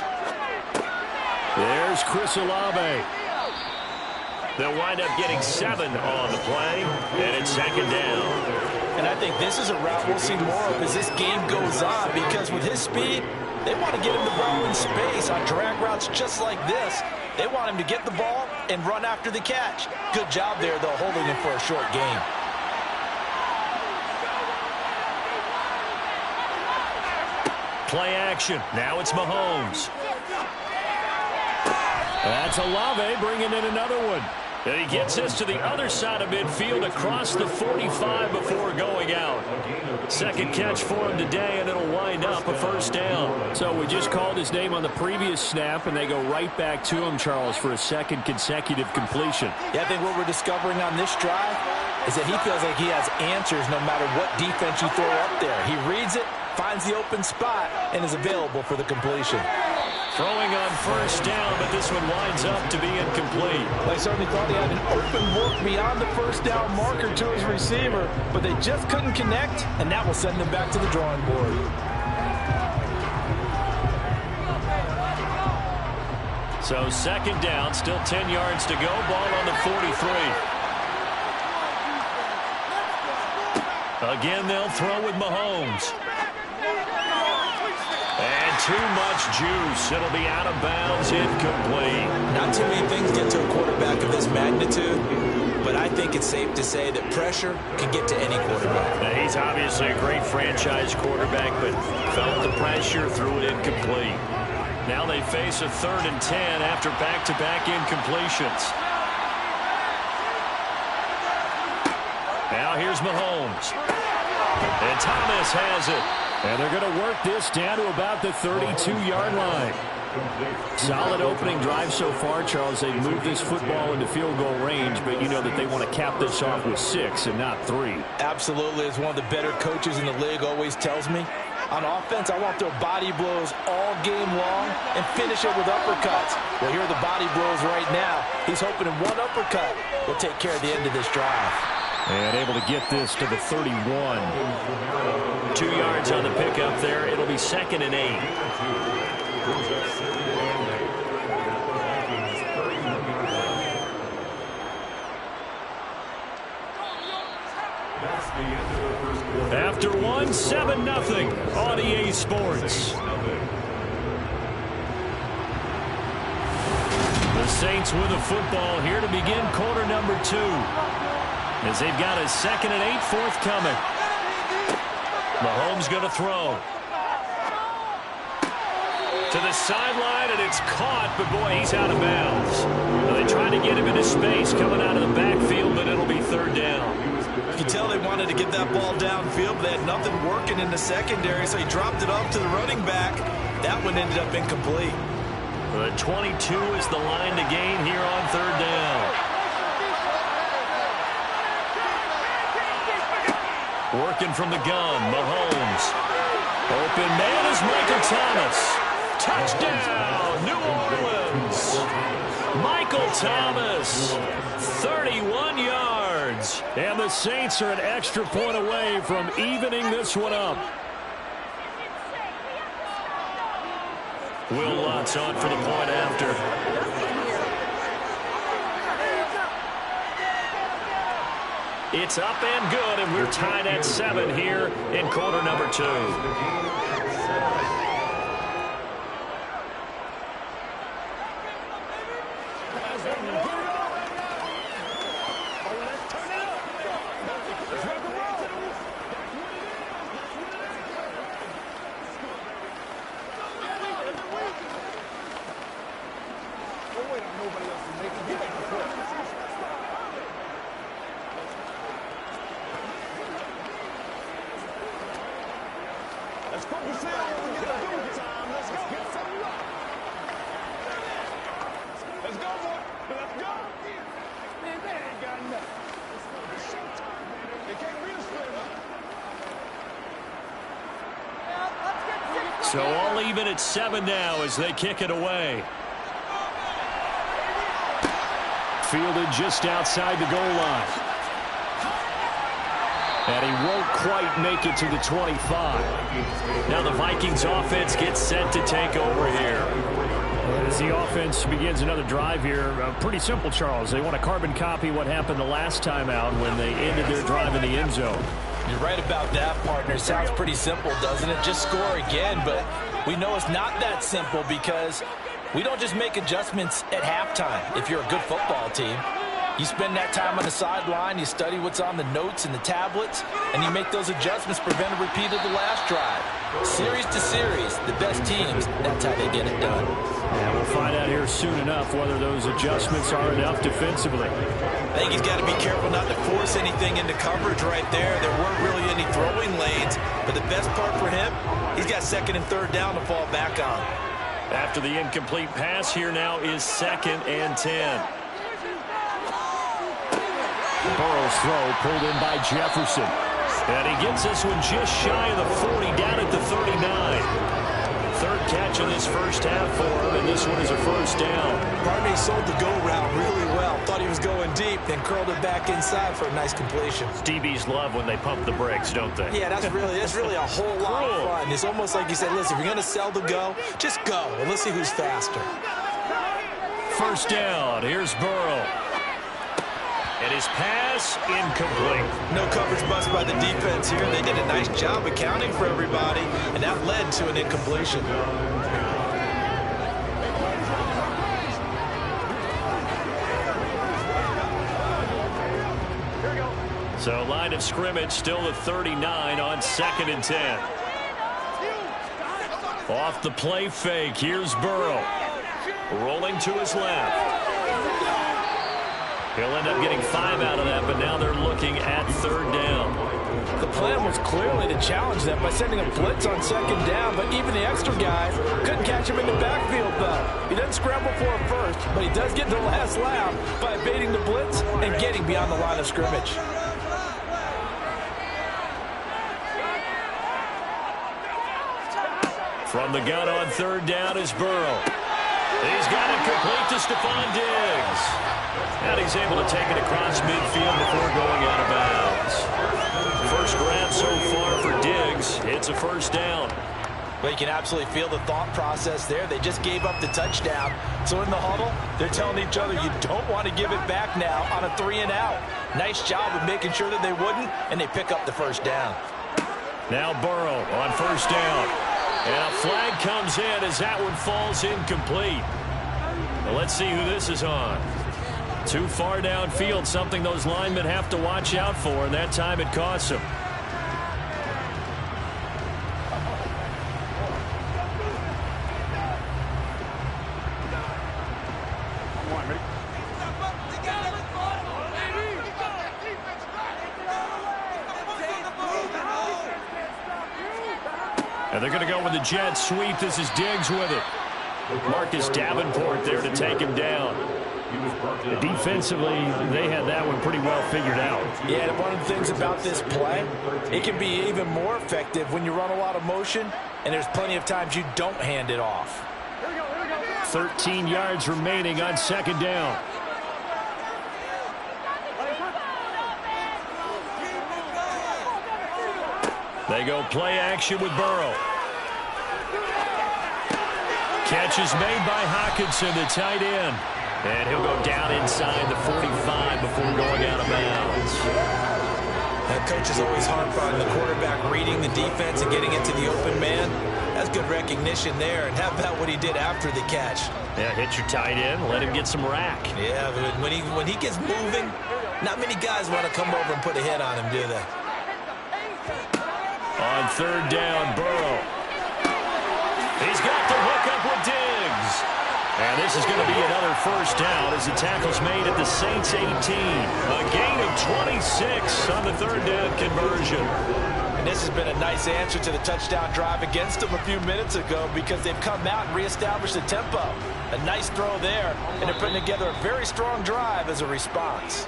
There's Chris Olave. They'll wind up getting 7 on the play, and it's 2nd down. And I think this is a route we'll see more of as this game goes on, because with his speed, they want to get him the ball in space on drag routes just like this. They want him to get the ball and run after the catch. Good job there, though, holding him for a short game. Play action. Now it's Mahomes. That's Olave bringing in another one. And he gets this to the other side of midfield across the 45 before going out. 2nd catch for him today, and it'll wind up a 1st down. So we just called his name on the previous snap, and they go right back to him, Charles, for a 2nd consecutive completion. Yeah, I think what we're discovering on this drive is that he feels like he has answers no matter what defense you throw up there. He reads it, finds the open spot, and is available for the completion. Throwing on 1st down, but this one winds up to be incomplete. They certainly thought he had an open look beyond the 1st down marker to his receiver, but they just couldn't connect, and that will send them back to the drawing board. So 2nd down, still 10 yards to go, ball on the 43. Again, they'll throw with Mahomes. And too much juice. It'll be out of bounds, incomplete. Not too many things get to a quarterback of this magnitude, but I think it's safe to say that pressure can get to any quarterback. Now, he's obviously a great franchise quarterback, but felt the pressure, threw it incomplete. Now they face a 3rd and 10 after back-to-back incompletions. Now here's Mahomes. And Thomas has it. And they're going to work this down to about the 32-yard line. Solid opening drive so far, Charles. They've moved this football into field goal range, but you know that they want to cap this off with 6 and not 3. Absolutely. As one of the better coaches in the league always tells me, on offense, I want their body blows all game long and finish it with uppercuts. Well, here are the body blows right now. He's hoping in one uppercut will take care of the end of this drive. And able to get this to the 31. 2 yards on the pickup there. It'll be 2nd and 8. After 1, 7-0 on EA Sports. The Saints with the football here to begin quarter number 2. As they've got a 2nd and 8 forthcoming. Mahomes going to throw. To the sideline, and it's caught, but boy, he's out of bounds. Well, they tried to get him into space coming out of the backfield, but it'll be 3rd down. You can tell they wanted to get that ball downfield, but they had nothing working in the secondary, so he dropped it off to the running back. That one ended up incomplete. The 22 is the line to gain here on 3rd down. Working from the gun, Mahomes. Open man is Michael Thomas. Touchdown, New Orleans. Michael Thomas, 31 yards. And the Saints are an extra point away from evening this one up. Will Lutz on for the point after. It's up and good, and we're tied at 7 here in quarter number 2. Focus in on what we got to do this time. Let's go. Get some luck. Let's go, boy. Let's go. Man, they ain't got nothing. It's showtime, baby. They can't beat us for enough. So all even at 7 now as they kick it away. Fielded just outside the goal line. And he won't quite make it to the 25. Now the Vikings offense gets set to take over here. As the offense begins another drive here, pretty simple, Charles. They want to carbon copy what happened the last time out when they ended their drive in the end zone. You're right about that, partner. Sounds pretty simple, doesn't it? Just score again, but we know it's not that simple because we don't just make adjustments at halftime if you're a good football team. You spend that time on the sideline, you study what's on the notes and the tablets, and you make those adjustments, prevent a repeat of the last drive. Series to series, the best teams, that's how they get it done. And we'll find out here soon enough whether those adjustments are enough defensively. I think he's got to be careful not to force anything into coverage right there. There weren't really any throwing lanes, but the best part for him, he's got 2nd and 3rd down to fall back on. After the incomplete pass, here now is 2nd and 10. Burrow's throw pulled in by Jefferson. And he gets this one just shy of the 40, down at the 39. 3rd catch of this first half for him, and this one is a first down. Barney sold the go route really well. Thought he was going deep, then curled it back inside for a nice completion. DBs love when they pump the brakes, don't they? Yeah, that's really a whole lot of fun. It's almost like you said, listen, if you're going to sell the go, just go, and let's see who's faster. First down, here's Burrow. And his pass incomplete. No coverage bust by the defense here. They did a nice job accounting for everybody, and that led to an incompletion. So line of scrimmage still at 39 on 2nd and 10. Off the play fake, here's Burrow. Rolling to his left. He'll end up getting 5 out of that, but now they're looking at 3rd down. The plan was clearly to challenge them by sending a blitz on 2nd down, but even the extra guys couldn't catch him in the backfield, though. He doesn't scramble for it first, but he does get the last laugh by evading the blitz and getting beyond the line of scrimmage. From the gun on 3rd down is Burrow. He's got it complete to Stephon Diggs. And he's able to take it across midfield before going out of bounds. First grab so far for Diggs. It's a first down. Well, you can absolutely feel the thought process there. They just gave up the touchdown. So in the huddle, they're telling each other, you don't want to give it back now on a 3-and-out. Nice job of making sure that they wouldn't, and they pick up the first down. Now Burrow on first down. And a flag comes in as that one falls incomplete. Well, let's see who this is on. Too far downfield, something those linemen have to watch out for, and that time it costs them. And they're going to go with the jet sweep. This is Diggs with it. Marcus Davenport there to take him down. Defensively, they had that one pretty well figured out. Yeah, and one of the things about this play, it can be even more effective when you run a lot of motion, and there's plenty of times you don't hand it off. 13 yards remaining on 2nd down. They go play action with Burrow. Catch is made by Hockenson, the tight end. And he'll go down inside the 45 before going out of bounds. Coach is always harp on the quarterback reading the defense and getting into the open man. That's good recognition there. And how about what he did after the catch? Yeah, hit your tight end, let him get some rack. Yeah, but when he gets moving, not many guys want to come over and put a hit on him, do they? On 3rd down, Burrow. He's got the hook up with Diggs. And this is going to be another first down as the tackle's made at the Saints 18. A gain of 26 on the 3rd down conversion. And this has been a nice answer to the touchdown drive against them a few minutes ago because they've come out and reestablished the tempo. A nice throw there, and they're putting together a very strong drive as a response.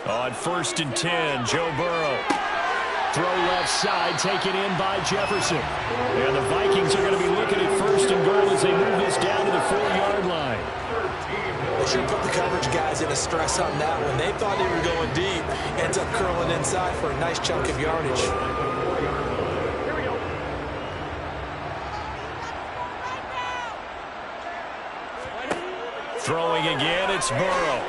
On 1st and 10, Joe Burrow. Throw left side, taken in by Jefferson. And the Vikings are going to be looking at 1st and goal as they move this down to the 4-yard line. They should put the coverage guys in a stress on that one. They thought they were going deep. Ends up curling inside for a nice chunk of yardage. Throwing again, it's Burrow.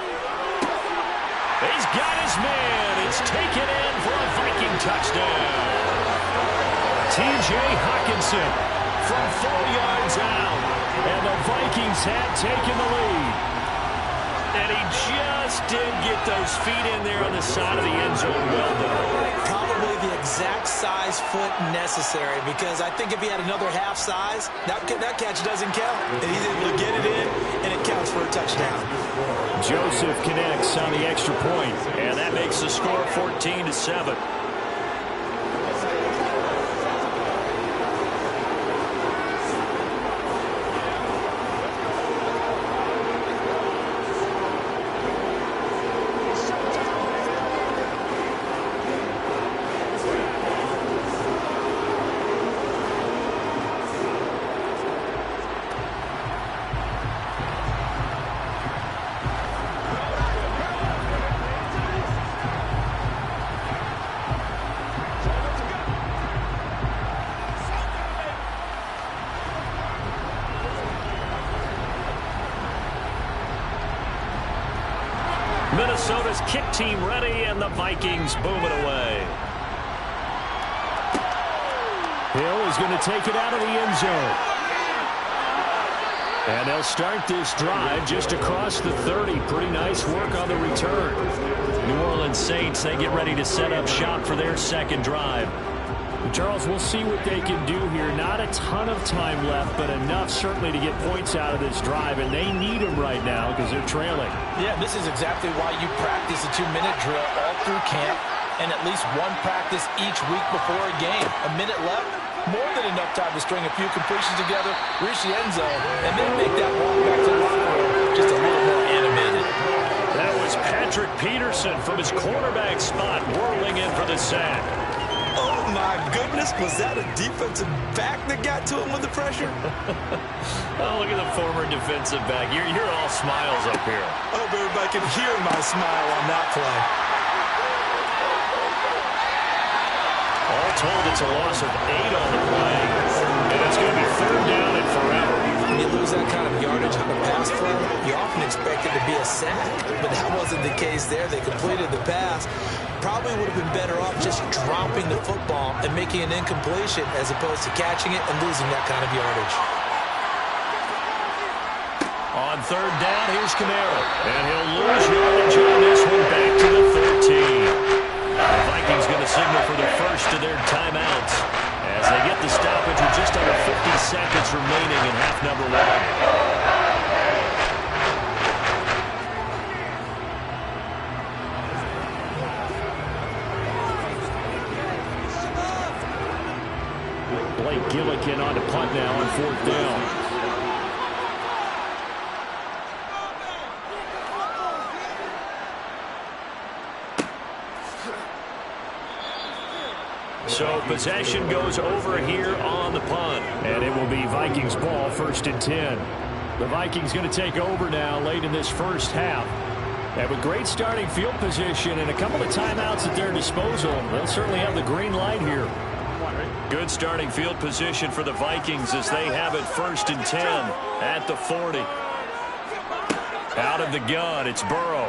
He's got his man. It's taken in for a Viking touchdown. T.J. Hawkinson from 4 yards out. And the Vikings have taken the lead. And he just did get those feet in there on the side of the end zone. Well done. Probably the exact size foot necessary because I think if he had another half size, that catch doesn't count. And he's able to get it in, and it counts for a touchdown. Joseph connects on the extra point, and that makes the score 14-7. Minnesota's kick team ready, and the Vikings boom it away. Hill is going to take it out of the end zone. And they'll start this drive just across the 30. Pretty nice work on the return. New Orleans Saints, they get ready to set up shop for their second drive. Charles, we'll see what they can do here. Not a ton of time left, but enough certainly to get points out of this drive, and they need them right now because they're trailing. Yeah, this is exactly why you practice a 2-minute drill all through camp and at least one practice each week before a game. A minute left, more than enough time to string a few completions together, reach the end zone, and then make that walk back to the locker room just a little more animated. That was Patrick Peterson from his cornerback spot whirling in for the sack. Oh, my goodness. Was that a defensive back that got to him with the pressure? Oh, look at the former defensive back. You're all smiles up here. I hope everybody can hear my smile on that play. All told, it's a loss of 8 on the play. And it's going to be 3rd down and forever. When you lose that kind of yardage on a pass play, you often expect it to be a sack. But that wasn't the case there. They completed the pass. Probably would have been better off just dropping the football and making an incompletion as opposed to catching it and losing that kind of yardage. On 3rd down, here's Kamara. And he'll lose yardage on this one back to the 13. The Vikings going to signal for the first of their timeouts as they get the stoppage with just under 50 seconds remaining in half number 1. Blake Gillikin on to punt now on 4th down. So possession goes over here on the punt. And it will be Vikings ball, 1st and 10. The Vikings going to take over now late in this first half. And with great starting field position and a couple of timeouts at their disposal, they'll certainly have the green light here. Good starting field position for the Vikings as they have it 1st and 10 at the 40. Out of the gun, it's Burrow.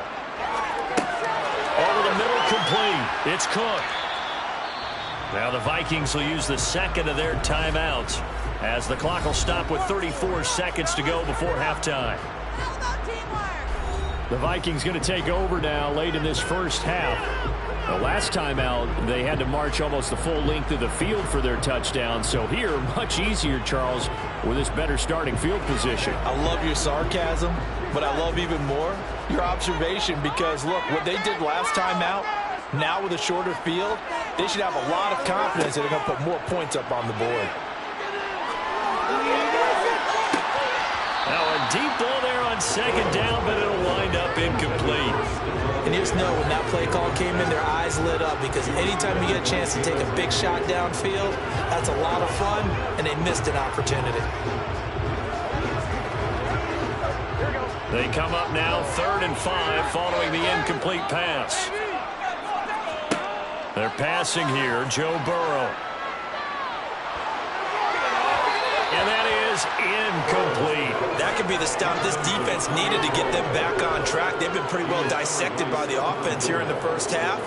Over the middle, complete. It's Cook. Now the Vikings will use the second of their timeouts as the clock will stop with 34 seconds to go before halftime. The Vikings going to take over now late in this first half. The last time out, they had to march almost the full length of the field for their touchdown. So here, much easier, Charles, with this better starting field position. I love your sarcasm, but I love even more your observation because, look, what they did last time out, now with a shorter field, they should have a lot of confidence that they're going to put more points up on the board. Now a deep ball there on second down, but it'll wind up incomplete. And just know when that play call came in, their eyes lit up because anytime you get a chance to take a big shot downfield, that's a lot of fun, and they missed an opportunity. They come up now 3rd and 5 following the incomplete pass. They're passing here, Joe Burrow. And that is incomplete. That could be the stop this defense needed to get them back on track. They've been pretty well dissected by the offense here in the first half.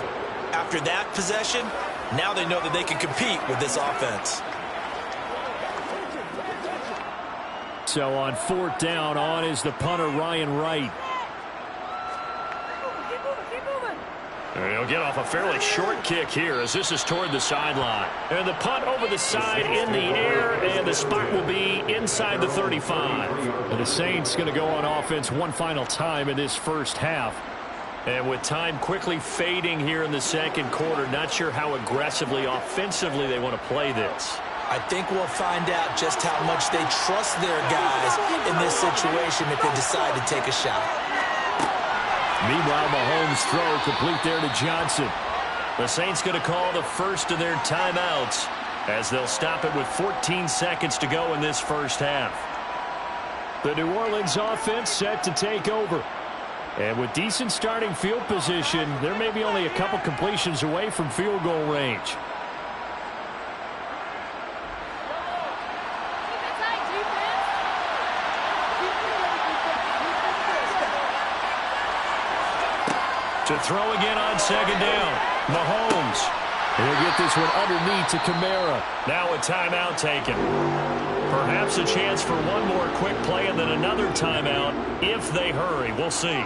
After that possession, now they know that they can compete with this offense. So on 4th down, on is the punter, Ryan Wright. He'll get off a fairly short kick here as this is toward the sideline. And the punt over the side in the air, and the spot will be inside the 35. And the Saints going to go on offense one final time in this first half. And with time quickly fading here in the second quarter, not sure how aggressively, offensively they want to play this. I think we'll find out just how much they trust their guys in this situation if they decide to take a shot. Meanwhile, Mahomes' throw complete there to Johnson. The Saints going to call the first of their timeouts as they'll stop it with 14 seconds to go in this first half. The New Orleans offense set to take over. And with decent starting field position, there may be only a couple completions away from field goal range. To throw again on second down. Mahomes. He'll get this one underneath to Kamara. Now a timeout taken. Perhaps a chance for one more quick play and then another timeout if they hurry. We'll see.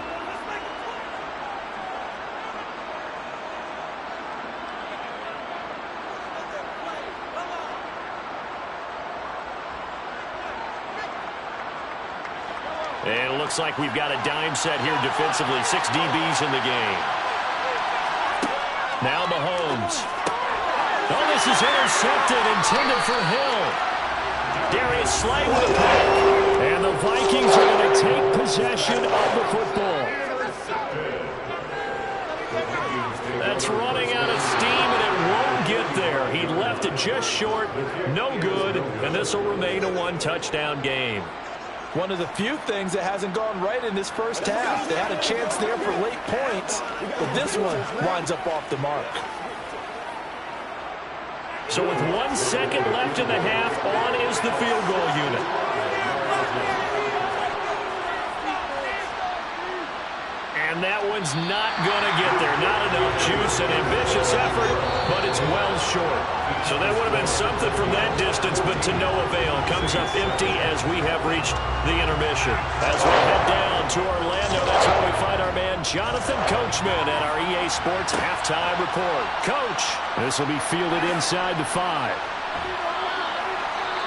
And it looks like we've got a dime set here defensively. 6 DBs in the game. Now Mahomes. Oh, this is intercepted, intended for Hill. Darius Slay with a pick. And the Vikings are going to take possession of the football. That's running out of steam, and it won't get there. He left it just short. No good, and this will remain a one-touchdown game. One of the few things that hasn't gone right in this first half. They had a chance there for late points, but this one winds up off the mark. So with 1 second left in the half, on is the field goal unit. And that one's not going to get there. Not enough juice, an ambitious effort, but it's well short. So that would have been something from that distance, but to no avail. Comes up empty as we have reached the intermission. As we head down to Orlando, that's where we find our man Jonathan Coachman at our EA Sports Halftime Report. Coach. This will be fielded inside the 5.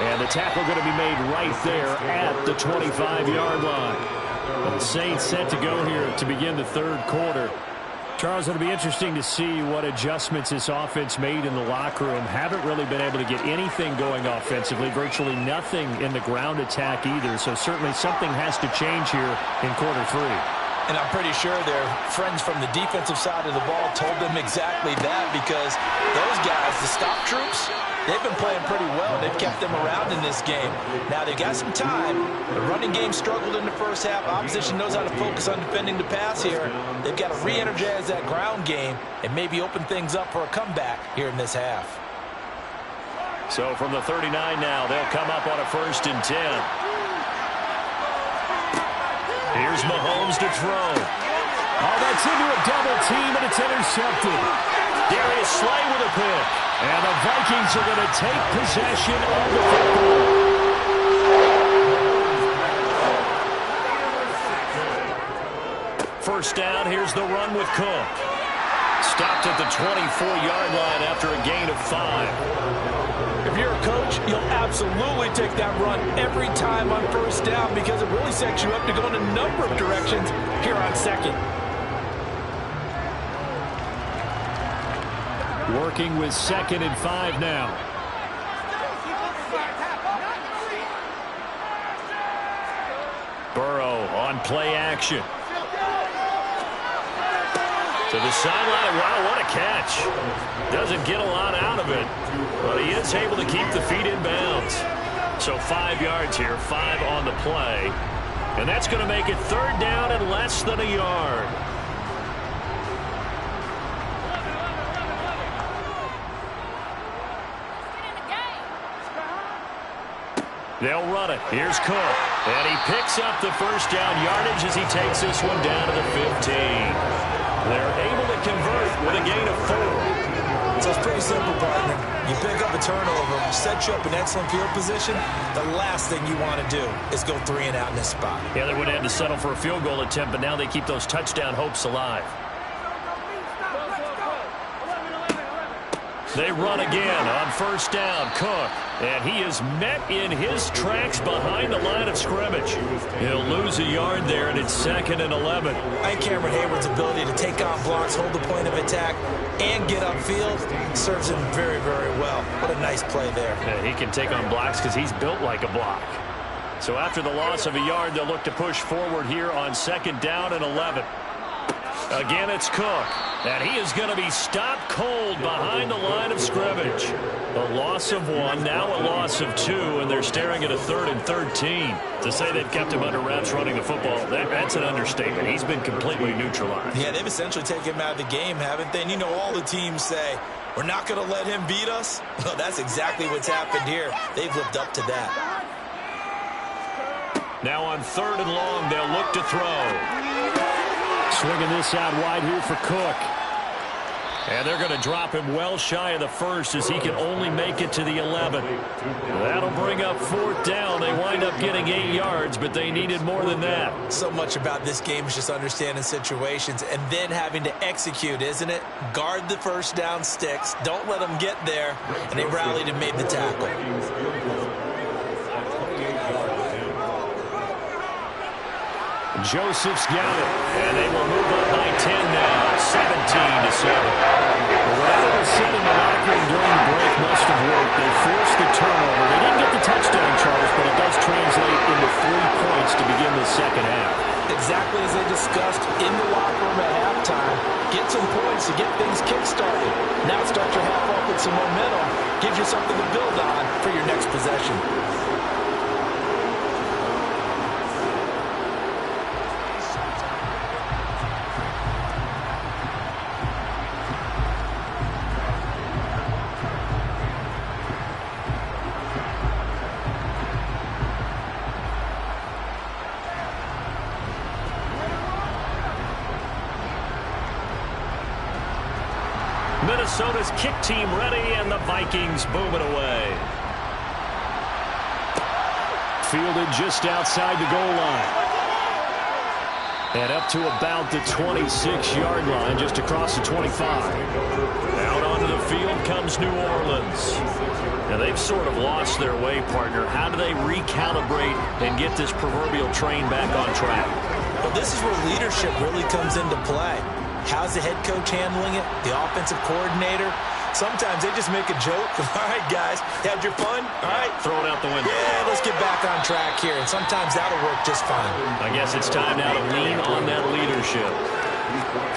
And the tackle going to be made right there at the 25-yard line. The Saints set to go here to begin the third quarter. Charles, it'll be interesting to see what adjustments this offense made in the locker room. Haven't really been able to get anything going offensively, virtually nothing in the ground attack either. So certainly something has to change here in quarter 3. And I'm pretty sure their friends from the defensive side of the ball told them exactly that because those guys, the stop troops, they've been playing pretty well. They've kept them around in this game. Now, they've got some time. The running game struggled in the first half. Opposition knows how to focus on defending the pass here. They've got to re-energize that ground game and maybe open things up for a comeback here in this half. So from the 39 now, they'll come up on a 1st and 10. Here's Mahomes to throw. Oh, that's into a double team, and it's intercepted. Darius Slay with a pick. And the Vikings are going to take possession of the football. first down. Here's the run with Cook. Stopped at the 24-yard line after a gain of 5. If you're a coach, you'll absolutely take that run every time on first down because it really sets you up to go in a number of directions here on second. Working with 2nd and 5 now. Burrow on play action. To the sideline. Wow, what a catch. Doesn't get a lot out of it, but he is able to keep the feet in bounds. So 5 yards here, 5 on the play. And that's going to make it 3rd down and less than a yard. They'll run it. Here's Cook. And he picks up the first down yardage as he takes this one down to the 15. They're able to convert with a gain of 4. So it's pretty simple, partner. You pick up a turnover, set you up in excellent field position. The last thing you want to do is go 3 and out in this spot. Yeah, they would have had to settle for a field goal attempt, but now they keep those touchdown hopes alive. They run again on first down. Cook. And he is met in his tracks behind the line of scrimmage. He'll lose a yard there, and it's 2nd and 11. I think Cameron Hayward's ability to take on blocks, hold the point of attack, and get upfield serves him very, very well. What a nice play there. Yeah, he can take on blocks because he's built like a block. So after the loss of a yard, they'll look to push forward here on 2nd down and 11. Again, it's Cook. And he is going to be stopped cold behind the line of scrimmage. A loss of 1, now a loss of 2, and they're staring at a 3rd and 13. To say they've kept him under wraps running the football, that's an understatement. He's been completely neutralized. Yeah, they've essentially taken him out of the game, haven't they? And you know, all the teams say, we're not going to let him beat us. Well, that's exactly what's happened here. They've lived up to that. Now on 3rd and long, they'll look to throw. Swinging this out wide here for Cook. And they're going to drop him well shy of the 1st as he can only make it to the 11. That'll bring up 4th down. They wind up getting 8 yards, but they needed more than that. So much about this game is just understanding situations and then having to execute, isn't it? Guard the first down sticks. Don't let them get there. And they rallied and made the tackle. Joseph's got it. And they will move up by 10 now, 17-7. Whatever was said in the locker room during the break must have worked. They forced the turnover. They didn't get the touchdown, Charles, but it does translate into 3 points to begin the second half. Exactly as they discussed in the locker room at halftime. Get some points to get things kick-started. Now start your half off with some momentum. Gives you something to build on for your next possession. Minnesota's kick team ready, and the Vikings boom it away. Fielded just outside the goal line. And up to about the 26-yard line, just across the 25. Out onto the field comes New Orleans. Now, they've sort of lost their way, partner. How do they recalibrate and get this proverbial train back on track? Well, this is where leadership really comes into play. How's the head coach handling it? The offensive coordinator? Sometimes they just make a joke. All right, guys, had your fun? All right. Throw it out the window. Yeah, let's get back on track here. And sometimes that'll work just fine. I guess it's time now to lean on that leadership.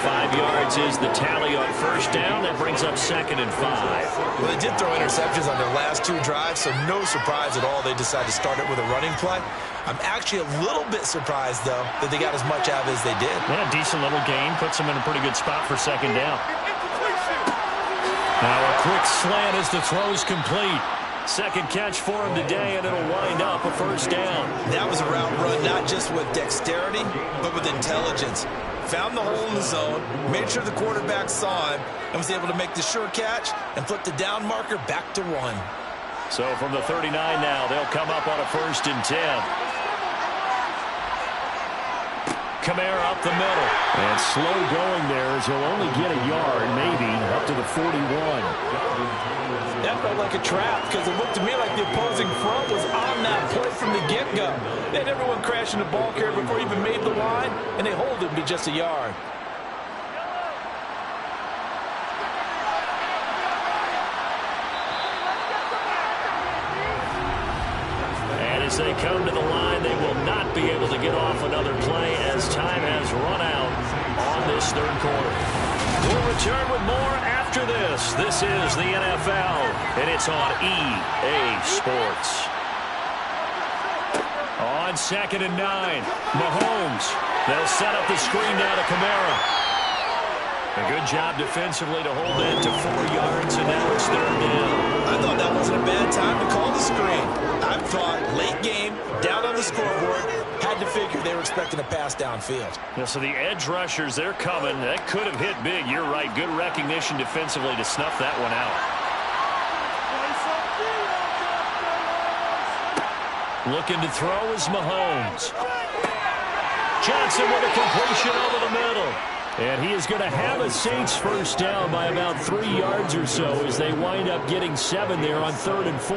5 yards is the tally on first down. That brings up 2nd and 5. Well, they did throw interceptions on their last 2 drives, so no surprise at all they decided to start it with a running play. I'm actually a little bit surprised, though, that they got as much out of it as they did. Yeah, decent little gain. Puts them in a pretty good spot for 2nd down. Now a quick slant as the throw's complete. Second catch for him today, and it'll wind up a first down. That was a route run not just with dexterity, but with intelligence. Found the hole in the zone, made sure the quarterback saw him, and was able to make the sure catch and flip the down marker back to 1. So from the 39 now, they'll come up on a 1st and 10. Kamara up the middle. And slow going there as he'll only get a yard, maybe, up to the 41. That felt like a trap because it looked to me like the opposing front was on that play from the get-go. They had everyone crashing the ball carrier before he even made the line, and they hold him to just a yard. As they come to the line, they will not be able to get off another play as time has run out on this third quarter. We'll return with more after this. This is the NFL, and it's on EA Sports. On 2nd and 9, Mahomes. They'll set up the screen now to Kamara. A good job defensively to hold that to 4 yards, and now it's 3rd down. I thought that wasn't a bad time to call the screen. I thought late game, down on the scoreboard, had to figure they were expecting a pass downfield. Yeah, so the edge rushers, they're coming. That could have hit big. You're right. Good recognition defensively to snuff that one out. Looking to throw is Mahomes. Johnson with a completion over the middle. And he is going to have a Saints first down by about 3 yards or so as they wind up getting 7 there on 3rd and 4.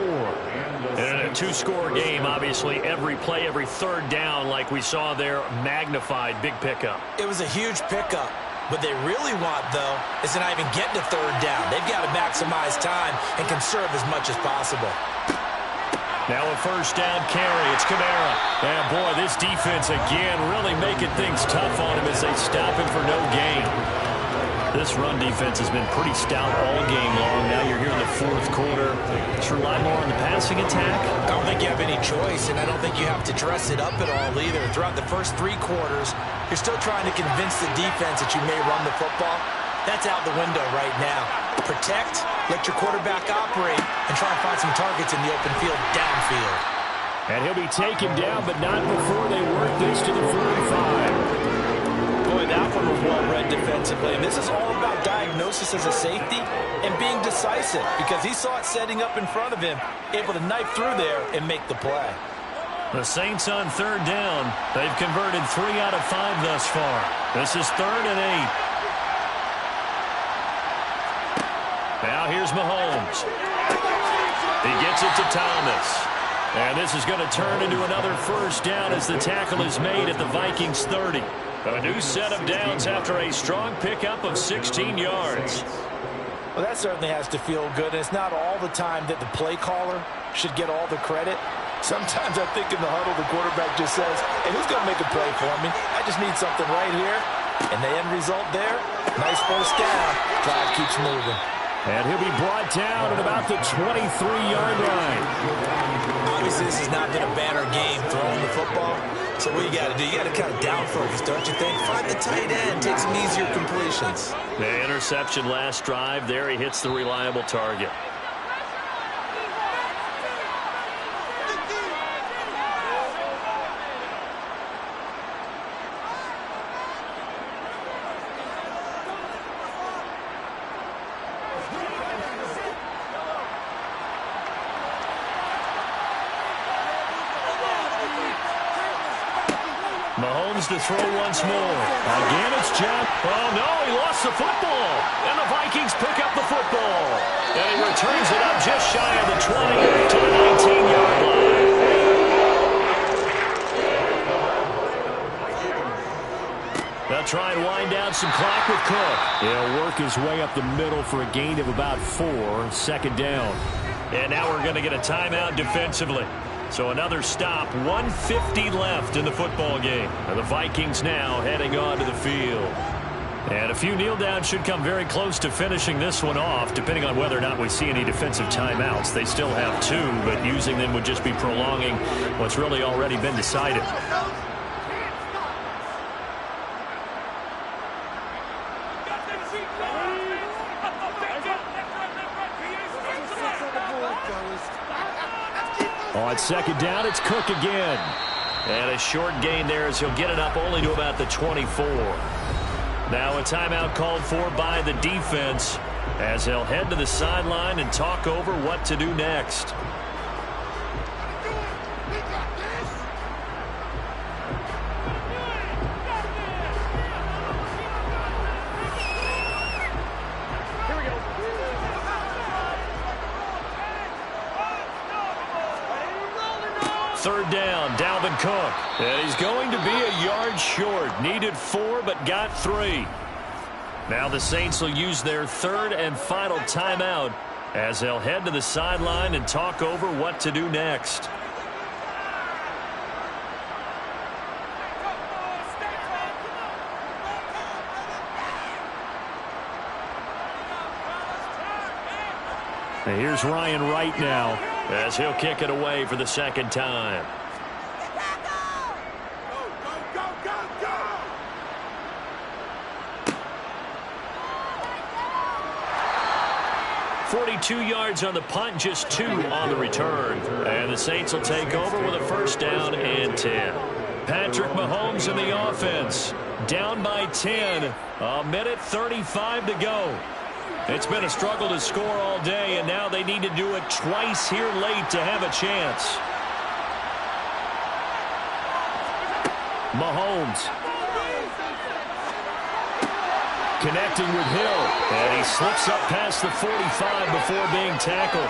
And in a 2-score game, obviously, every play, every 3rd down, like we saw there, magnified, big pickup. It was a huge pickup. What they really want, though, is to not even get to 3rd down. They've got to maximize time and conserve as much as possible. Now a first down carry. It's Kamara. And, boy, this defense, again, really making things tough on him as they stop him for no gain. This run defense has been pretty stout all game long. Now you're here in the 4th quarter. Just rely more on the passing attack. I don't think you have any choice, and I don't think you have to dress it up at all either. Throughout the first 3 quarters, you're still trying to convince the defense that you may run the football. That's out the window right now. Protect, let your quarterback operate, and try and find some targets in the open field downfield. And he'll be taken down, but not before they work this to the 45. Boy, that one was well read defensively. And this is all about diagnosis as a safety and being decisive because he saw it setting up in front of him, able to knife through there and make the play. The Saints on 3rd down. They've converted 3 out of 5 thus far. This is 3rd and 8. Now here's Mahomes. He gets it to Thomas. And this is going to turn into another first down as the tackle is made at the Vikings 30. A new set of downs after a strong pickup of 16 yards. Well, that certainly has to feel good. And it's not all the time that the play caller should get all the credit. Sometimes I think in the huddle, the quarterback just says, hey, who's going to make a play for me? I just need something right here. And the end result there, nice first down. Cloud keeps moving. And he'll be brought down at about the 23-yard line. Obviously, this has not been a banner game throwing the football. So what you got to do, you got to kind of down focus, don't you think? Find the tight end, take some easier completions. The interception last drive. There he hits the reliable target. Mahomes to throw once more. Again, it's John. Oh, no, he lost the football. And the Vikings pick up the football. And he returns it up just shy of the 20 to the 19-yard line. They'll try and wind down some clock with Cook. He'll work his way up the middle for a gain of about 4. 2nd down. And now we're going to get a timeout defensively. So another stop, 1:50 left in the football game. And the Vikings now heading onto the field. And a few kneel downs should come very close to finishing this one off, depending on whether or not we see any defensive timeouts. They still have 2, but using them would just be prolonging what's really already been decided. On 2nd down, it's Cook again. And a short gain there as he'll get it up only to about the 24. Now a timeout called for by the defense as he'll head to the sideline and talk over what to do next. 3rd down, Dalvin Cook. And he's going to be a yard short. Needed 4, but got 3. Now the Saints will use their 3rd and final timeout as they'll head to the sideline and talk over what to do next. And here's Ryan Wright now as he'll kick it away for the 2nd time. 42 yards on the punt, just 2 on the return. And the Saints will take over with a 1st down and 10. Patrick Mahomes in the offense. Down by 10. 1:35 to go. It's been a struggle to score all day, and now they need to do it twice here late to have a chance. Mahomes. Connecting with Hill, and he slips up past the 45 before being tackled.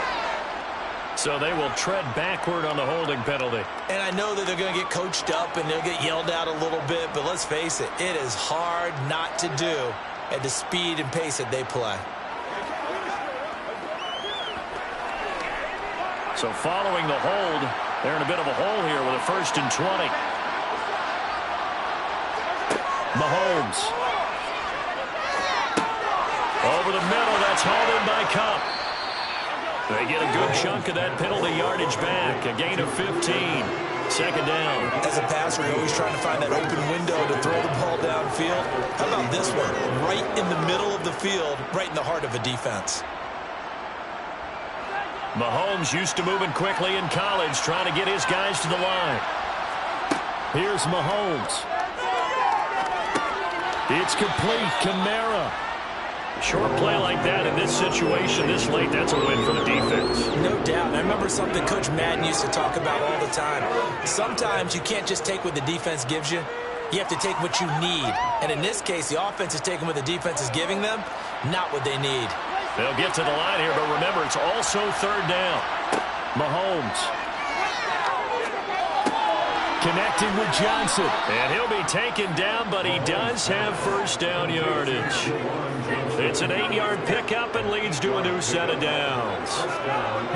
So they will tread backward on the holding penalty. And I know that they're going to get coached up and they'll get yelled at a little bit, but let's face it, it is hard not to do at the speed and pace that they play. So following the hold, they're in a bit of a hole here with a 1st and 20. Mahomes. Over the middle, that's hauled in by Cup. They get a good chunk of that penalty yardage back. A gain of 15. 2nd down. As a passer, you're always trying to find that open window to throw the ball downfield. How about this one? Right in the middle of the field, right in the heart of a defense. Mahomes used to moving quickly in college, trying to get his guys to the line. Here's Mahomes. It's complete. Kamara. A short play like that in this situation this late, that's a win for the defense. No doubt. I remember something Coach Madden used to talk about all the time. Sometimes you can't just take what the defense gives you. You have to take what you need. And in this case, the offense is taking what the defense is giving them, not what they need. They'll get to the line here, but remember, it's also 3rd down. Mahomes. Connecting with Johnson. And he'll be taken down, but he does have 1st down yardage. It's an 8-yard pickup and leads to a new set of downs.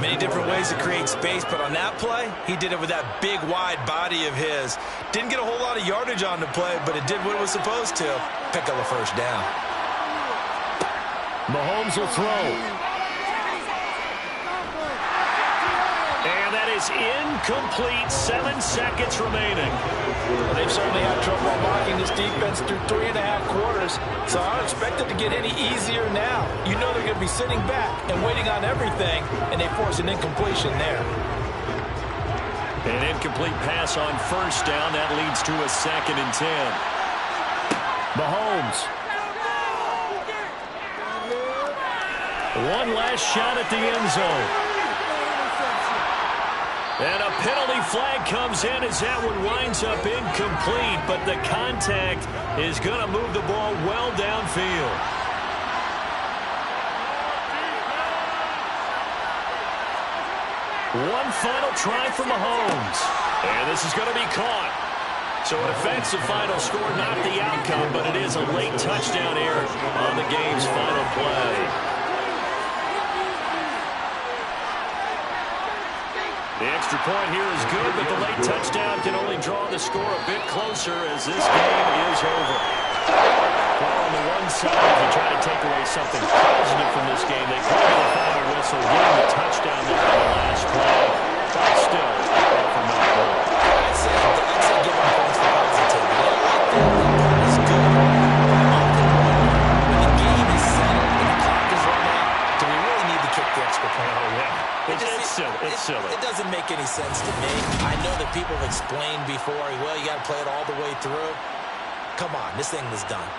Many different ways to create space, but on that play, he did it with that big, wide body of his. Didn't get a whole lot of yardage on the play, but it did what it was supposed to. Pick up a 1st down. Mahomes will throw. And that is incomplete. 7 seconds remaining. They've certainly had trouble blocking this defense through 3.5 quarters, so I don't expect it to get any easier now. You know they're going to be sitting back and waiting on everything, and they force an incompletion there. An incomplete pass on 1st down. That leads to a 2nd and 10. Mahomes. One last shot at the end zone. And a penalty flag comes in as that one winds up incomplete, but the contact is going to move the ball well downfield. One final try for Mahomes. And this is going to be caught. So it affects the final score, not the outcome, but it is a late touchdown error on the game's final play. The extra point here is good, but the late touchdown can only draw the score a bit closer as this game is over. Well, on the one side, if you try to take away something positive from this game, they call the final whistle, getting the touchdown there on the last play. But still, far from that goal. I'd say give them points for positivity. I like that. That is good. When the game is settled and the clock is running out, do we really need to kick the extra point? Oh, yeah. It's silly. It's silly. It doesn't make any sense to me. I know that people have explained before, well, you got to play it all the way through. Come on, this thing was done.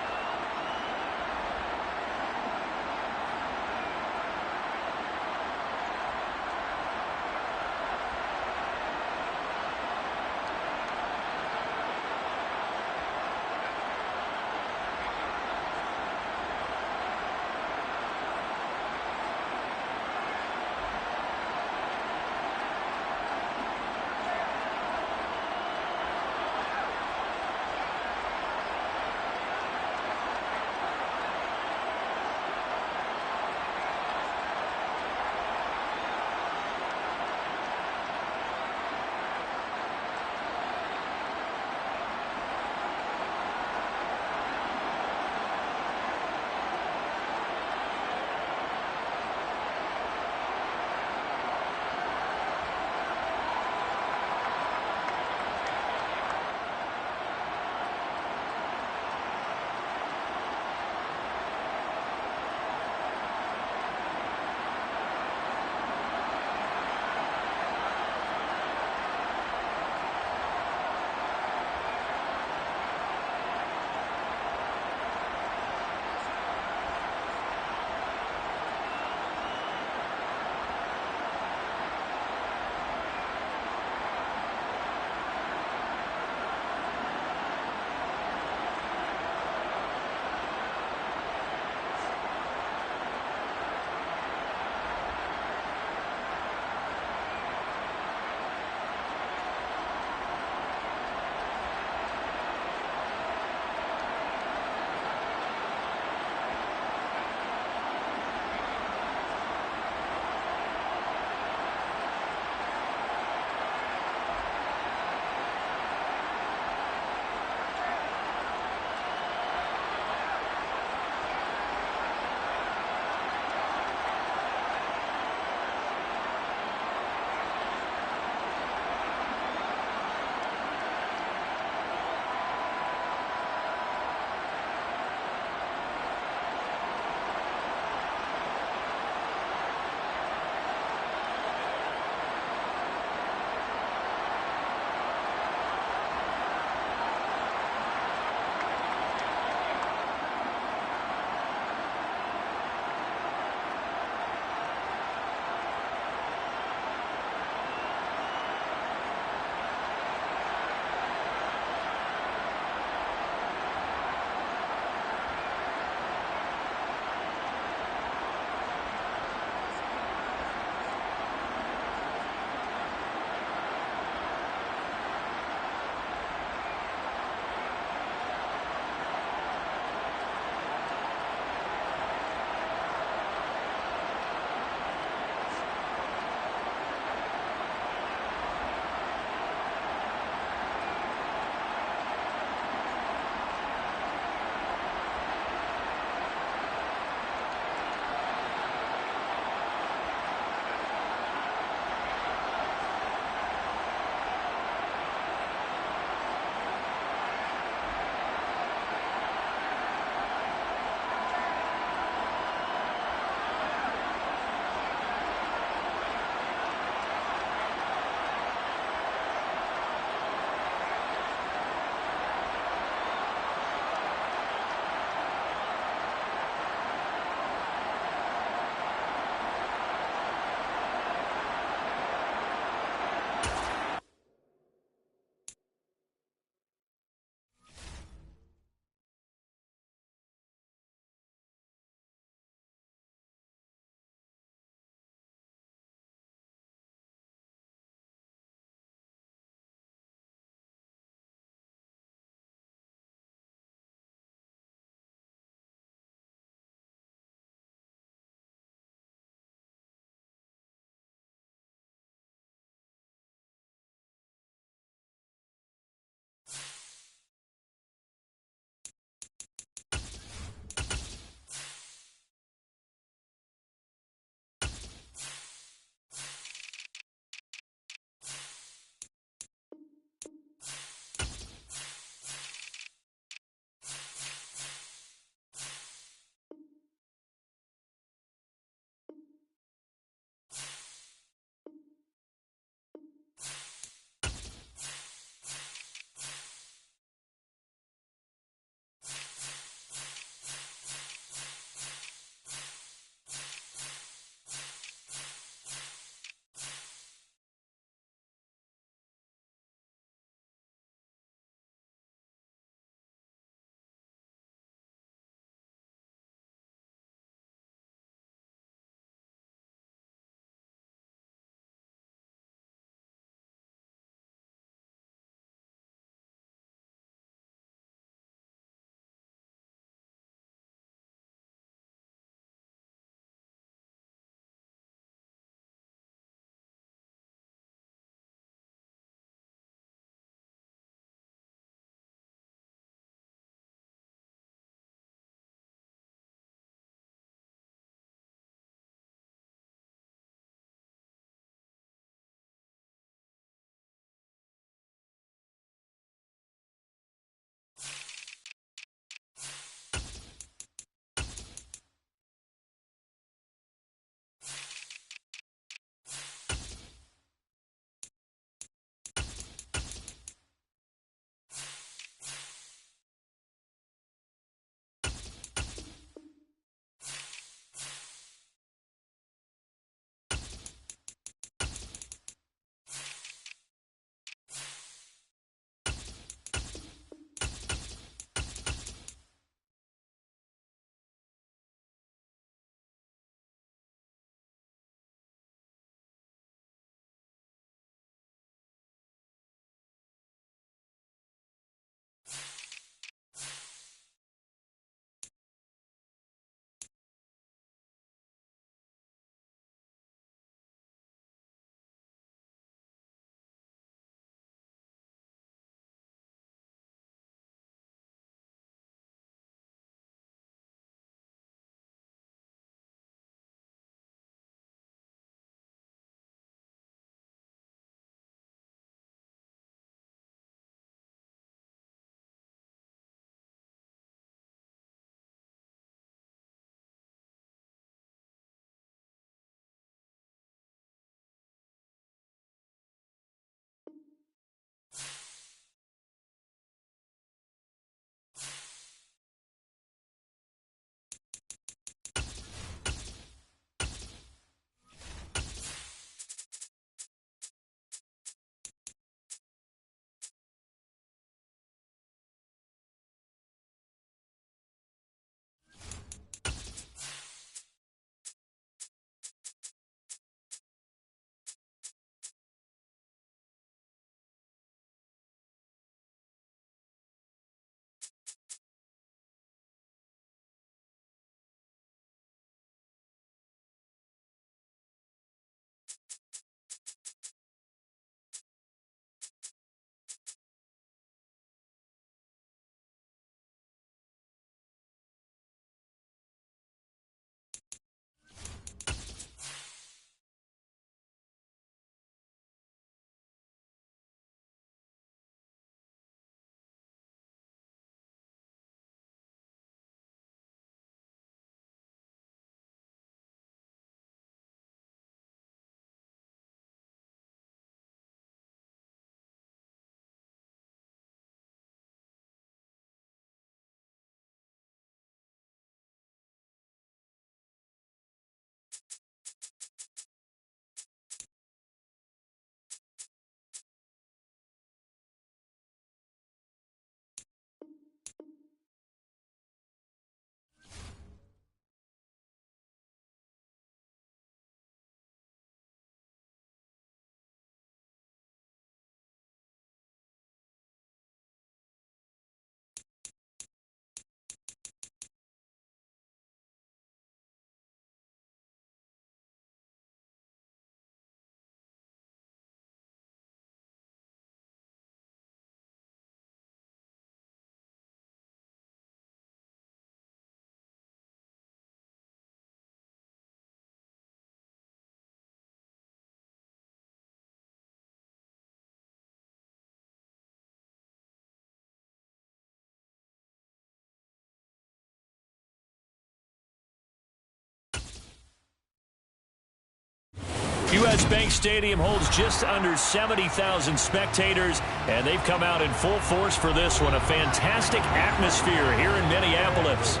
U.S. Bank Stadium holds just under 70,000 spectators, and they've come out in full force for this one. A fantastic atmosphere here in Minneapolis.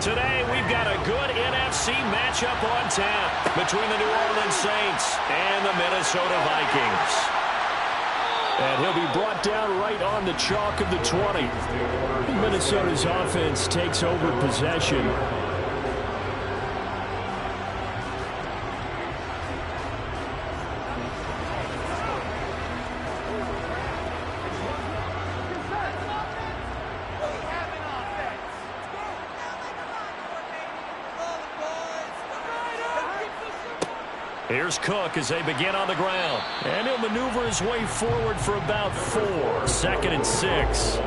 Today, we've got a good NFC matchup on tap between the New Orleans Saints and the Minnesota Vikings. And he'll be brought down right on the chalk of the 20. Minnesota's offense takes over possession. Here's Cook as they begin on the ground. And he'll maneuver his way forward for about 4. 2nd and 6.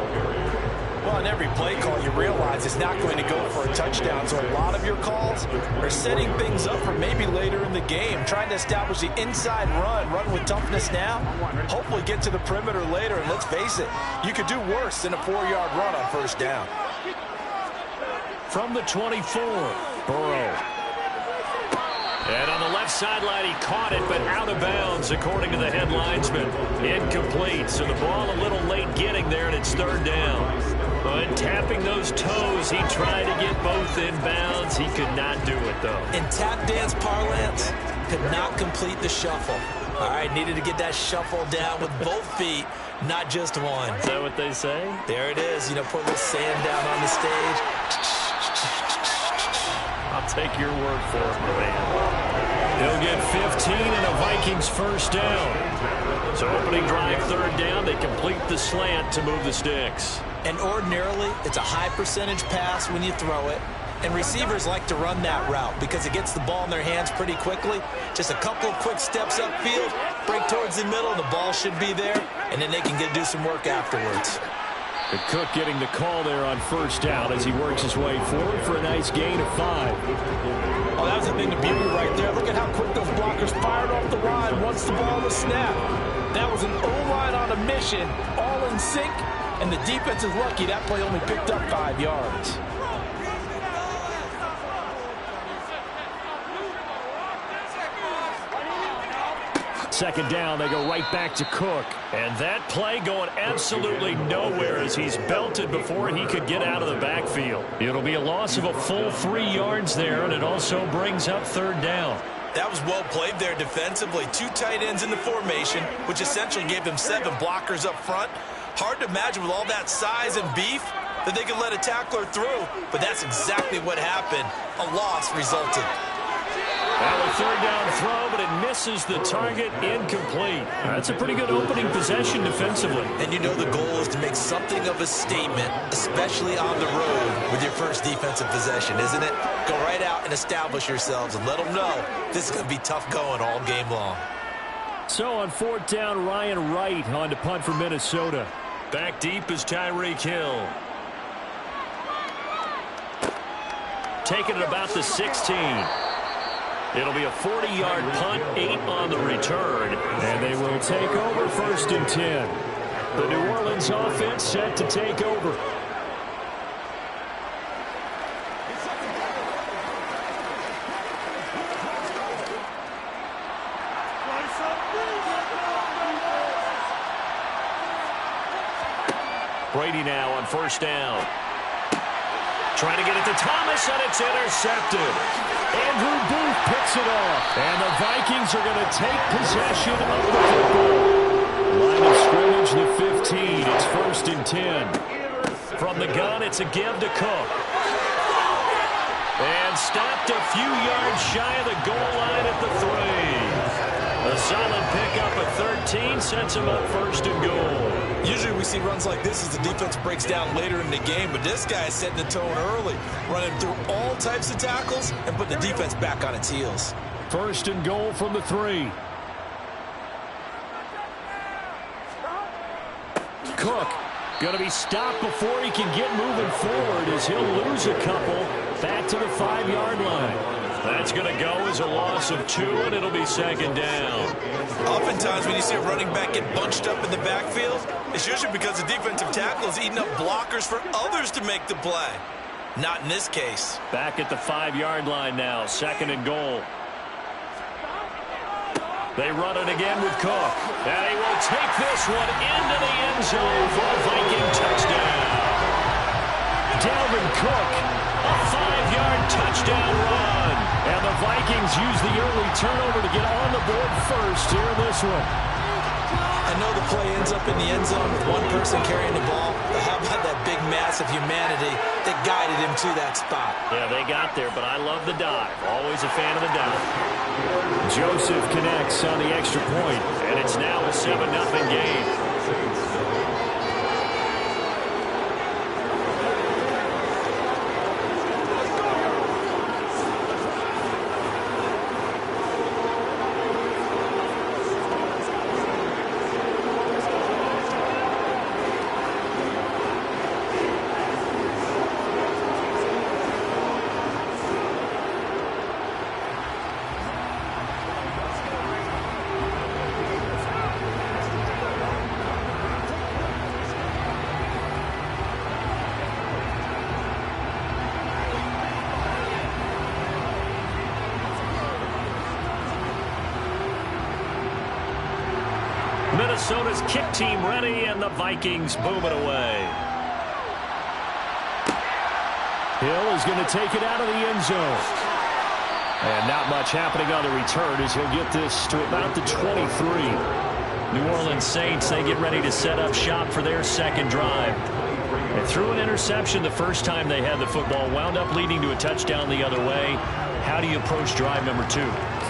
Well, in every play call, you realize it's not going to go for a touchdown. So a lot of your calls are setting things up for maybe later in the game, trying to establish the inside run with toughness now, hopefully get to the perimeter later. And let's face it, you could do worse than a 4-yard run on first down. From the 24, Burrow. And on the left sideline, he caught it, but out of bounds, according to the head linesman. Incomplete, so the ball a little late getting there, and it's 3rd down. But tapping those toes, he tried to get both in bounds. He could not do it, though. In tap dance parlance, could not complete the shuffle. All right, needed to get that shuffle down with both feet, not just one. Is that what they say? There it is. You know, put a little sand down on the stage. I'll take your word for it, my man. He'll get 15 and a Vikings first down. So opening drive 3rd down, they complete the slant to move the sticks. And ordinarily, it's a high percentage pass when you throw it. And receivers like to run that route because it gets the ball in their hands pretty quickly. Just a couple of quick steps upfield, break towards the middle, and the ball should be there. And then they can do some work afterwards. The Cook getting the call there on first down as he works his way forward for a nice gain of 5. Oh, that was a thing of beauty right there. Look at how quick those blockers fired off the line once the ball was snapped. That was an O-line on a mission, all in sync, and the defense is lucky that play only picked up 5 yards. Second down, they go right back to Cook. And that play going absolutely nowhere as he's belted before he could get out of the backfield. It'll be a loss of a full 3 yards there, and it also brings up 3rd down. That was well played there defensively. 2 tight ends in the formation, which essentially gave them 7 blockers up front. Hard to imagine with all that size and beef that they could let a tackler through, but that's exactly what happened. A loss resulted. Well, a 3rd down throw, but it misses the target, incomplete. That's a pretty good opening possession defensively. And you know the goal is to make something of a statement, especially on the road with your first defensive possession, isn't it? Go right out and establish yourselves and let them know this is going to be tough going all game long. So on 4th down, Ryan Wright on to punt for Minnesota. Back deep is Tyreek Hill. Taking it about the 16. It'll be a 40-yard punt, 8 on the return. And they will take over 1st and 10. The New Orleans offense set to take over. Brady now on 1st down. Trying to get it to Thomas, and it's intercepted. Andrew Booth picks it off. And the Vikings are going to take possession of the football. Line of scrimmage, the 15. It's 1st and 10. From the gun, it's a give to Cook. And stopped a few yards shy of the goal line at the 3. A solid pickup at 13 sets him up 1st and goal. Usually we see runs like this as the defense breaks down later in the game, but this guy is setting the tone early, running through all types of tackles and putting the defense back on its heels. 1st and goal from the 3. Cook going to be stopped before he can get moving forward as he'll lose a couple back to the 5-yard line. That's going to go as a loss of 2, and it'll be 2nd down. Oftentimes when you see a running back get bunched up in the backfield, it's usually because the defensive tackle is eating up blockers for others to make the play. Not in this case. Back at the 5-yard line now, 2nd and goal. They run it again with Cook. And he will take this one into the end zone for a Viking touchdown. Dalvin Cook, a 5-yard touchdown run. And the Vikings use the early turnover to get on the board first here in this one. I know the play ends up in the end zone with one person carrying the ball, but how about that big mass of humanity that guided him to that spot? Yeah, they got there, but I love the dive. Always a fan of the dive. Joseph connects on the extra point, and it's now a 7-0 game. Minnesota's kick team ready, and the Vikings boom it away. Hill is going to take it out of the end zone. And not much happening on the return as he'll get this to about the 23. New Orleans Saints, they get ready to set up shop for their second drive. They threw an interception the first time they had the football, wound up leading to a touchdown the other way. How do you approach drive number 2?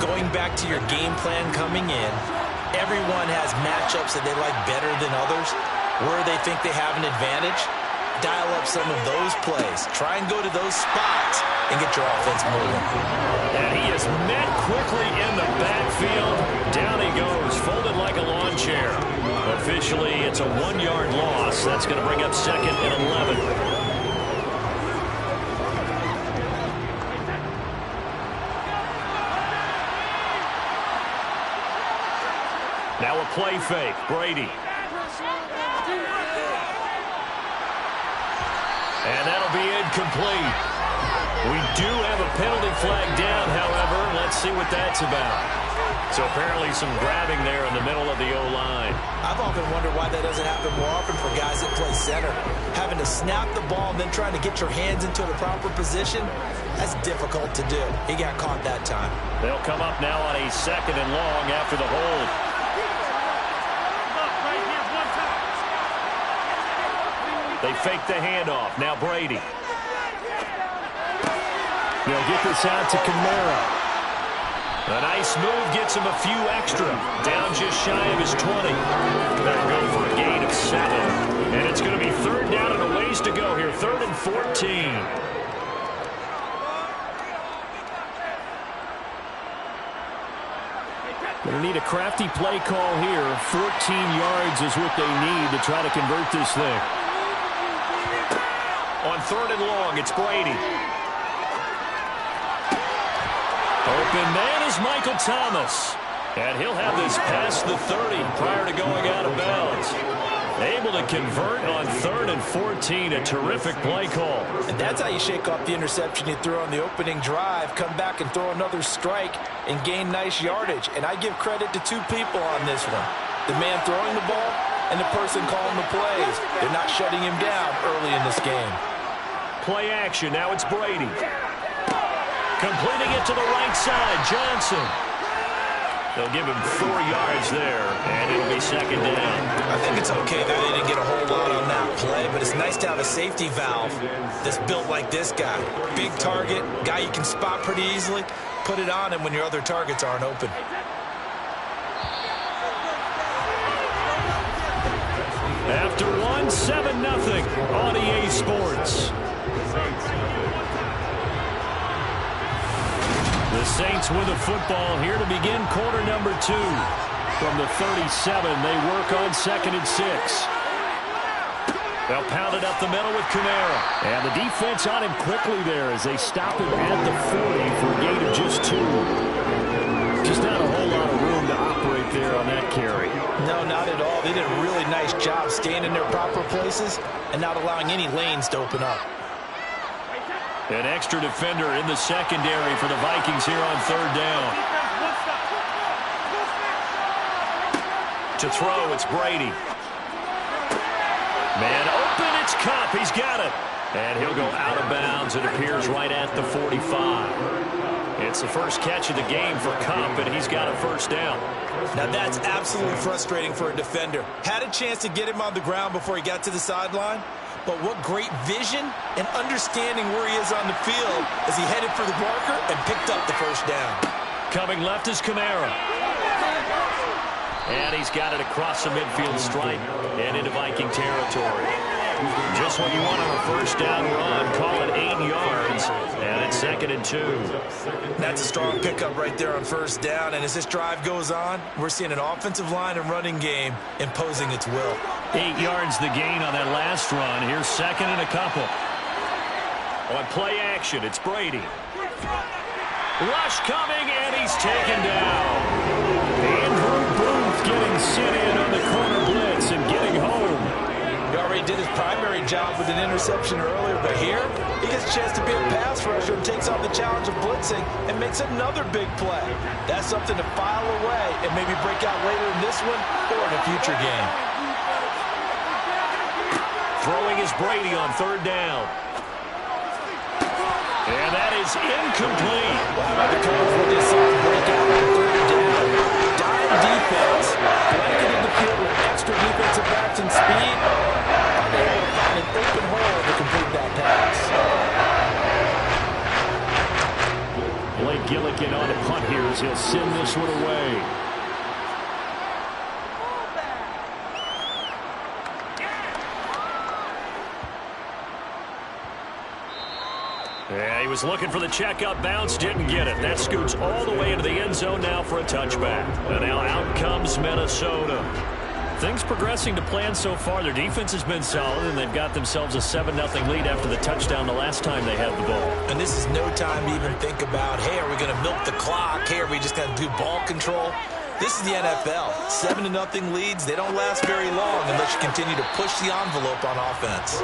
Going back to your game plan coming in, everyone has matchups that they like better than others, where they think they have an advantage. Dial up some of those plays. Try and go to those spots and get your offense moving. And he is met quickly in the backfield. Down he goes, folded like a lawn chair. Officially, it's a 1-yard loss. That's going to bring up 2nd and 11. Now a play fake. Brady. And that'll be incomplete. We do have a penalty flag down, however. Let's see what that's about. So apparently some grabbing there in the middle of the O-line. I've often wondered why that doesn't happen more often for guys that play center. Having to snap the ball and then trying to get your hands into the proper position, that's difficult to do. He got caught that time. They'll come up now on a 2nd and long after the hold. They fake the handoff. Now Brady. They'll get this out to Kamara. A nice move gets him a few extra. Down just shy of his 20. They'll go for a gain of 7. And it's going to be 3rd down and a ways to go here. 3rd and 14. Going to need a crafty play call here. 14 yards is what they need to try to convert this thing. On 3rd and long, it's Brady. Open man is Michael Thomas. And he'll have this past the 30 prior to going out of bounds. Able to convert on 3rd and 14. A terrific play call. And that's how you shake off the interception you threw on the opening drive. Come back and throw another strike and gain nice yardage. And I give credit to 2 people on this one. The man throwing the ball and the person calling the plays. They're not shutting him down early in this game. Play action. Now it's Brady. Completing it to the right side. Johnson. They'll give him 4 yards there, and it'll be 2nd down. I think it's okay that they didn't get a whole lot on that play, but it's nice to have a safety valve that's built like this guy. Big target, guy you can spot pretty easily. Put it on him when your other targets aren't open. After 1, 7-0 on EA Sports. The Saints with the football here to begin quarter number 2. From the 37, they work on 2nd and 6. They'll pound it up the middle with Kamara. And the defense on him quickly there as they stop him at the 40 for a gain of just 2. Just not a whole lot of room to operate there on that carry. No, not at all. They did a really nice job staying in their proper places and not allowing any lanes to open up. An extra defender in the secondary for the Vikings here on 3rd down. To throw, it's Brady. Man open, it's Cup. He's got it. And he'll go out of bounds. It appears right at the 45. It's the first catch of the game for Cup, and he's got a first down. Now that's absolutely frustrating for a defender. Had a chance to get him on the ground before he got to the sideline, but what great vision and understanding where he is on the field as he headed for the marker and picked up the first down. Coming left is Kamara. And he's got it across the midfield stripe and into Viking territory. Just what you want on a first down run. Call it 8 yards. And it's 2nd and 2. That's a strong pickup right there on first down. And as this drive goes on, we're seeing an offensive line and running game imposing its will. 8 yards the gain on that last run. Here's 2nd and a couple. On play action, it's Brady. Rush coming, and he's taken down. Andrew Booth getting sent in on the corner blitz and getting home. He already did his primary job with an interception earlier, but here he gets a chance to be a pass rusher and takes on the challenge of blitzing and makes another big play. That's something to file away and maybe break out later in this one or in a future game. Throwing is Brady on 3rd down. And that is incomplete. Wow, the Colts will just break out on 3rd down. Dime defense, blanketed the field with extra defensive backs and speed. They able to find an open hole to complete that pass. Blake Gillikin on a punt here as he'll send this one away. Yeah, he was looking for the checkup bounce, didn't get it. That scoots all the way into the end zone now for a touchback. And now out comes Minnesota. Things progressing to plan so far. Their defense has been solid, and they've got themselves a 7-0 lead after the touchdown the last time they had the ball. And this is no time to even think about, hey, are we going to milk the clock? Hey, are we just going to do ball control? This is the NFL. 7-0 leads, they don't last very long unless you continue to push the envelope on offense.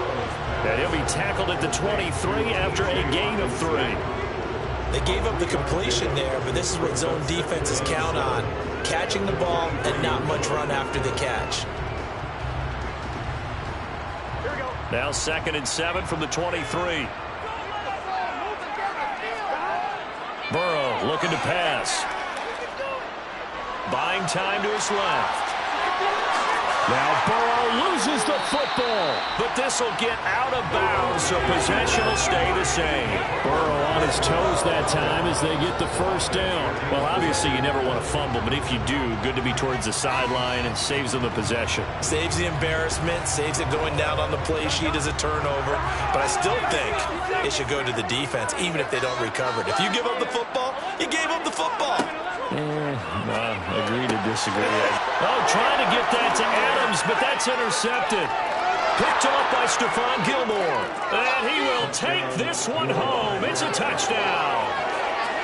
And he'll be tackled at the 23 after a gain of 3. They gave up the completion there, but this is what zone defenses count on. Catching the ball and not much run after the catch. Now 2nd and 7 from the 23. Burrow looking to pass. Buying time to his left. Now Burrow loses the football, but this will get out of bounds, so possession will stay the same. Burrow on his toes that time as they get the first down. Well, obviously you never want to fumble, but if you do, good to be towards the sideline and saves them the possession. Saves the embarrassment, saves it going down on the play sheet as a turnover, but I still think it should go to the defense, even if they don't recover it. If you give up the football, you gave up the football. Agree to disagree. Oh, trying to get that to Adams, but that's intercepted. Picked off by Stephon Gilmore. And he will take this one home. It's a touchdown.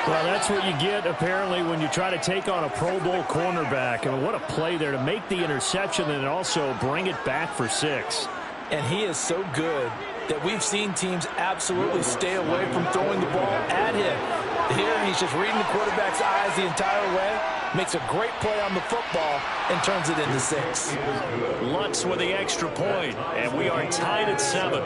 Well, that's what you get, apparently, when you try to take on a Pro Bowl cornerback. I mean, what a play there to make the interception and also bring it back for 6. And he is so good that we've seen teams absolutely stay away from throwing the ball at him. Here, he's just reading the quarterback's eyes the entire way, makes a great play on the football, and turns it into 6. Lutz with the extra point, and we are tied at 7.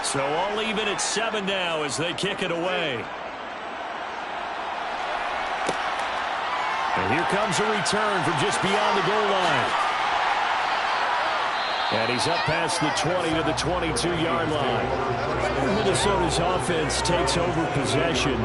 So all even at 7 now as they kick it away. And here comes a return from just beyond the goal line. And he's up past the 20 to the 22-yard line. Minnesota's offense takes over possession.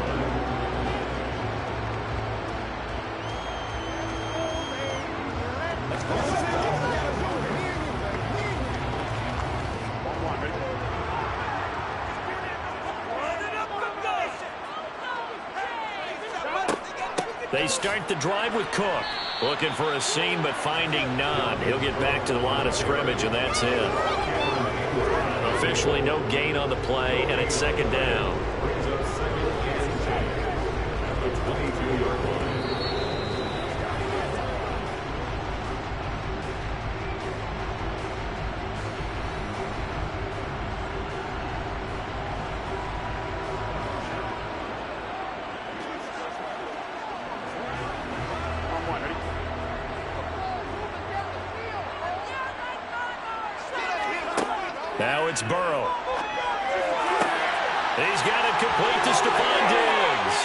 They start the drive with Cook. Looking for a seam, but finding none. He'll get back to the line of scrimmage, and that's it. Officially no gain on the play, and it's second down. Now it's Burrow. He's got it complete to Stephon Diggs.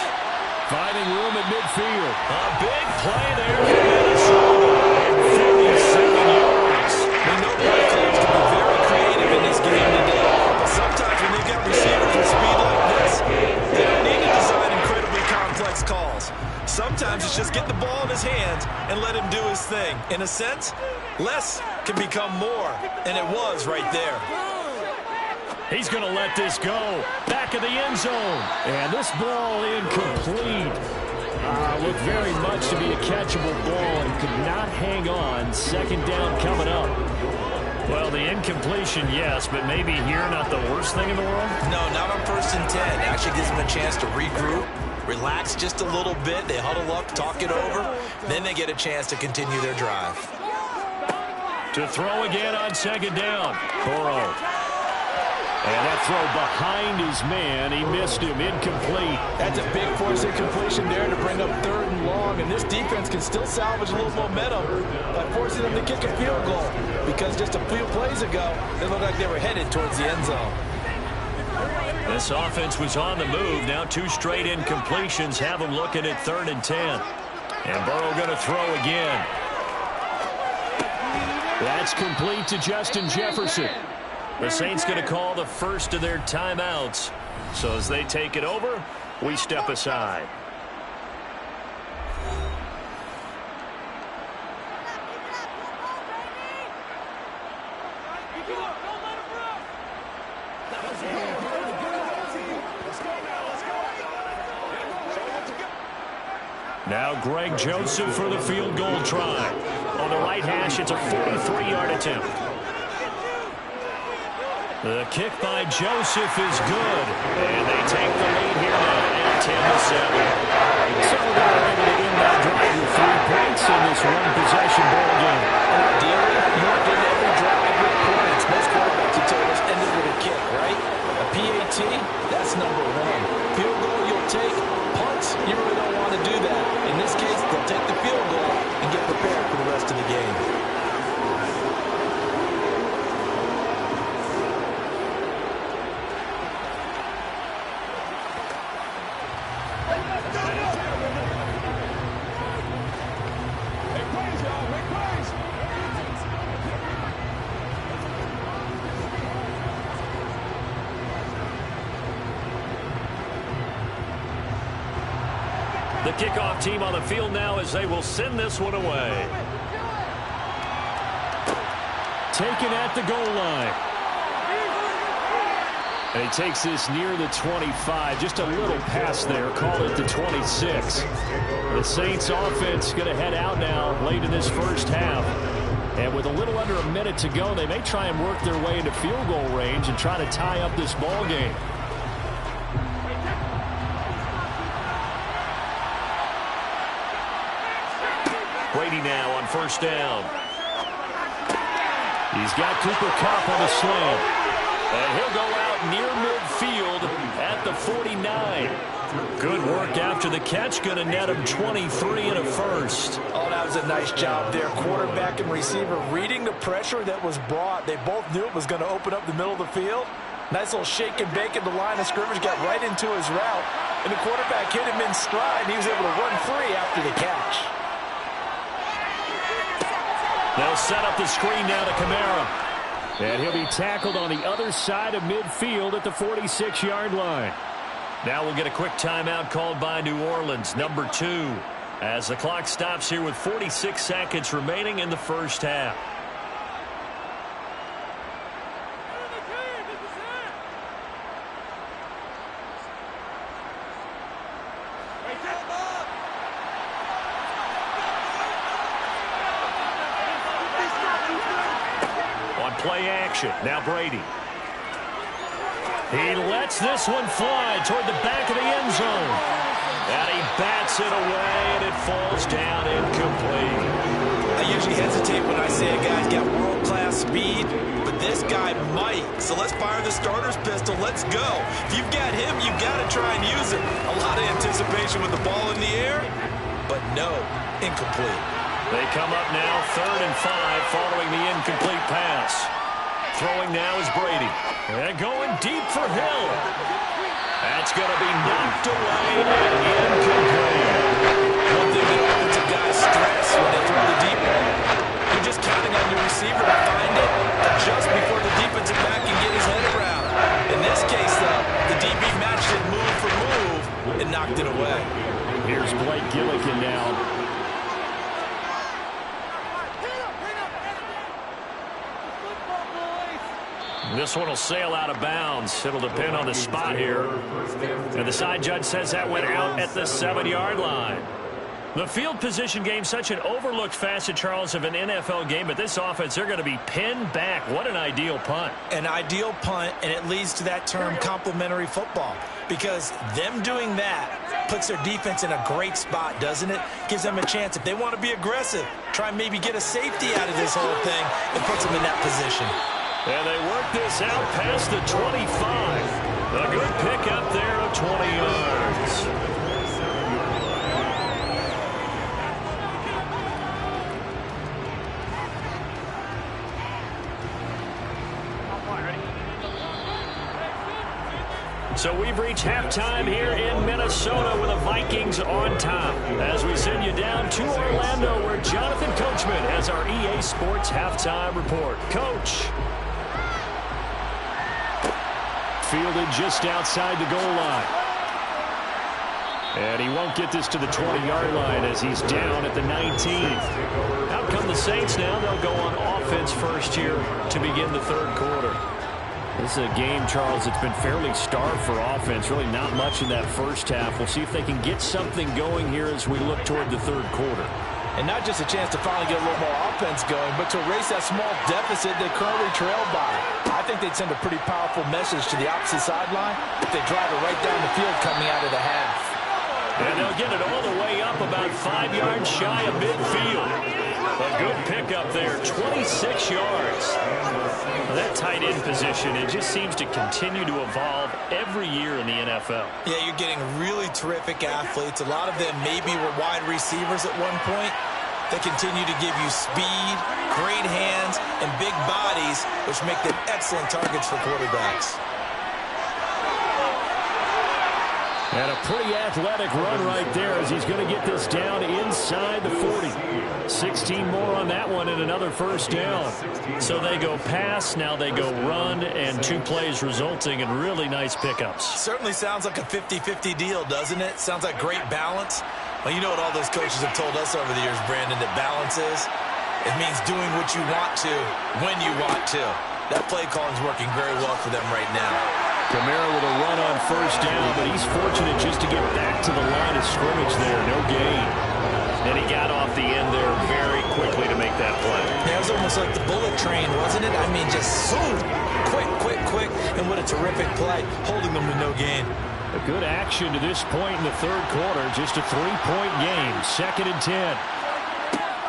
Finding room at midfield. A big play there for Minnesota. 57 yards. We know play callers can be very creative in this game today. But sometimes when they've got receivers with speed like this, they don't need to design incredibly complex calls. Sometimes it's just get the ball in his hands and let him do his thing. In a sense, less can become more, and it was right there. He's going to let this go. Back of the end zone. And this ball incomplete. Looked very much to be a catchable ball and could not hang on. Second down coming up. Well, the incompletion, yes, but maybe here not the worst thing in the world? No, not on 1st and 10. Actually gives them a chance to regroup, relax just a little bit. They huddle up, talk it over. Then they get a chance to continue their drive. To throw again on second down. Burrow. And that throw behind his man. He missed him. Incomplete. That's a big force incompletion there to bring up 3rd and long. And this defense can still salvage a little momentum by forcing them to kick a field goal. Because just a few plays ago, they looked like they were headed towards the end zone. This offense was on the move. Now 2 straight incompletions have them looking at 3rd and 10. And Burrow going to throw again. That's complete to Justin Jefferson. The Saints going to call the first of their timeouts. So as they take it over, we step aside. Now Greg Joseph for the field goal try. On the right hash, it's a 43-yard attempt. The kick by Joseph is good. And they take the lead here now at 10-7. So they're able to end that drive with 3 points in this one-possession ball game. And ideally, you want to end every drive with points. Most quarterbacks you tell us ended with a kick, right? A PAT, that's number 1. Field goal you'll take. Punts, you really don't want to do that. In this case, they'll take the field goal and get prepared for the rest of the game. The kickoff team on the field now as they will send this one away. Taken at the goal line. And he takes this near the 25. Just a little pass there. Call it the 26. The Saints offense going to head out now late in this first half. And with a little under a minute to go, they may try and work their way into field goal range and try to tie up this ball game. Brady now on first down. He's got Cooper Kupp on the slant. And he'll go out near midfield at the 49. Good work after the catch. Going to net him 23 and a first. Oh, that was a nice job there. Quarterback and receiver reading the pressure that was brought. They both knew it was going to open up the middle of the field. Nice little shake and bake at the line of scrimmage. Got right into his route. And the quarterback hit him in stride. And he was able to run free after the catch. They'll set up the screen now to Kamara. And he'll be tackled on the other side of midfield at the 46-yard line. Now we'll get a quick timeout called by New Orleans, number 2, as the clock stops here with 46 seconds remaining in the first half. play action. Now Brady. He lets this one fly toward the back of the end zone. And he bats it away, and it falls down incomplete. I usually hesitate when I say a guy's got world-class speed, but this guy might. So let's fire the starter's pistol. Let's go. If you've got him, you've got to try and use it. A lot of anticipation with the ball in the air, but no, incomplete. They come up now 3rd and 5 following the incomplete pass. Throwing now is Brady. And going deep for Hill. That's going to be knocked away and incomplete. One thing that offensive guys stress when they throw the deep ball, you're just counting on your receiver to find it just before the defensive back can get his head around. In this case, though, the DB matched it move for move and knocked it away. Here's Blake Gillikin now. This one will sail out of bounds. It'll depend on the spot here. And the side judge says that went out at the 7-yard line. The field position game, such an overlooked facet, Charles, of an NFL game. But this offense, they're going to be pinned back. What an ideal punt. An ideal punt, and it leads to that term complementary football. Because them doing that puts their defense in a great spot, doesn't it? Gives them a chance. If they want to be aggressive, try and maybe get a safety out of this whole thing, and puts them in that position. And they work this out past the 25. A good pickup there of 20 yards. So we've reached halftime here in Minnesota with the Vikings on top. As we send you down to Orlando, where Jonathan Coachman has our EA Sports halftime report. Coach. Fielded just outside the goal line. And he won't get this to the 20-yard line as he's down at the 19. Out come the Saints now. They'll go on offense first here to begin the 3rd quarter. This is a game, Charles, that's been fairly starved for offense. Really not much in that first half. We'll see if they can get something going here as we look toward the 3rd quarter. And not just a chance to finally get a little more offense going, but to erase that small deficit they currently trailed by. I think they'd send a pretty powerful message to the opposite sideline if they drive it right down the field coming out of the half. And they'll get it all the way up about 5 yards shy of midfield. A good pickup there, 26 yards. That tight end position, it just seems to continue to evolve every year in the NFL. Yeah, you're getting really terrific athletes. A lot of them maybe were wide receivers at one point. They continue to give you speed, great hands, and big bodies, which make them excellent targets for quarterbacks. And a pretty athletic run right there as he's going to get this down inside the 40. 16 more on that one and another first down. So they go pass, now they go run, and 2 plays resulting in really nice pickups. Certainly sounds like a 50-50 deal, doesn't it? Sounds like great balance. Well, you know what all those coaches have told us over the years, Brandon, that balance is? It means doing what you want to, when you want to. That play calling is working very well for them right now. Kamara with a run on first down, but he's fortunate just to get back to the line of scrimmage there. No gain. And he got off the end there very quickly to make that play. Yeah, it was almost like the bullet train, wasn't it? I mean, just zoom, quick, and what a terrific play, holding them to no gain. A good action to this point in the 3rd quarter. Just a 3-point game. 2nd and 10.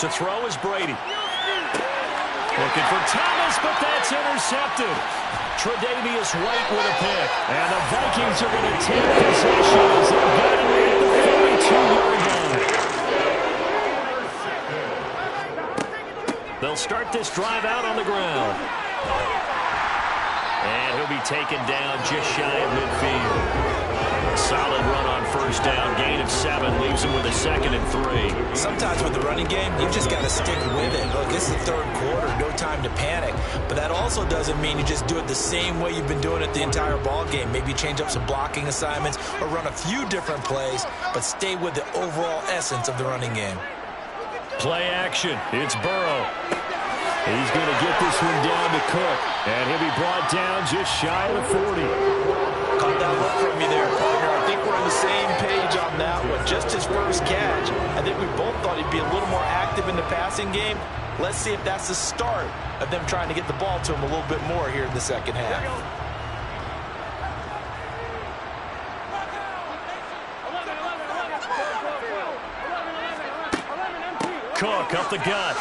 To throw is Brady. Looking for Thomas, but that's intercepted. Tre'Davious White with a pick. And the Vikings are going to take possession as they've got it at the 42-yard line. They'll start this drive out on the ground. And he'll be taken down just shy of midfield. Solid run on first down. Gain of 7 leaves him with a 2nd and 3. Sometimes with the running game, you just got to stick with it. Look, this is the 3rd quarter. No time to panic. But that also doesn't mean you just do it the same way you've been doing it the entire ball game. Maybe change up some blocking assignments or run a few different plays, but stay with the overall essence of the running game. Play action. It's Burrow. He's going to get this one down to Cook. And he'll be brought down just shy of the 40. Caught that look from me there, partner. I think we're on the same page on that one. Just his first catch. I think we both thought he'd be a little more active in the passing game. Let's see if that's the start of them trying to get the ball to him a little bit more here in the second half. Cook up the gut.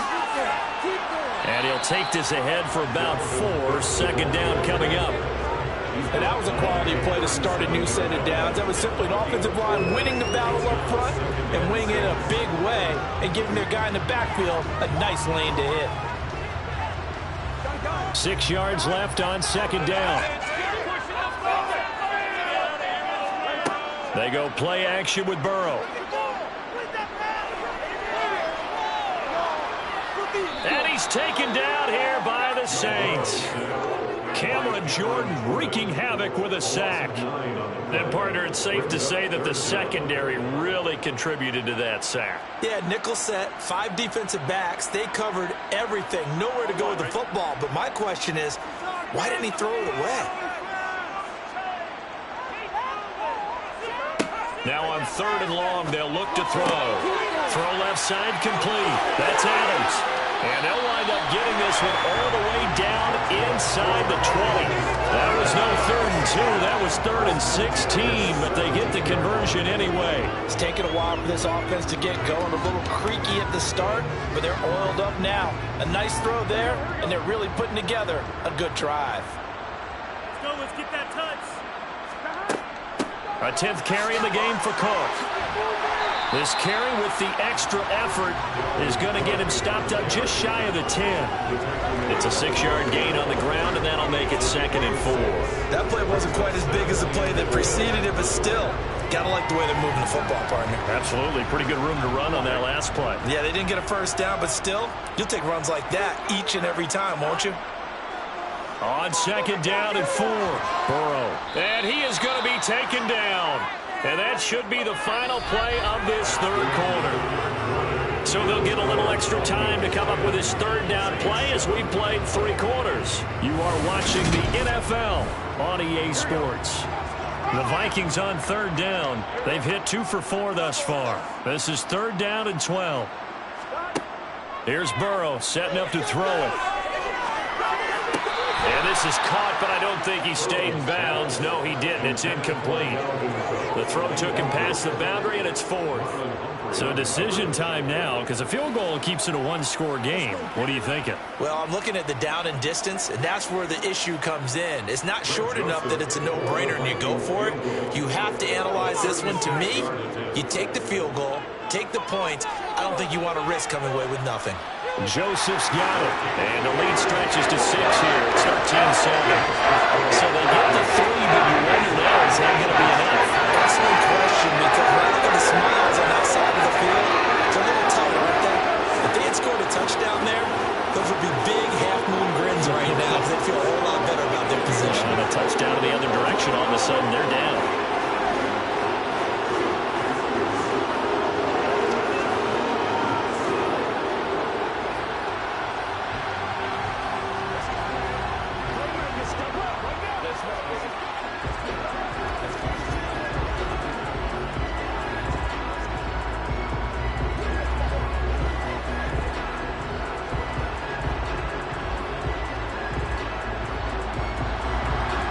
And he'll take this ahead for about 4. Second down coming up. And that was a quality play to start a new set of downs. That was simply an offensive line winning the battle up front and winning it in a big way and giving their guy in the backfield a nice lane to hit. 6 yards left on second down. They go play action with Burrow. And he's taken down here by the Saints. Cameron Jordan wreaking havoc with a sack. And, partner, it's safe to say that the secondary really contributed to that sack. Yeah, nickel set, 5 defensive backs. They covered everything. Nowhere to go with the football. But my question is, why didn't he throw it away? Now on 3rd and long, they'll look to throw. Throw left side complete. That's Adams. And they'll wind up getting this one all the way down inside the 20. That was no 3rd and 2. That was 3rd and 16, but they get the conversion anyway. It's taken a while for this offense to get going. A little creaky at the start, but they're oiled up now. A nice throw there, and they're really putting together a good drive. Let's go. Let's get that touch. A 10th carry in the game for Cook. This carry with the extra effort is going to get him stopped up just shy of the 10. It's a 6-yard gain on the ground, and that'll make it 2nd and 4. That play wasn't quite as big as the play that preceded it, but still, got to like the way they're moving the football, partner. Absolutely. Pretty good room to run on that last play. Yeah, they didn't get a first down, but still, you'll take runs like that each and every time, won't you? On 2nd down and 4, Burrow. And he is going to be taken down. And that should be the final play of this 3rd quarter. So they'll get a little extra time to come up with his 3rd down play as we played 3 quarters. You are watching the NFL on EA Sports. The Vikings on 3rd down. They've hit 2 for 4 thus far. This is 3rd down and 12. Here's Burrow setting up to throw it. And this is caught, but I don't think he stayed in bounds. No, he didn't. It's incomplete. The throw took him past the boundary, and it's 4th. So decision time now, because a field goal keeps it a 1-score game. What are you thinking? Well, I'm looking at the down and distance, and that's where the issue comes in. It's not short enough that it's a no-brainer and you go for it. You have to analyze this one. To me, you take the field goal, take the points. I don't think you want to risk coming away with nothing. Joseph's got it. And the lead stretches to 6 here. It's 13-7. So they get to 3, but you wonder now, is that going to be enough? Excellent question, because when I look at the smiles on that side of the field, it's a little tough, aren't they? If they had scored a touchdown there, those would be big half-moon grins right now because they feel a whole lot better about their position. And a touchdown in the other direction, all of a sudden they're down.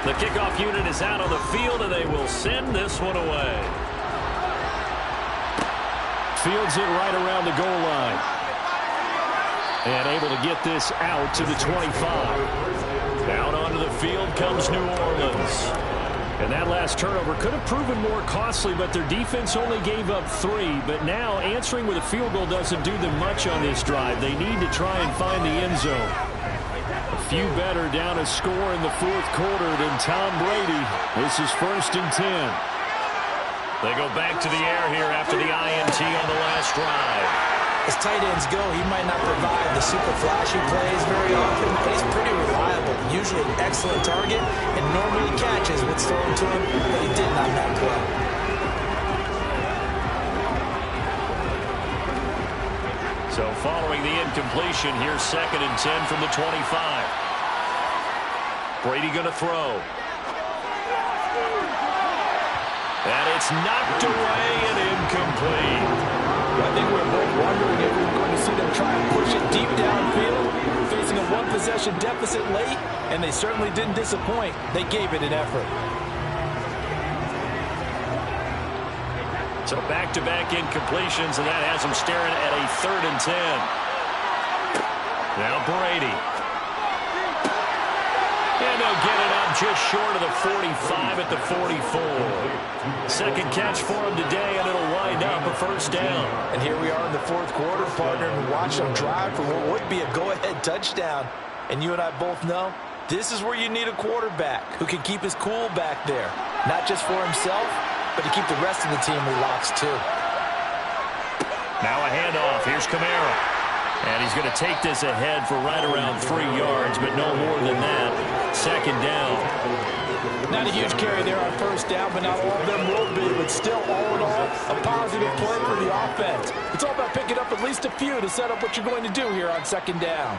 The kickoff unit is out on the field, and they will send this one away. Fields it right around the goal line. And able to get this out to the 25. Down onto the field comes New Orleans. And that last turnover could have proven more costly, but their defense only gave up 3. But now answering with a field goal doesn't do them much on this drive. They need to try and find the end zone. A few better down a score in the 4th quarter than Tom Brady. This is 1st and 10. They go back to the air here after the INT on the last drive. As tight ends go, he might not provide the super flashy plays very often, but he's pretty reliable. Usually an excellent target and normally catches what's thrown to him, but he did not that play. So following the incompletion, here's 2nd and 10 from the 25. Brady going to throw. And it's knocked away and incomplete. I think we're both wondering if we're going to see them try and push it deep downfield, facing a one-possession deficit late, and they certainly didn't disappoint. They gave it an effort. So back-to-back incompletions, and that has them staring at a 3rd and 10. Now Brady. And they'll get it up just short of the 45 at the 44. Second catch for him today, and it'll wind up a 1st down. And here we are in the 4th quarter, partner, and watch them drive for what would be a go-ahead touchdown. And you and I both know this is where you need a quarterback who can keep his cool back there, not just for himself, but to keep the rest of the team relaxed too. Now a handoff. Here's Kamara. And he's going to take this ahead for right around 3 yards, but no more than that. 2nd down. Not a huge carry there on 1st down, but not all of them will be. But still, all in all, a positive play for the offense. It's all about picking up at least a few to set up what you're going to do here on 2nd down.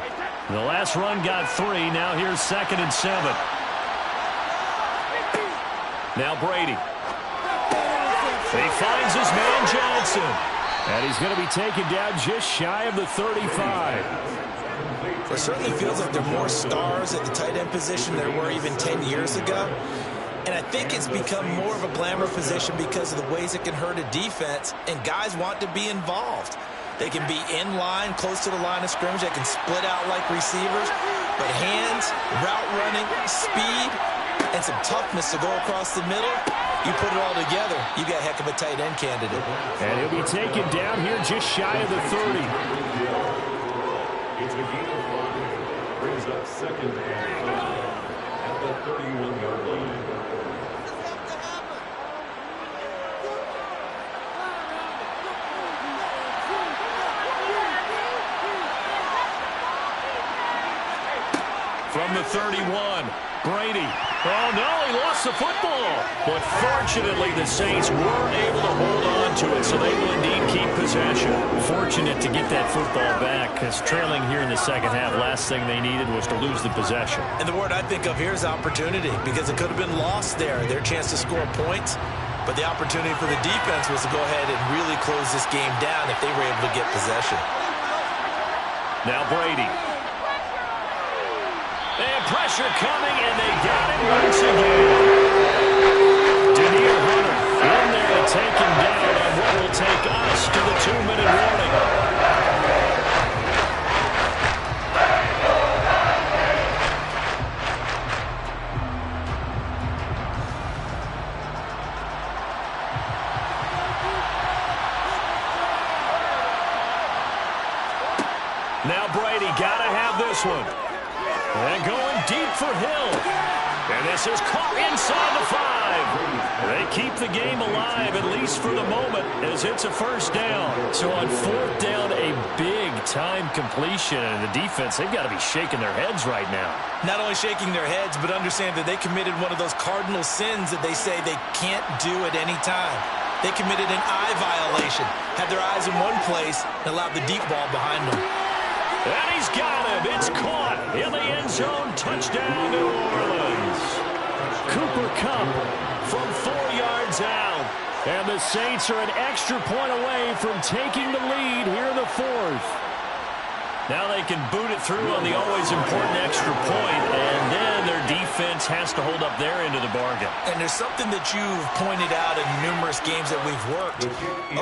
The last run got 3. Now here's 2nd and 7. Now Brady. He finds his man Johnson. And he's going to be taken down just shy of the 35. It certainly feels like there are more stars at the tight end position than there were even 10 years ago. And I think it's become more of a glamour position because of the ways it can hurt a defense, and guys want to be involved. They can be in line, close to the line of scrimmage. They can split out like receivers. But hands, route running, speed, and some toughness to go across the middle, you put it all together, you got a heck of a tight end candidate. And he'll be taken down here just shy of the 30. It's a gain of 5. Brings up 2nd and 5 at the 31-yard line. From the 31, Brady. Oh, no, he lost the football. But fortunately, the Saints were able to hold on to it, so they will indeed keep possession. Fortunate to get that football back, because trailing here in the 2nd half, last thing they needed was to lose the possession. And the word I think of here is opportunity, because it could have been lost there, their chance to score points. But the opportunity for the defense was to go ahead and really close this game down if they were able to get possession. Now Brady. And pressure coming, and they got him once again. Daniel Hunter in there to take him down on what will take us to the 2-minute warning. Now Brady got to have this one. And going deep for Hill. And this is caught inside the 5. They keep the game alive, at least for the moment, as it's a 1st down. So on 4th down, a big-time completion. And the defense, they've got to be shaking their heads right now. Not only shaking their heads, but understand that they committed one of those cardinal sins that they say they can't do at any time. They committed an eye violation, had their eyes in one place, and allowed the deep ball behind them. And he's got him. It's caught in the end zone. Touchdown, New Orleans. Cooper Kupp from 4 yards out. And the Saints are an extra point away from taking the lead here in the 4th. Now they can boot it through on the always important extra point, and then their defense has to hold up their end of the bargain. And there's something that you've pointed out in numerous games that we've worked.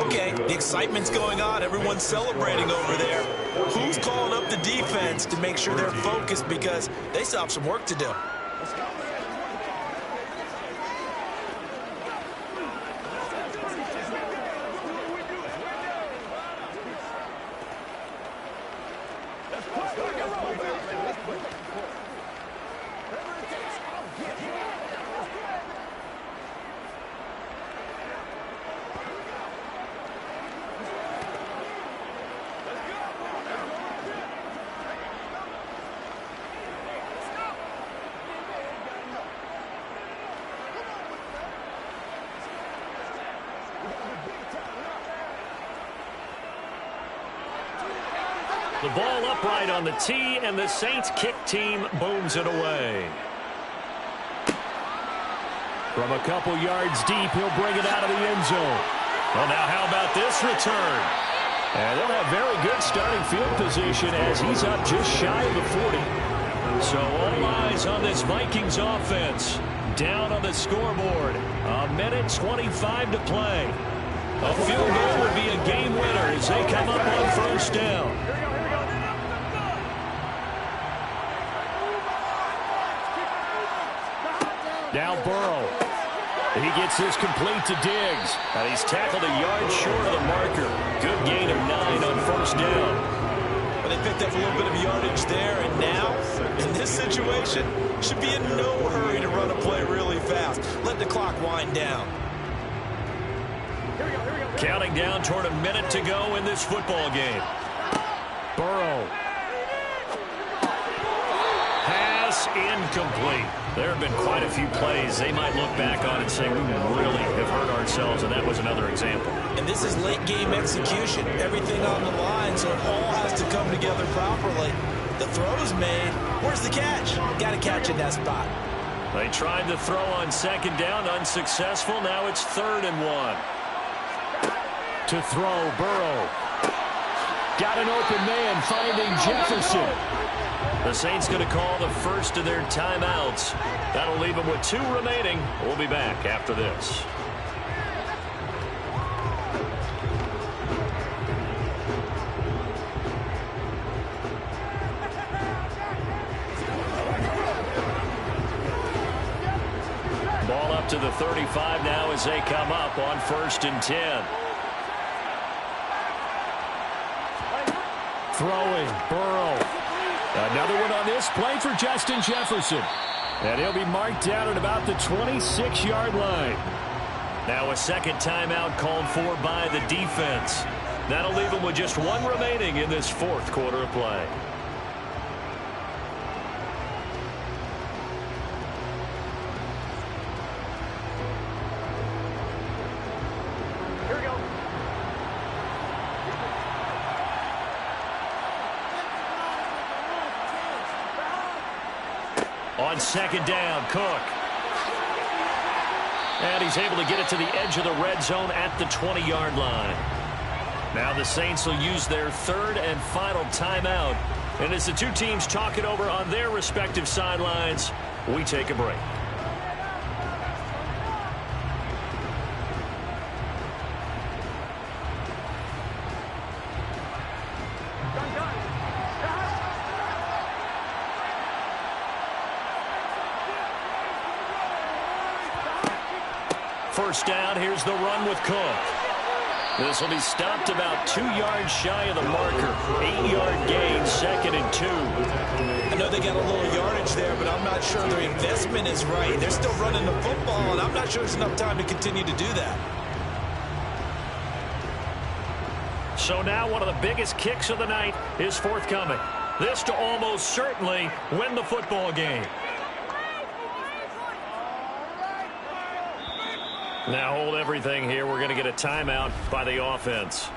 Okay, the excitement's going on. Everyone's celebrating over there. Who's calling up the defense to make sure they're focused, because they still have some work to do? The ball upright on the tee, and the Saints kick team booms it away. From a couple yards deep, he'll bring it out of the end zone. Well, now how about this return? And they'll have very good starting field position as he's up just shy of the 40. So all eyes on this Vikings offense. Down on the scoreboard. 1:25 to play. A field goal would be a game winner as they come up on first down. Now Burrow. He gets this complete to Diggs. And he's tackled a yard short of the marker. Good gain of 9 on first down. Well, they picked up a little bit of yardage there, and now, in this situation, should be in no hurry to run a play really fast. Let the clock wind down. Counting down toward a minute to go in this football game. Burrow. Pass incomplete. There have been quite a few plays they might look back on and say, we really have hurt ourselves, and that was another example. And this is late game execution. Everything on the line, so it all has to come together properly. The throw's made. Where's the catch? Got to catch in that spot. They tried to throw on second down, unsuccessful. Now it's 3rd and 1. To throw, Burrow. Got an open man finding Jefferson. The Saints going to call the first of their timeouts. That'll leave them with 2 remaining. We'll be back after this. Ball up to the 35 now as they come up on 1st and 10. Throwing, Burrow. Another one on this play for Justin Jefferson. And he'll be marked down at about the 26-yard line. Now a second timeout called for by the defense. That'll leave them with just 1 remaining in this 4th quarter of play. On second down, Cook. And he's able to get it to the edge of the red zone at the 20-yard line. Now the Saints will use their 3rd and final timeout. And as the two teams talk it over on their respective sidelines, we take a break. First down, here's the run with Cook. This will be stopped about 2 yards shy of the marker. 8-yard gain, 2nd and 2. I know they got a little yardage there, but I'm not sure their investment is right. They're still running the football, and I'm not sure there's enough time to continue to do that. So now one of the biggest kicks of the night is forthcoming. This to almost certainly win the football game. Now hold everything here. We're going to get a timeout by the offense,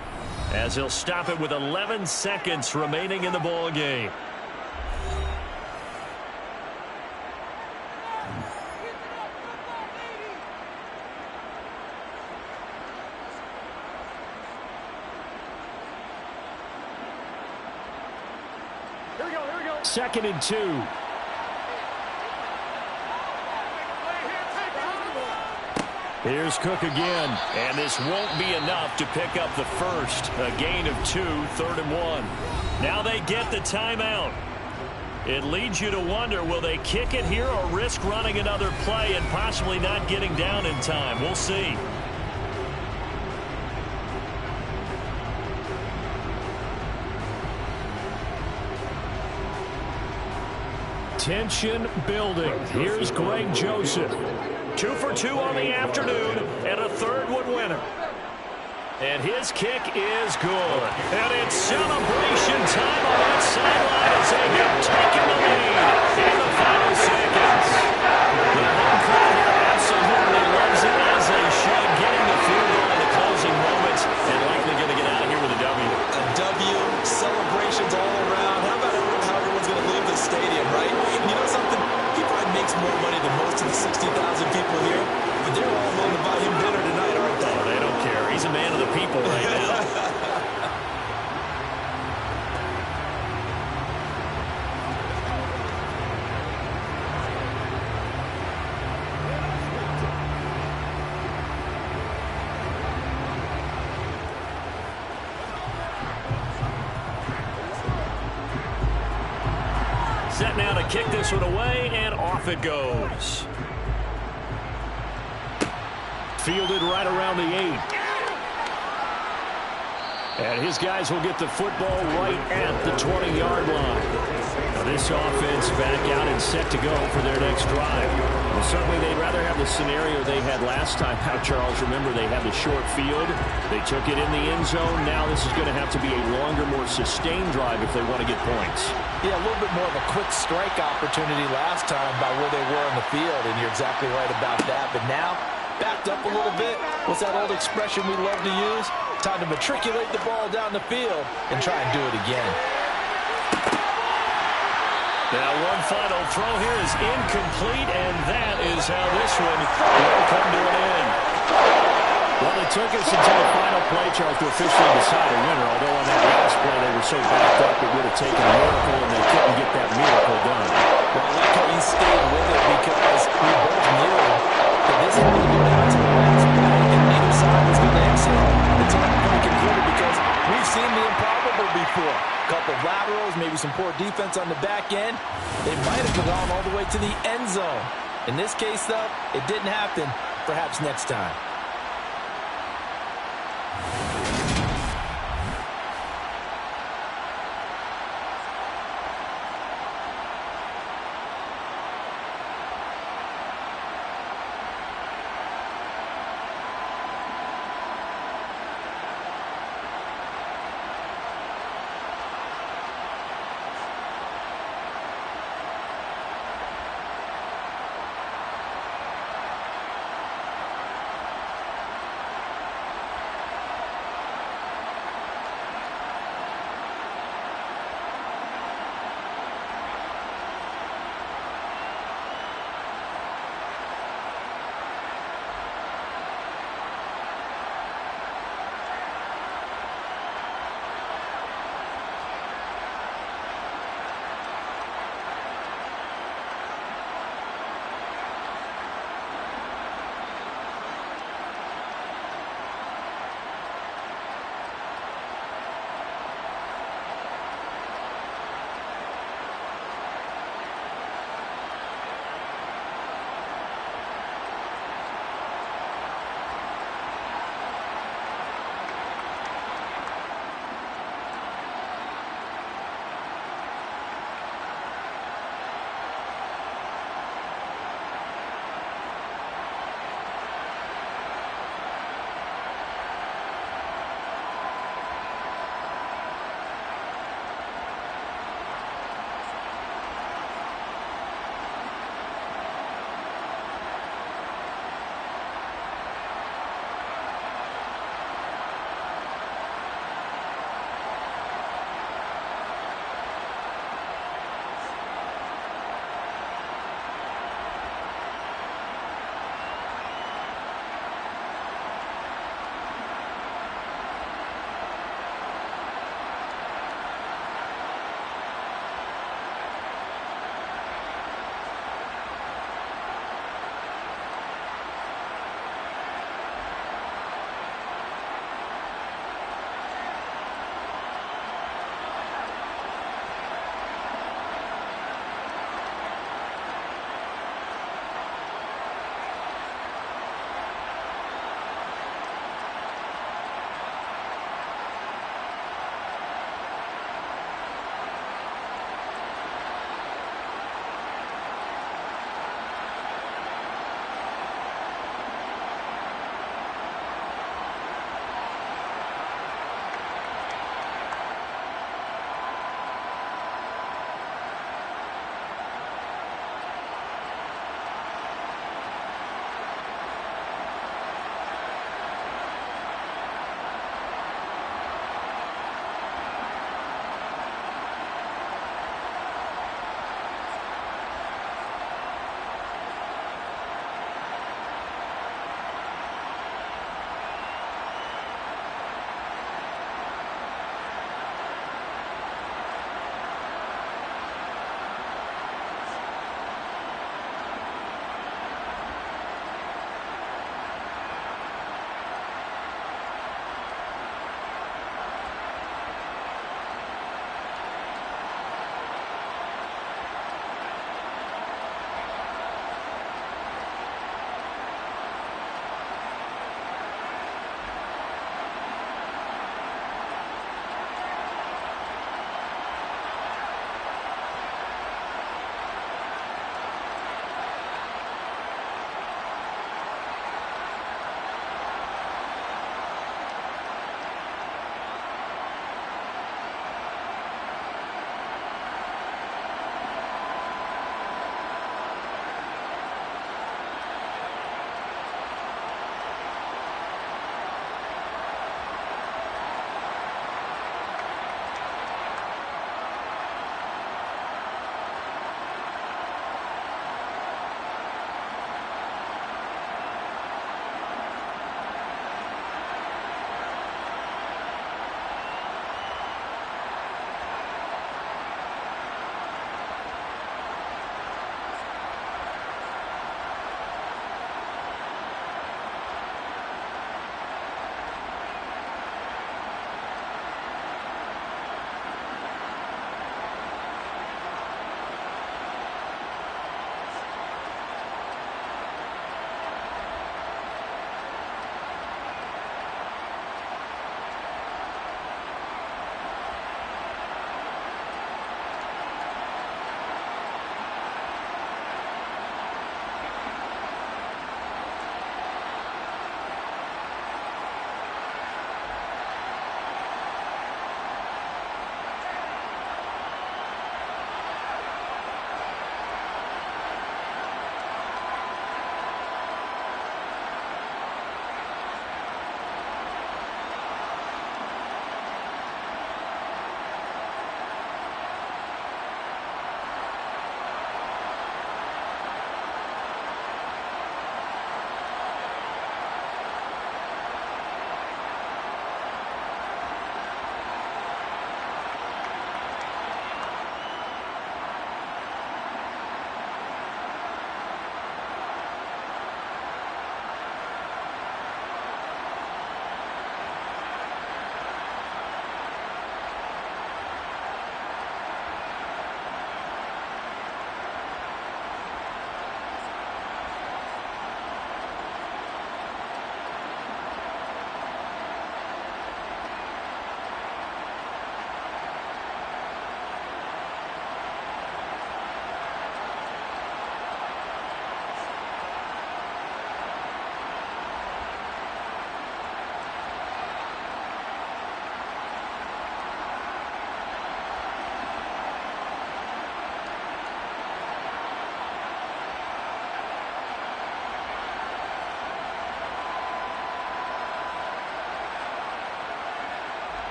as he'll stop it with 11 seconds remaining in the ball game. Here we go. 2nd and 2. Here's Cook again. And this won't be enough to pick up the first. A gain of 2, 3rd and 1. Now they get the timeout. It leads you to wonder, will they kick it here or risk running another play and possibly not getting down in time? We'll see. Tension building. Here's Greg Joseph. 2 for 2 on the afternoon, and a 3rd one winner. And his kick is good. And it's celebration time on that sideline as they have taken the lead in the final seconds. The home crowd absolutely loves it, as they should, getting the field goal in the closing moments and likely going to get out of here with a W. A W, celebrations all around. How about how everyone's going to leave the stadium, right? And you know something? He probably makes more money than most of the 60,000 people here, but they're all willing to buy him dinner tonight, aren't they? Oh, they don't care. He's a man of the people right now. set now to kick this one away, and off it goes. Fielded right around the 8. And his guys will get the football right at the 20-yard line. Now this offense back out and set to go for their next drive. Well, certainly they'd rather have the scenario they had last time out, Charles. Remember, they had the short field. They took it in the end zone. Now this is going to have to be a longer, more sustained drive if they want to get points. Yeah, a little bit more of a quick strike opportunity last time by where they were in the field, and you're exactly right about that. But now, backed up a little bit. What's that old expression we love to use? Time to matriculate the ball down the field and try and do it again. Now one final throw here is incomplete, and that is how this one will come to an end. Well, it took us until the final play, Charles, to officially decide a winner, although on that last play they were so backed up it would have taken a miracle, and they couldn't get that miracle done. Well, I like how you stayed with it because we both knew that this had to go down to the last play, and neither side was going to exit until that play concluded because we've seen the improbable before. A couple of laterals, maybe some poor defense on the back end. They might have gone all the way to the end zone. In this case, though, it didn't happen. Perhaps next time.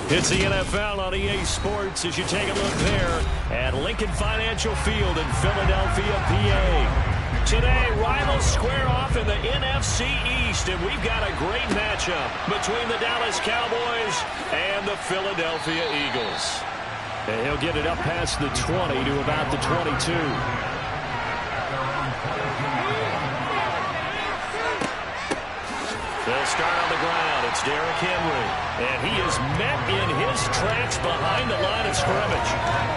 It's the NFL on EA Sports as you take a look there at Lincoln Financial Field in Philadelphia, PA. Today, rivals square off in the NFC East, and we've got a great matchup between the Dallas Cowboys and the Philadelphia Eagles. And he'll get it up past the 20 to about the 22. They'll start on the ground. It's Derrick Henry. And he is met in his tracks behind the line of scrimmage.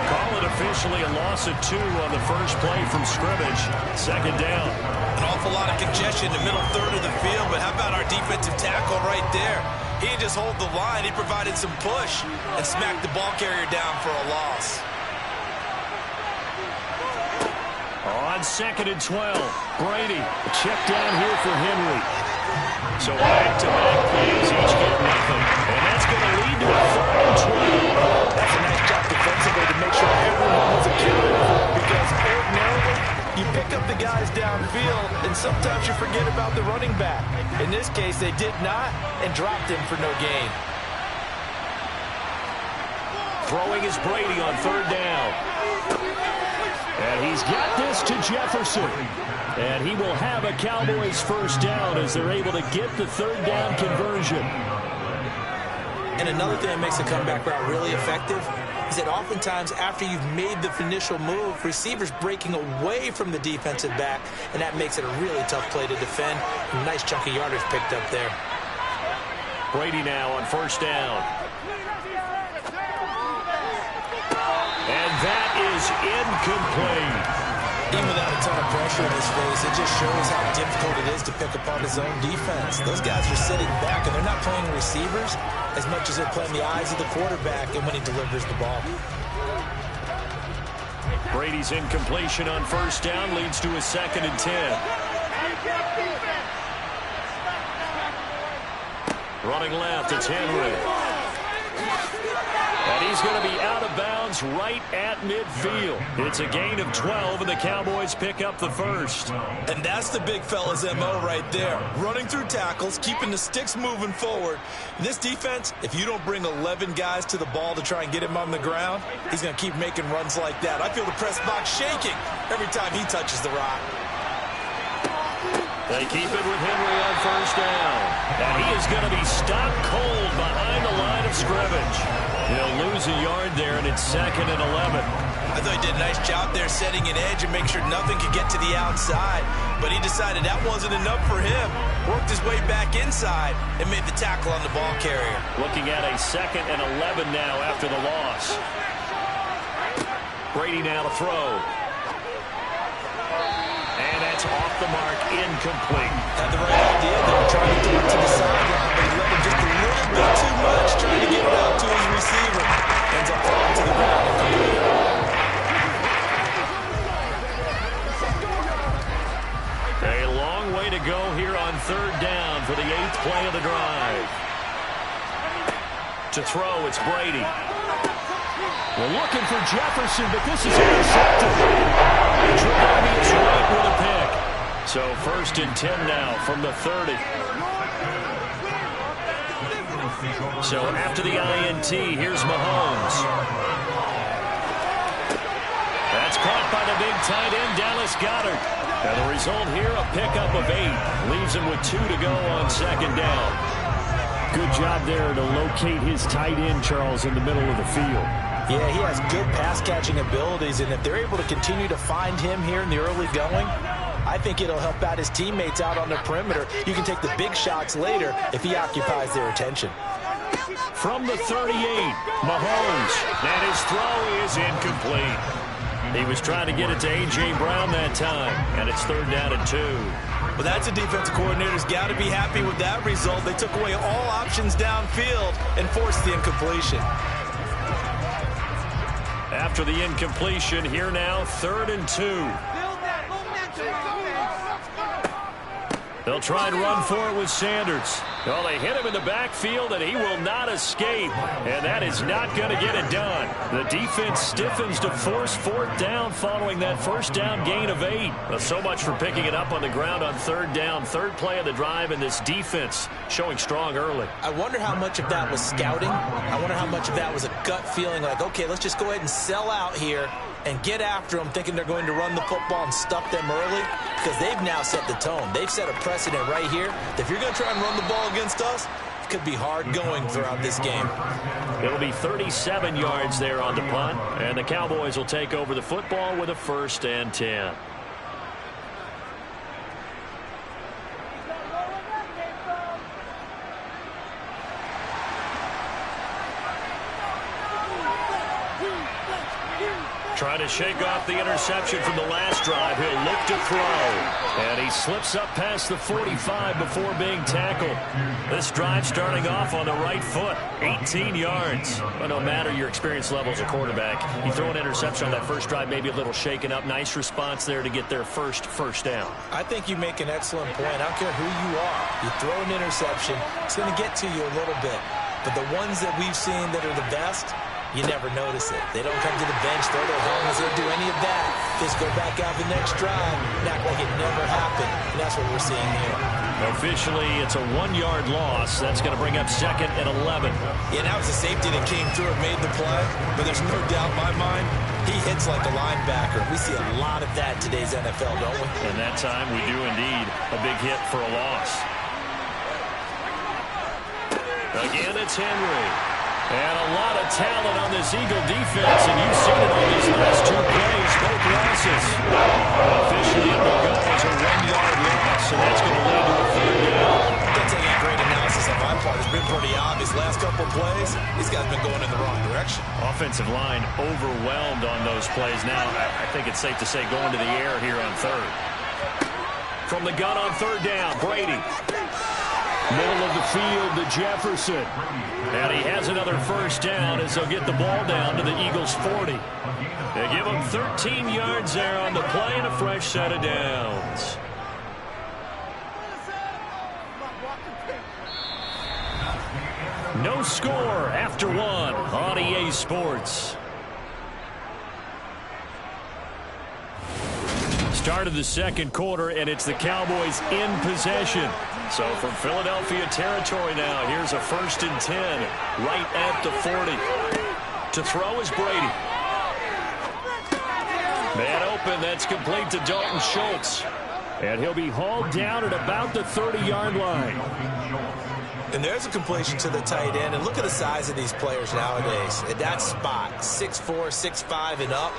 Call it officially a loss of 2 on the first play from scrimmage. Second down. An awful lot of congestion in the middle third of the field, but how about our defensive tackle right there? He didn't just hold the line. He provided some push and smacked the ball carrier down for a loss. On 2nd and 12, Brady. A check down here for Henry. So back-to-back plays, each get nothing. And that's going to lead to a 3rd and 12. That's a nice job defensively to make sure everyone was accounted for, because ordinarily you pick up the guys downfield and sometimes you forget about the running back. In this case, they did not and dropped him for no gain. Throwing is Brady on 3rd down. And he's got this to Jefferson. And he will have a Cowboys first down as they're able to get the 3rd down conversion. And another thing that makes a comeback route really effective is that oftentimes after you've made the initial move, receivers breaking away from the defensive back, and that makes it a really tough play to defend. A nice chunk of yardage picked up there. Brady now on 1st down. And that is incomplete. Even without a ton of pressure in his face, it just shows how difficult it is to pick apart his own defense. Those guys are sitting back, and they're not playing receivers as much as they're playing the eyes of the quarterback and when he delivers the ball. Brady's incompletion on 1st down leads to a 2nd and 10. Running left, it's Henry. And he's going to be out of bounds right at midfield. It's a gain of 12, and the Cowboys pick up the 1st. And that's the big fella's MO right there. Running through tackles, keeping the sticks moving forward. In this defense, if you don't bring 11 guys to the ball to try and get him on the ground, he's going to keep making runs like that. I feel the press box shaking every time he touches the rock. They keep it with Henry on 1st down. And he is going to be stopped cold behind the line of scrimmage. He'll lose a yard there, and it's 2nd and 11. I thought he did a nice job there setting an edge and making sure nothing could get to the outside. But he decided that wasn't enough for him. Worked his way back inside and made the tackle on the ball carrier. Looking at a 2nd and 11 now after the loss. Brady now to throw. And that's off the mark, incomplete. Had the right idea. They were trying to throw it to the sideline, but he let him just a little bit too much, trying to get it out to his receiver. Ends up falling to the ground. A long way to go here on 3rd down for the 8th play of the drive. To throw, it's Brady. We're looking for Jefferson, but this is intercepted. Tre'Davious White with a pick. So 1st and 10 now from the 30. So after the INT, here's Mahomes. That's caught by the big tight end, Dallas Goedert. And the result here, a pickup of 8. Leaves him with 2 to go on 2nd down. Good job there to locate his tight end, Charles, in the middle of the field. Yeah, he has good pass-catching abilities, and if they're able to continue to find him here in the early going, I think it'll help out his teammates out on the perimeter. You can take the big shots later if he occupies their attention. From the 38, Mahomes, and his throw is incomplete. He was trying to get it to A.J. Brown that time, and it's 3rd down and 2. Well, that's a defensive coordinator's got to be happy with that result. They took away all options downfield and forced the incompletion. After the incompletion, here now, 3rd and 2. They'll try and run for it with Sanders. Well, they hit him in the backfield, and he will not escape. And that is not going to get it done. The defense stiffens to force fourth down following that first down gain of 8. Well, so much for picking it up on the ground on third down. Third play of the drive, and this defense showing strong early. I wonder how much of that was scouting. I wonder how much of that was a gut feeling like, okay, let's just go ahead and sell out here and get after them, thinking they're going to run the football and stuff them early, because they've now set the tone. They've set a precedent right here. If you're going to try and run the ball against us, it could be hard going throughout this game. It'll be 37 yards there on the punt, and the Cowboys will take over the football with a 1st and 10. Trying to shake off the interception from the last drive. He'll look to throw. And he slips up past the 45 before being tackled. This drive starting off on the right foot. 18 yards. But no matter your experience level as a quarterback, you throw an interception on that first drive, maybe a little shaken up. Nice response there to get their first down. I think you make an excellent point. I don't care who you are. You throw an interception, it's going to get to you a little bit. But the ones that we've seen that are the best, you never notice it. They don't come to the bench, throw their helmets, they don't do any of that. Just go back out the next drive and act like it never happened. And that's what we're seeing here. Officially, it's a 1-yard loss. That's going to bring up 2nd and 11. Yeah, that was a safety that came through and made the play. But there's no doubt in my mind, he hits like a linebacker. We see a lot of that in today's NFL, don't we? And that time, we do indeed. A big hit for a loss. Again, it's Henry. And a lot of talent on this Eagle defense, and you've seen it on these last 2 plays, both losses. Officially, it will go as a 1-yard loss, and that's going to lead to a 3rd down. That's a great analysis on my part. It's been pretty obvious. Last couple of plays, these guys have been going in the wrong direction. Offensive line overwhelmed on those plays. Now, I think it's safe to say going to the air here on 3rd. From the gun on 3rd down, Brady. Middle of the field to Jefferson. And he has another 1st down as they'll get the ball down to the Eagles' 40. They give him 13 yards there on the play and a fresh set of downs. No score after 1 on EA Sports. Start of the 2nd quarter, and it's the Cowboys in possession. So from Philadelphia territory now, here's a 1st and 10 right at the 40. To throw is Brady. Man open, that's complete to Dalton Schultz. And he'll be hauled down at about the 30-yard line. And there's a completion to the tight end. And look at the size of these players nowadays. At that spot, 6'4", 6'5", and up.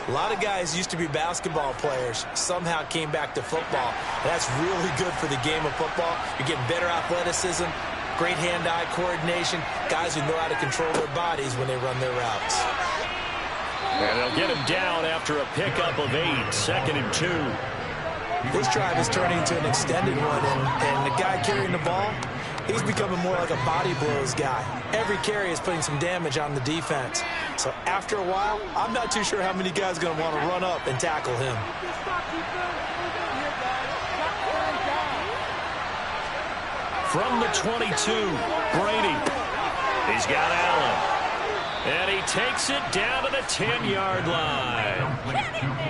A lot of guys used to be basketball players, somehow came back to football. That's really good for the game of football. You're getting better athleticism, great hand-eye coordination, guys who know how to control their bodies when they run their routes. And they'll get him down after a pickup of 8, 2nd and 2. This drive is turning into an extended one, and the guy carrying the ball, he's becoming more like a body blows guy. Every carry is putting some damage on the defense. So after a while, I'm not too sure how many guys are going to want to run up and tackle him. From the 22, Brady. He's got Allen. And he takes it down to the 10-yard line.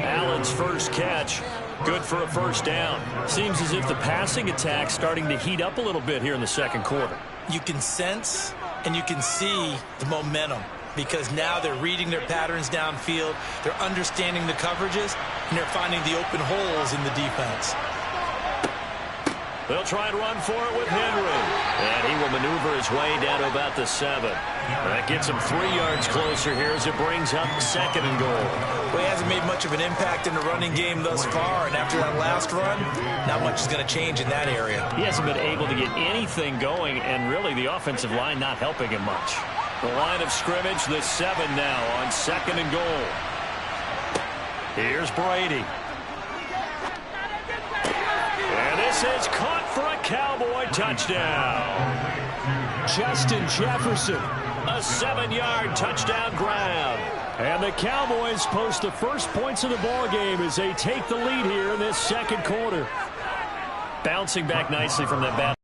Allen's first catch. Good for a 1st down. Seems as if the passing attack's starting to heat up a little bit here in the 2nd quarter. You can sense and you can see the momentum because now they're reading their patterns downfield, they're understanding the coverages, and they're finding the open holes in the defense. They'll try and run for it with Henry. And he will maneuver his way down to about the 7. That gets him 3 yards closer here as it brings up 2nd and goal. Well, he hasn't made much of an impact in the running game thus far, and after that last run, not much is going to change in that area. He hasn't been able to get anything going, and really the offensive line not helping him much. The line of scrimmage, the 7 now on 2nd and goal. Here's Brady. And this is caught for a Cowboy touchdown. Justin Jefferson, a 7-yard touchdown grab. And the Cowboys post the first points of the ball game as they take the lead here in this 2nd quarter. Bouncing back nicely from that bad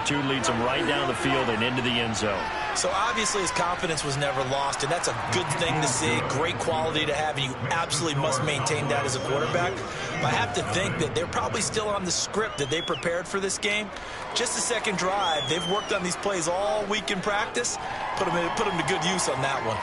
2 leads them right down the field and into the end zone. So obviously his confidence was never lost, and that's a good thing to see, great quality to have, and you absolutely must maintain that as a quarterback. But I have to think that they're probably still on the script that they prepared for this game. Just the second drive, they've worked on these plays all week in practice, put them to good use on that one.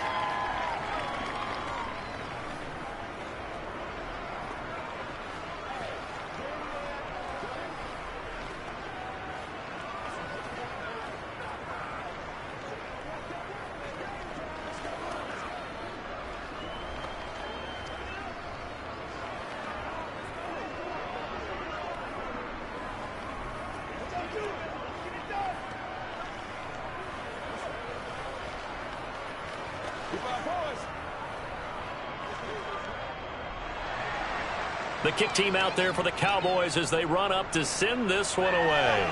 The kick team out there for the Cowboys as they run up to send this one away.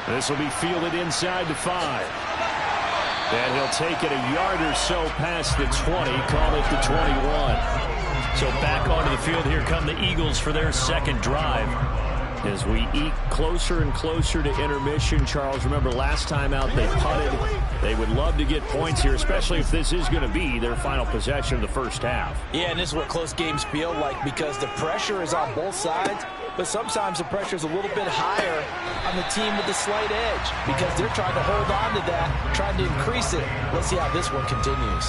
This will be fielded inside the 5. And he'll take it a yard or so past the 20, call it the 21. So back onto the field, here come the Eagles for their second drive. As we eke closer and closer to intermission, Charles, remember last time out they punted. They would love to get points here, especially if this is going to be their final possession of the first half. Yeah, and this is what close games feel like because the pressure is on both sides, but sometimes the pressure is a little bit higher on the team with the slight edge because they're trying to hold on to that, trying to increase it. Let's see how this one continues.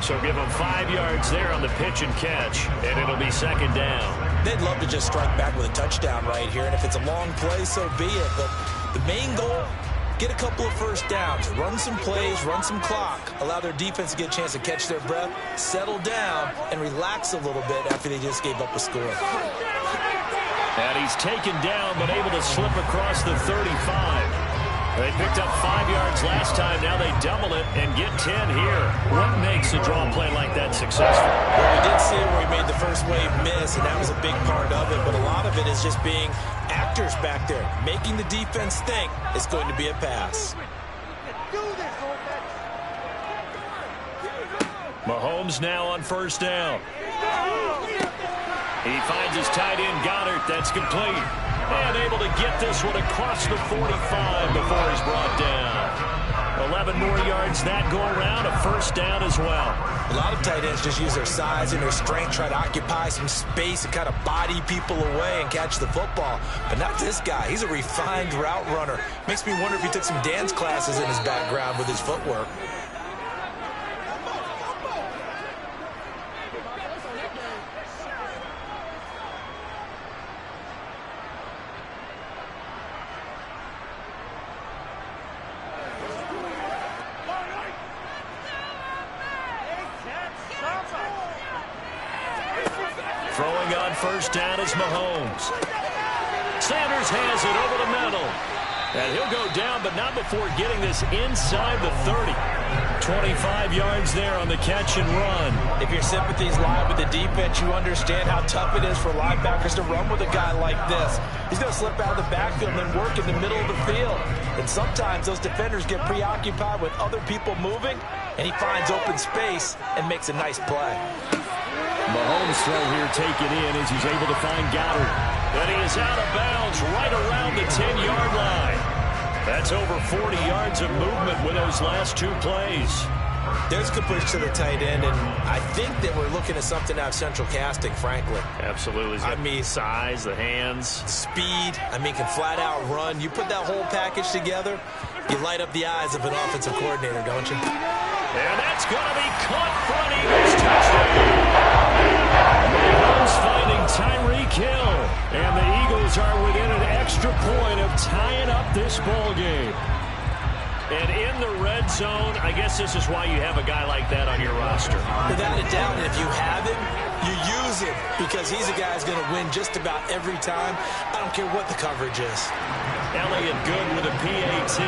So give them 5 yards there on the pitch and catch, and it'll be second down. They'd love to just strike back with a touchdown right here, and if it's a long play, so be it. But the main goal, get a couple of first downs, run some plays, run some clock, allow their defense to get a chance to catch their breath, settle down, and relax a little bit after they just gave up a score. And he's taken down, but able to slip across the 35. They picked up 5 yards last time. Now they double it and get 10 here. What makes a draw play like that successful? Well, we did see it where he made the first wave miss, and that was a big part of it. But a lot of it is just being actors back there, making the defense think it's going to be a pass. Mahomes now on first down. He finds his tight end, Goddard. That's complete. And able to get this one across the 45 before he's brought down. 11 more yards that go around, a first down as well. A lot of tight ends just use their size and their strength, try to occupy some space and kind of body people away and catch the football. But not this guy. He's a refined route runner. Makes me wonder if he took some dance classes in his background with his footwork. Throwing on first down is Mahomes. Sanders has it over the middle. And he'll go down, but not before getting this inside the 30. 25 yards there on the catch and run. If your sympathies lie with the defense, you understand how tough it is for linebackers to run with a guy like this. He's going to slip out of the backfield and then work in the middle of the field. And sometimes those defenders get preoccupied with other people moving, and he finds open space and makes a nice play. Mahomes' throw here taken in as he's able to find Goddard. And he is out of bounds right around the 10-yard line. That's over 40 yards of movement with those last 2 plays. There's a good push to the tight end, and I think that we're looking at something out of central casting, frankly. Absolutely. I mean, size, the hands. Speed, can flat out run. You put that whole package together, you light up the eyes of an offensive coordinator, don't you? And that's going to be caught for an Eagles touchdown. Mahomes finding Tyreek Hill. And the Eagles are within an extra point of tying up this ball game. And in the red zone, I guess this is why you have a guy like that on your roster. Without a doubt, and if you have him, you use him because he's a guy who's going to win just about every time. I don't care what the coverage is. Elliott good with a PAT.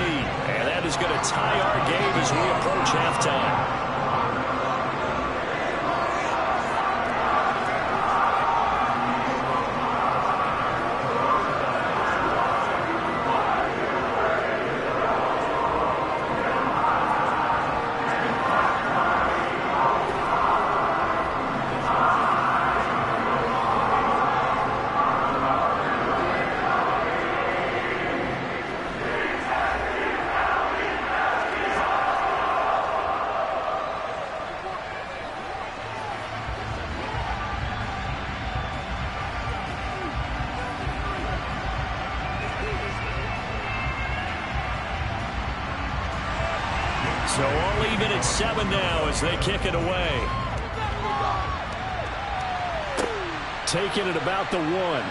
And that is going to tie our game as we approach halftime. So all even at 7 now as they kick it away. Taking it about the 1.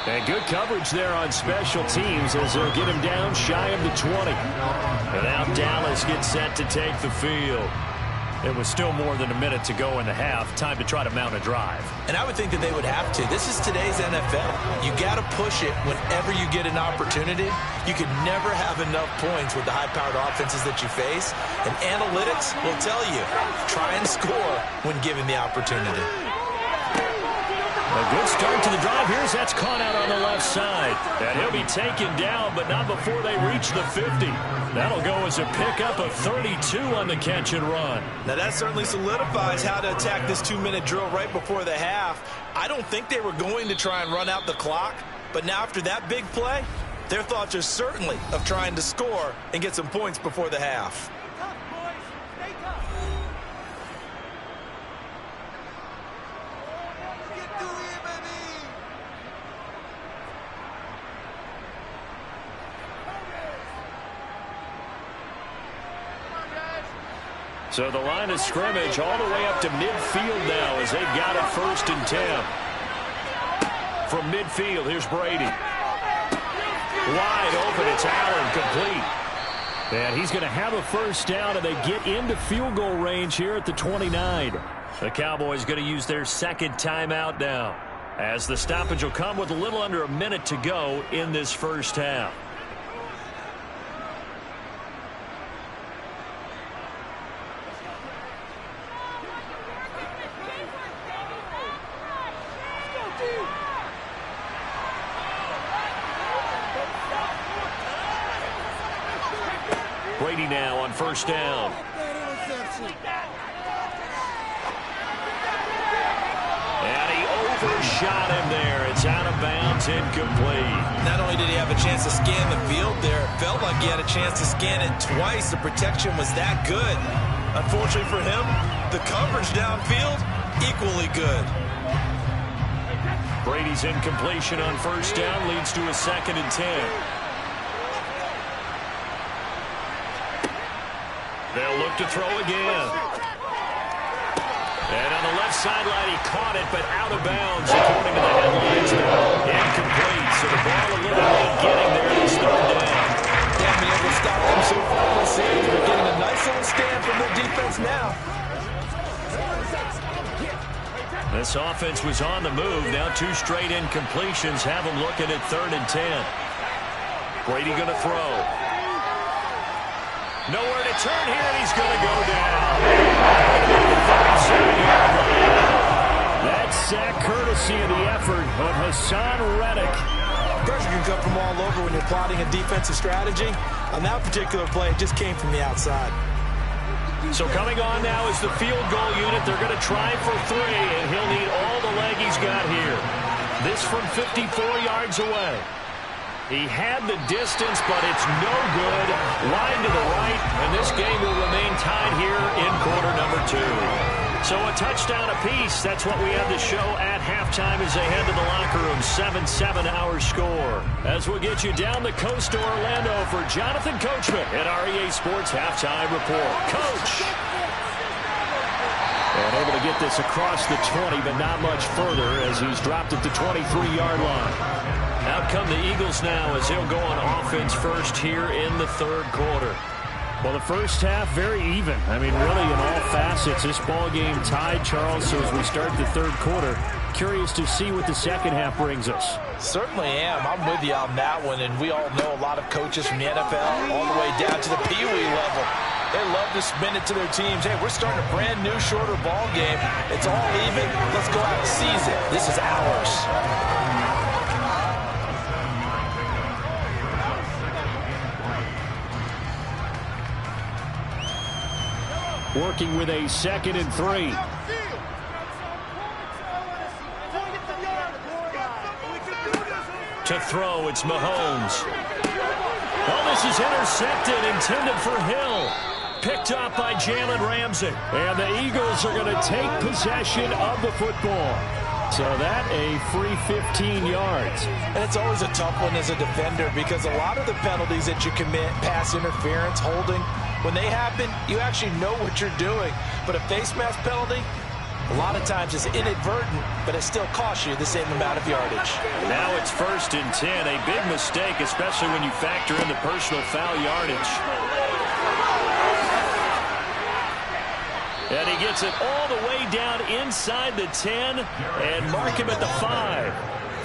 And good coverage there on special teams as they'll get him down shy of the 20. And now Dallas gets set to take the field. It was still more than a minute to go in the half. Time to try to mount a drive. And I would think that they would have to. This is today's NFL. You got to push it whenever you get an opportunity. You can never have enough points with the high-powered offenses that you face. And analytics will tell you, try and score when given the opportunity. A good start to the drive. Here's that's caught out on the left side. And he'll be taken down, but not before they reach the 50. That'll go as a pickup of 32 on the catch and run. Now that certainly solidifies how to attack this 2-minute drill right before the half. I don't think they were going to try and run out the clock, but now after that big play, their thoughts are certainly of trying to score and get some points before the half. So the line of scrimmage all the way up to midfield now as they've got it 1st and 10. From midfield, here's Brady. Wide open, it's Allen, complete. And he's going to have a first down, and they get into field goal range here at the 29. The Cowboys going to use their second timeout now, as the stoppage will come with a little under a minute to go in this first half. Brady now on first down. And he overshot him there. It's out of bounds, incomplete. Not only did he have a chance to scan the field there, it felt like he had a chance to scan it twice. The protection was that good. Unfortunately for him, the coverage downfield, equally good. Brady's incompletion on first down leads to a 2nd and 10. They'll look to throw again. And on the left sideline, he caught it, but out of bounds, according to the headlines. Incomplete, so the ball a little late getting there. It's 3rd down. They haven't been able to stop them so far this season. They're getting a nice little stand from their defense now. This offense was on the move. Now 2 straight incompletions have them looking at 3rd and 10. Brady going to throw. Nowhere to turn here, and he's going to go down. That sack courtesy of the effort of Hassan Reddick. Pressure can come from all over when you're plotting a defensive strategy. On that particular play, it just came from the outside. So coming on now is the field goal unit. They're going to try for 3, and he'll need all the leg he's got here. This from 54 yards away. He had the distance, but it's no good. Wide to the right, and this game will remain tied here in quarter number 2. So a touchdown apiece. That's what we have to show at halftime as they head to the locker room. 7-7 our score. As we'll get you down the coast to Orlando for Jonathan Coachman at REA Sports Halftime Report. Coach! And able to get this across the 20, but not much further as he's dropped at the 23-yard line. Out come the Eagles now as they'll go on offense first here in the 3rd quarter. Well, the first half, very even. I mean, really, in all facets, this ball game tied, Charles. So as we start the 3rd quarter, curious to see what the second half brings us. Certainly am. I'm with you on that one, and we all know a lot of coaches from the NFL all the way down to the Pee Wee level. They love to spin it to their teams. Hey, we're starting a brand new, shorter ball game. It's all even. Let's go out and seize it. This is ours. Working with a 2nd and 3. To throw, it's Mahomes. Oh, this is intercepted, intended for Hill. Picked up by Jalen Ramsey. And the Eagles are going to take possession of the football. So that a free 15 yards. And it's always a tough one as a defender because a lot of the penalties that you commit, pass interference, holding, when they happen, you actually know what you're doing. But a face mask penalty, a lot of times it's inadvertent, but it still costs you the same amount of yardage. Now it's 1st and 10. A big mistake, especially when you factor in the personal foul yardage. And he gets it all the way down inside the 10 and mark him at the 5.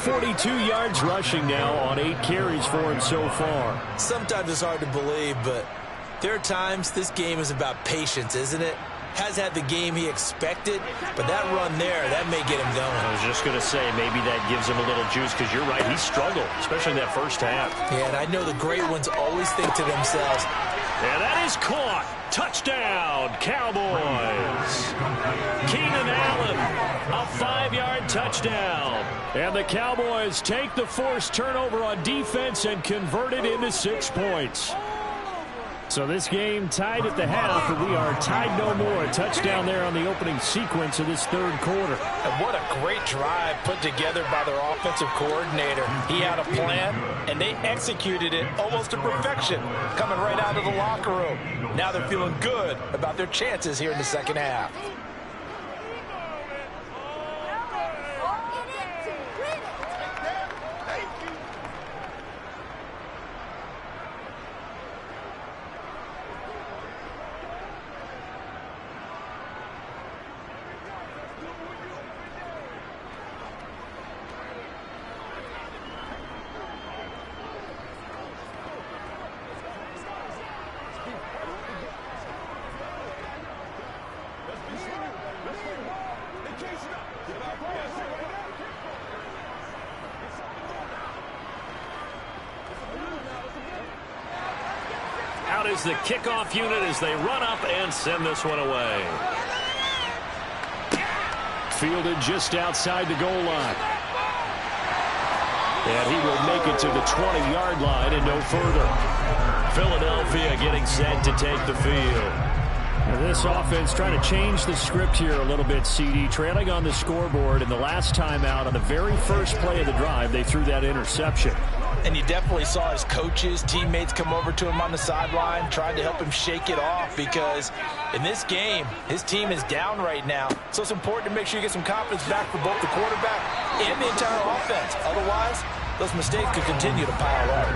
42 yards rushing now on 8 carries for him so far. Sometimes it's hard to believe, but there are times this game is about patience, isn't it? Has had the game he expected, but that run there, that may get him going. I was just going to say, maybe that gives him a little juice because you're right, he struggled, especially in that first half. Yeah, and I know the great ones always think to themselves, and that is caught. Touchdown, Cowboys. Keenan Allen, a 5-yard touchdown. And the Cowboys take the forced turnover on defense and convert it into 6 points. So this game tied at the half, but we are tied no more. A touchdown there on the opening sequence of this 3rd quarter. And what a great drive put together by their offensive coordinator. He had a plan, and they executed it almost to perfection, coming right out of the locker room. Now they're feeling good about their chances here in the second half. Out is the kickoff unit as they run up and send this one away. Fielded just outside the goal line. And he will make it to the 20-yard line and no further. Philadelphia getting set to take the field. Now this offense trying to change the script here a little bit, CD. Trailing on the scoreboard, and the last time out on the very first play of the drive, they threw that interception. And you definitely saw his coaches, teammates come over to him on the sideline, trying to help him shake it off because in this game, his team is down right now. So it's important to make sure you get some confidence back for both the quarterback and the entire offense. Otherwise, those mistakes could continue to pile up.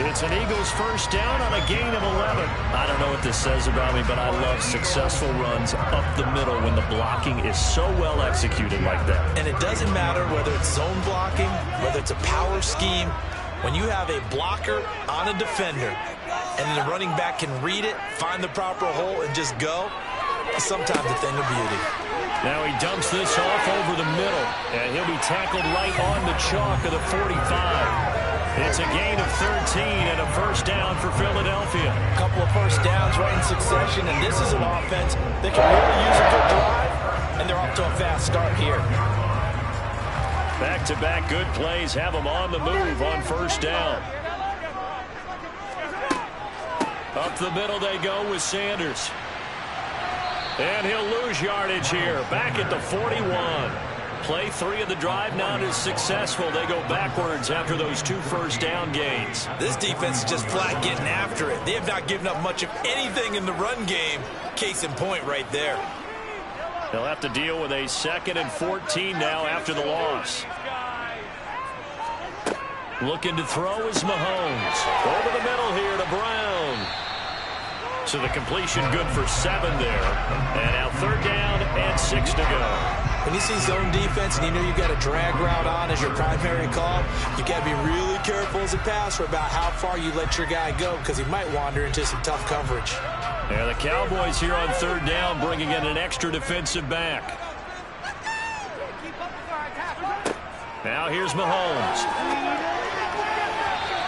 It's an Eagles first down on a gain of 11. I don't know what this says about me, but I love successful runs up the middle when the blocking is so well executed like that. And it doesn't matter whether it's zone blocking, whether it's a power scheme. When you have a blocker on a defender and the running back can read it, find the proper hole, and just go, it's sometimes a thing of beauty. Now he dumps this off over the middle, and he'll be tackled right on the chalk of the 45. It's a gain of 13 and a first down for Philadelphia. A couple of first downs right in succession, and this is an offense that can really use a good drive, and they're off to a fast start here. Back-to-back good plays have them on the move on first down. Up the middle they go with Sanders. And he'll lose yardage here. Back at the 41. Play 3 of the drive not as successful. They go backwards after those 2 first down gains. This defense is just flat getting after it. They have not given up much of anything in the run game. Case in point right there. They'll have to deal with a 2nd and 14 now after the loss. Looking to throw is Mahomes. Over the middle here to Brown. So the completion good for 7 there. And now 3rd down and 6 to go. When you see zone defense and you know you've got a drag route on as your primary call, you got to be really careful as a passer about how far you let your guy go because he might wander into some tough coverage. Yeah, the Cowboys here on 3rd down bringing in an extra defensive back. Now here's Mahomes.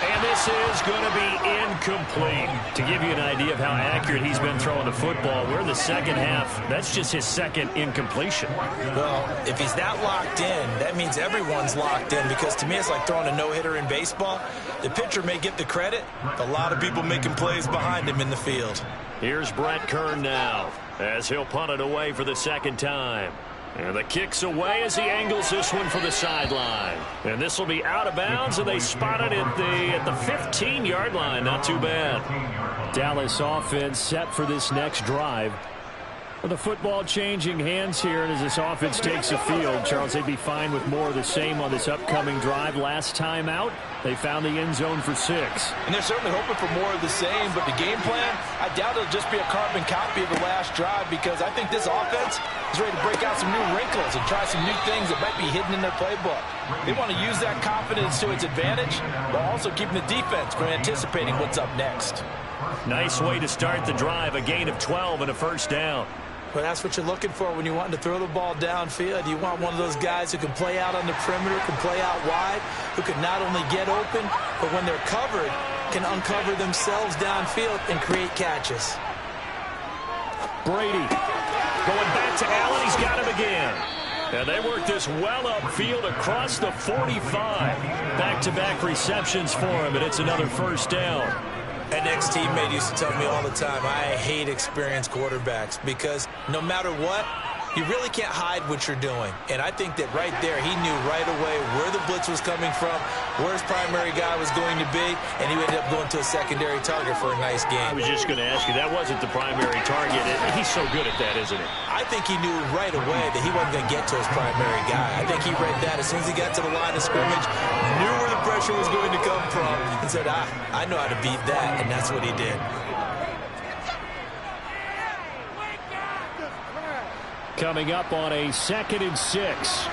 And this is going to be incomplete. To give you an idea of how accurate he's been throwing the football, we're in the second half. That's just his 2nd incompletion. Well, if he's that locked in, that means everyone's locked in because to me it's like throwing a no-hitter in baseball. The pitcher may get the credit, but a lot of people making plays behind him in the field. Here's Brett Kern now as he'll punt it away for the 2nd time. And the kick's away as he angles this one for the sideline. And this will be out of bounds, and they spot it at the 15-yard line. Not too bad. Dallas offense set for this next drive. Well, the football changing hands here, and as this offense takes the field, Charles, they'd be fine with more of the same on this upcoming drive. Last time out, they found the end zone for 6. And they're certainly hoping for more of the same, but the game plan, I doubt it'll just be a carbon copy of the last drive, because I think this offense is ready to break out some new wrinkles and try some new things that might be hidden in their playbook. They want to use that confidence to its advantage, while also keeping the defense from anticipating what's up next. Nice way to start the drive, a gain of 12 and a first down. Well, that's what you're looking for when you want to throw the ball downfield. You want one of those guys who can play out on the perimeter, can play out wide, who can not only get open, but when they're covered, can uncover themselves downfield and create catches. Brady going back to Allen. He's got him again. And they work this well upfield across the 45. Back-to-back receptions for him, and it's another first down. An ex-teammate used to tell me all the time, I hate experienced quarterbacks because no matter what, you really can't hide what you're doing. And I think that right there, he knew right away where the blitz was coming from, where his primary guy was going to be, and he ended up going to a secondary target for a nice game. I was just going to ask you, that wasn't the primary target. He's so good at that, isn't he? I think he knew right away that he wasn't going to get to his primary guy. I think he read that as soon as he got to the line of scrimmage, knew where the pressure was going to come from, and said, I know how to beat that, and that's what he did. Coming up on a 2nd and 6.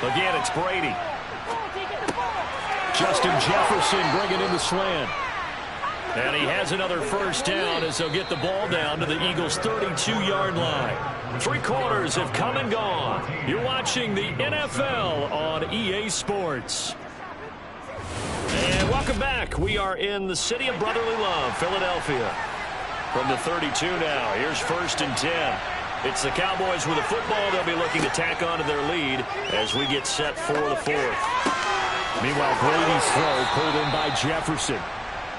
Again, it's Brady. Justin Jefferson bringing in the slant. And he has another first down as they'll get the ball down to the Eagles' 32-yard line. 3 quarters have come and gone. You're watching the NFL on EA Sports. And welcome back. We are in the city of brotherly love, Philadelphia. From the 32 now, here's 1st and 10. It's the Cowboys with the football. They'll be looking to tack on to their lead as we get set for the 4th. Meanwhile, Brady's throw pulled in by Jefferson.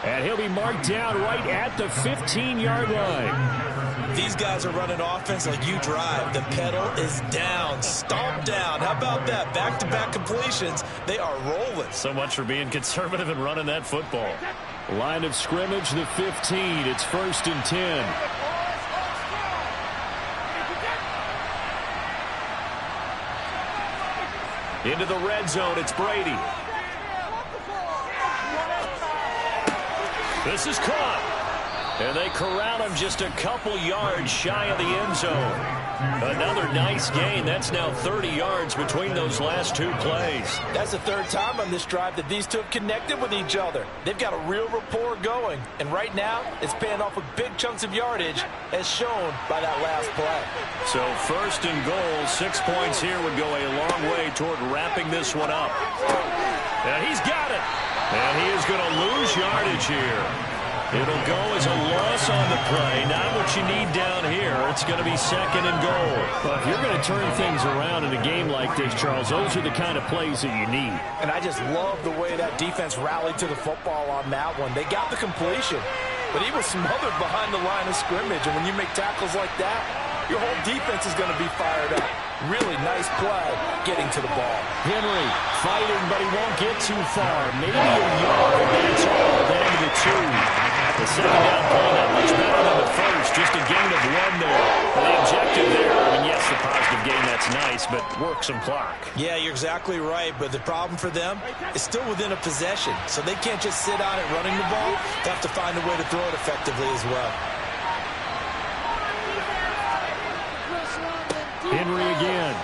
And he'll be marked down right at the 15-yard line. These guys are running offense like you drive. The pedal is down, stomped down. How about that? Back-to-back completions. They are rolling. So much for being conservative and running that football. Line of scrimmage, the 15. It's 1st and 10. Into the red zone, it's Brady. This is caught. And they corral him just a couple yards shy of the end zone. Another nice gain. That's now 30 yards between those last 2 plays. That's the 3rd time on this drive that these two have connected with each other. They've got a real rapport going. And right now, it's paying off with big chunks of yardage, as shown by that last play. So 1st and goal, 6 points here would go a long way toward wrapping this one up. And he's got it. And he is going to lose yardage here. It'll go as a loss on the play. Not what you need down here. It's going to be 2nd and goal. Well, if you're going to turn things around in a game like this, Charles, those are the kind of plays that you need. And I just love the way that defense rallied to the football on that one. They got the completion, but he was smothered behind the line of scrimmage. And when you make tackles like that, your whole defense is going to be fired up. Really nice play getting to the ball. Henry fighting, but he won't get too far. Maybe a yard, but it's all down to the 2. The 2nd down play not much better than the first. Just a gain of 1 there. Well, the objective there, I mean, yes, the positive gain, that's nice, but work some clock. Yeah, you're exactly right, but the problem for them is still within a possession. So they can't just sit on it running the ball. They have to find a way to throw it effectively as well. Henry again.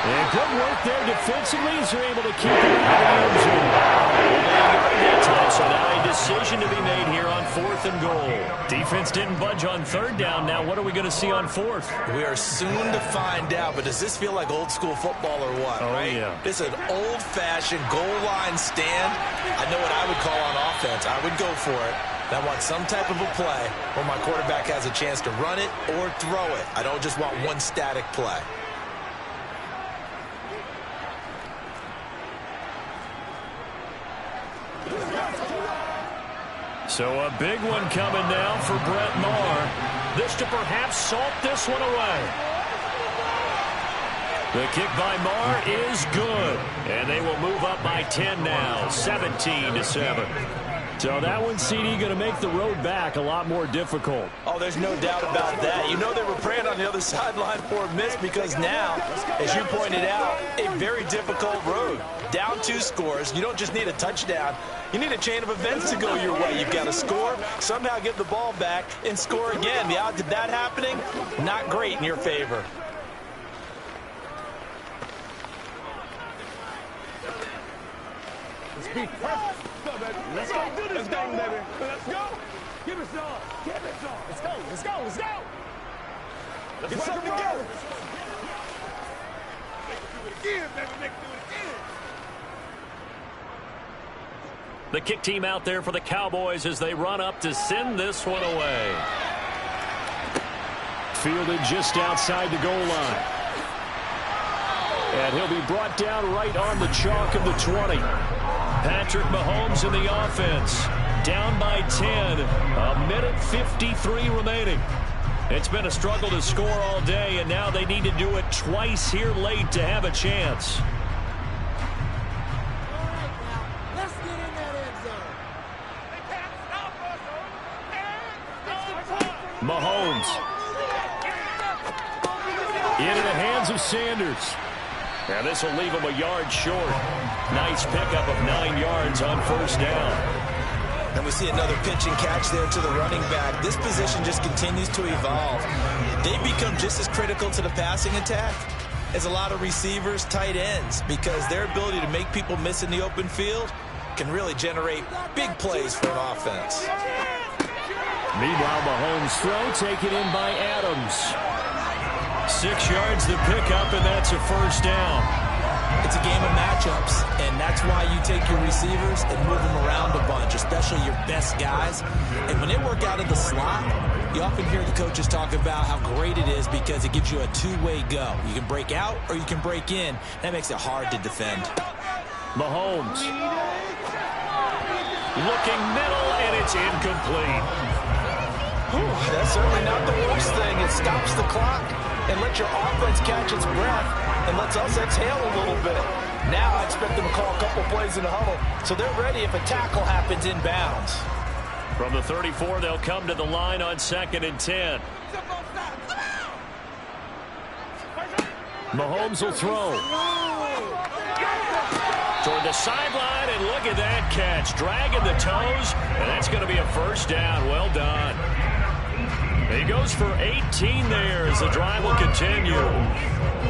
And good work there defensively as they're able to keep it out of the end zone. So now a decision to be made here on 4th and goal. Defense didn't budge on 3rd down. Now what are we going to see on 4th? We are soon to find out, but does this feel like old school football or what? Oh, right? Yeah. It's an old-fashioned goal line stand. I know what I would call on offense. I would go for it. I want some type of a play where my quarterback has a chance to run it or throw it. I don't just want one static play. So a big one coming now for Brett Maher. This to perhaps salt this one away. The kick by Marr is good. And they will move up by 10 now, 17-7. So that one, CD, going to make the road back a lot more difficult. Oh, there's no doubt about that. You know they were praying on the other sideline for a miss because now, as you pointed out, a very difficult road. Down 2 scores. You don't just need a touchdown. You need a chain of events to go your way. You've got to score, somehow get the ball back, and score again. The odds of that happening, not great in your favor. Let's be perfect. Let's go do this thing, baby. Let's go. Give it some. Give it some. Let's go. Let's go. Let's go. Let's get something together. Make it do it again, baby. Make it do it again. The kick team out there for the Cowboys as they run up to send this one away. Fielded just outside the goal line. And he'll be brought down right on the chalk of the 20. Patrick Mahomes in the offense. Down by 10. A minute 53 remaining. It's been a struggle to score all day, and now they need to do it twice here late to have a chance. Mahomes. Into the hands of Sanders. And this will leave him a yard short. Nice pickup of 9 yards on first down. And we see another pitch and catch there to the running back. This position just continues to evolve. They become just as critical to the passing attack as a lot of receivers, tight ends, because their ability to make people miss in the open field can really generate big plays for an offense. Meanwhile, Mahomes' throw taken in by Adams. 6 yards the pickup, and that's a first down. It's a game of matchups, and that's why you take your receivers and move them around a bunch, especially your best guys. And when they work out of the slot, you often hear the coaches talk about how great it is because it gives you a two-way go. You can break out or you can break in. That makes it hard to defend. Mahomes. Looking middle, and it's incomplete. That's certainly not the worst thing. It stops the clock and lets your offense catch its breath and lets us exhale a little bit. Now I expect them to call a couple plays in the huddle so they're ready if a tackle happens inbounds. From the 34, they'll come to the line on 2nd and 10. Mahomes will throw. Toward the sideline, and look at that catch. Dragging the toes, and that's going to be a first down. Well done. He goes for 18 there as the drive will continue.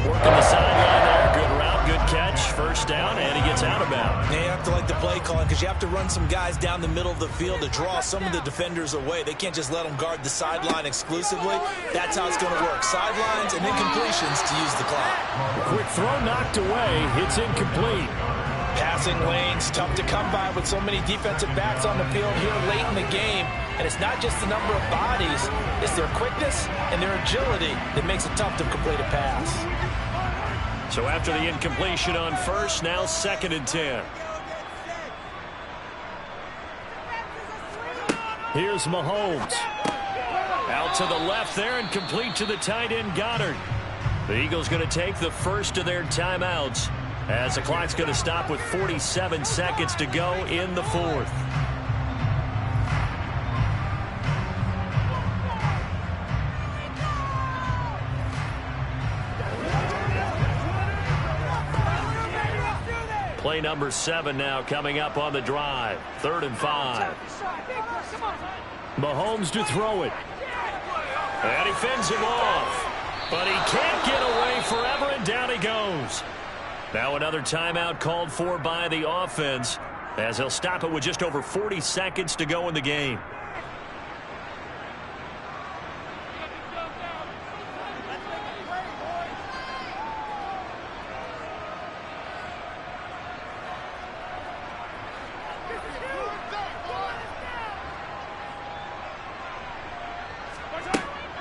Working the sideline there. Good route, good catch. First down, and he gets out of bounds. Yeah, you have to like the play calling because you have to run some guys down the middle of the field to draw some of the defenders away. They can't just let them guard the sideline exclusively. That's how it's going to work. Sidelines and incompletions to use the clock. Quick throw knocked away. It's incomplete. Passing lanes, tough to come by with so many defensive backs on the field here late in the game. And it's not just the number of bodies, it's their quickness and their agility that makes it tough to complete a pass. So after the incompletion on first, now 2nd and 10. Here's Mahomes. Out to the left there and complete to the tight end Goddard. The Eagles going to take the first of their timeouts as the clock's going to stop with 47 seconds to go in the 4th. Play number 7 now coming up on the drive. 3rd and 5. Mahomes to throw it. And he fends him off. But he can't get away forever, and down he goes. Now another timeout called for by the offense as they'll stop it with just over 40 seconds to go in the game.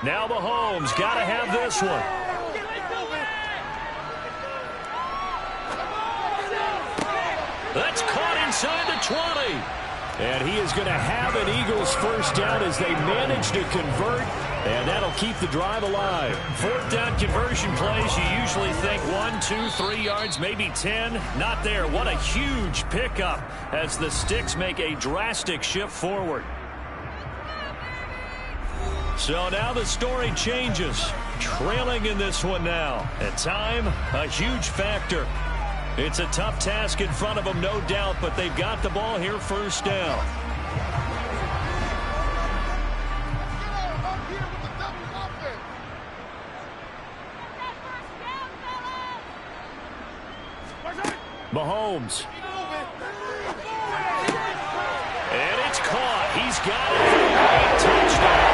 Now Mahomes got to have this one. That's caught inside the 20. And he is going to have an Eagles first down as they manage to convert And that'll keep the drive alive. Fourth down conversion plays, you usually think 1, 2, 3 yards, maybe 10. Not there. What a huge pickup as the Sticks make a drastic shift forward. So now the story changes. Trailing in this one now. At time, a huge factor. It's a tough task in front of them, no doubt, but they've got the ball here first down. Mahomes. And it's caught. He's got it for a great touchdown.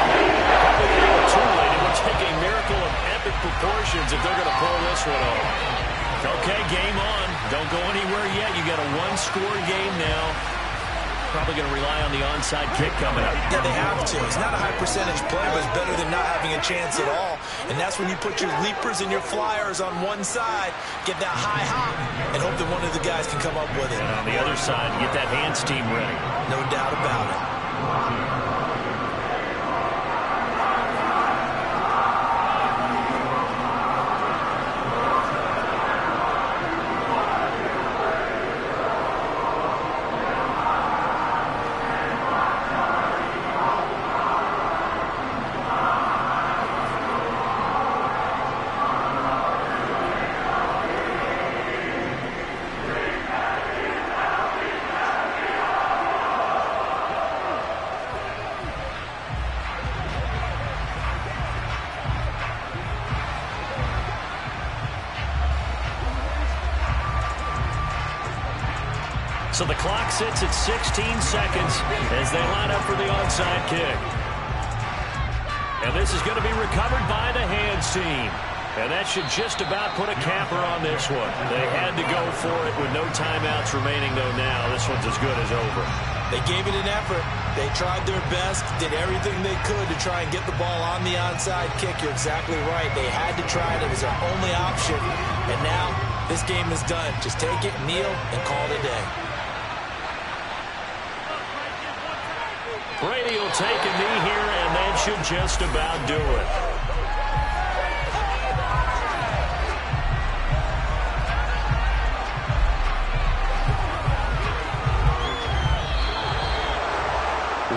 Probably a little too late. It would take a miracle of epic proportions if they're going to pull this one off. Okay, game on. Don't go anywhere yet. You got a one-score game now. Probably going to rely on the onside kick coming up. Yeah, they have to. It's not a high-percentage play, but it's better than not having a chance at all. And that's when you put your leapers and your flyers on one side, get that high hop, and hope that one of the guys can come up with it. And on the other side, get that hands team ready. No doubt about it. So the clock sits at 16 seconds as they line up for the onside kick. And this is going to be recovered by the hands team. And that should just about put a capper on this one. They had to go for it with no timeouts remaining, though, now. This one's as good as over. They gave it an effort. They tried their best, did everything they could to try and get the ball on the onside kick. You're exactly right. They had to try it. It was their only option. And now this game is done. Just take it, kneel, and call it a day. Brady will take a knee here, and that should just about do it.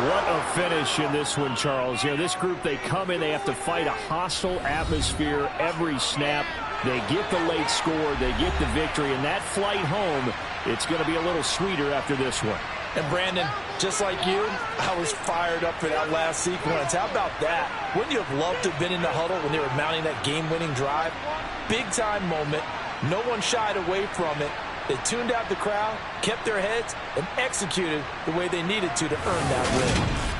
What a finish in this one, Charles. You know, this group, they come in, they have to fight a hostile atmosphere every snap. They get the late score, they get the victory, and that flight home, it's going to be a little sweeter after this one. And Brandon, just like you, I was fired up for that last sequence. How about that? Wouldn't you have loved to have been in the huddle when they were mounting that game-winning drive? Big-time moment. No one shied away from it. They tuned out the crowd, kept their heads, and executed the way they needed to earn that win.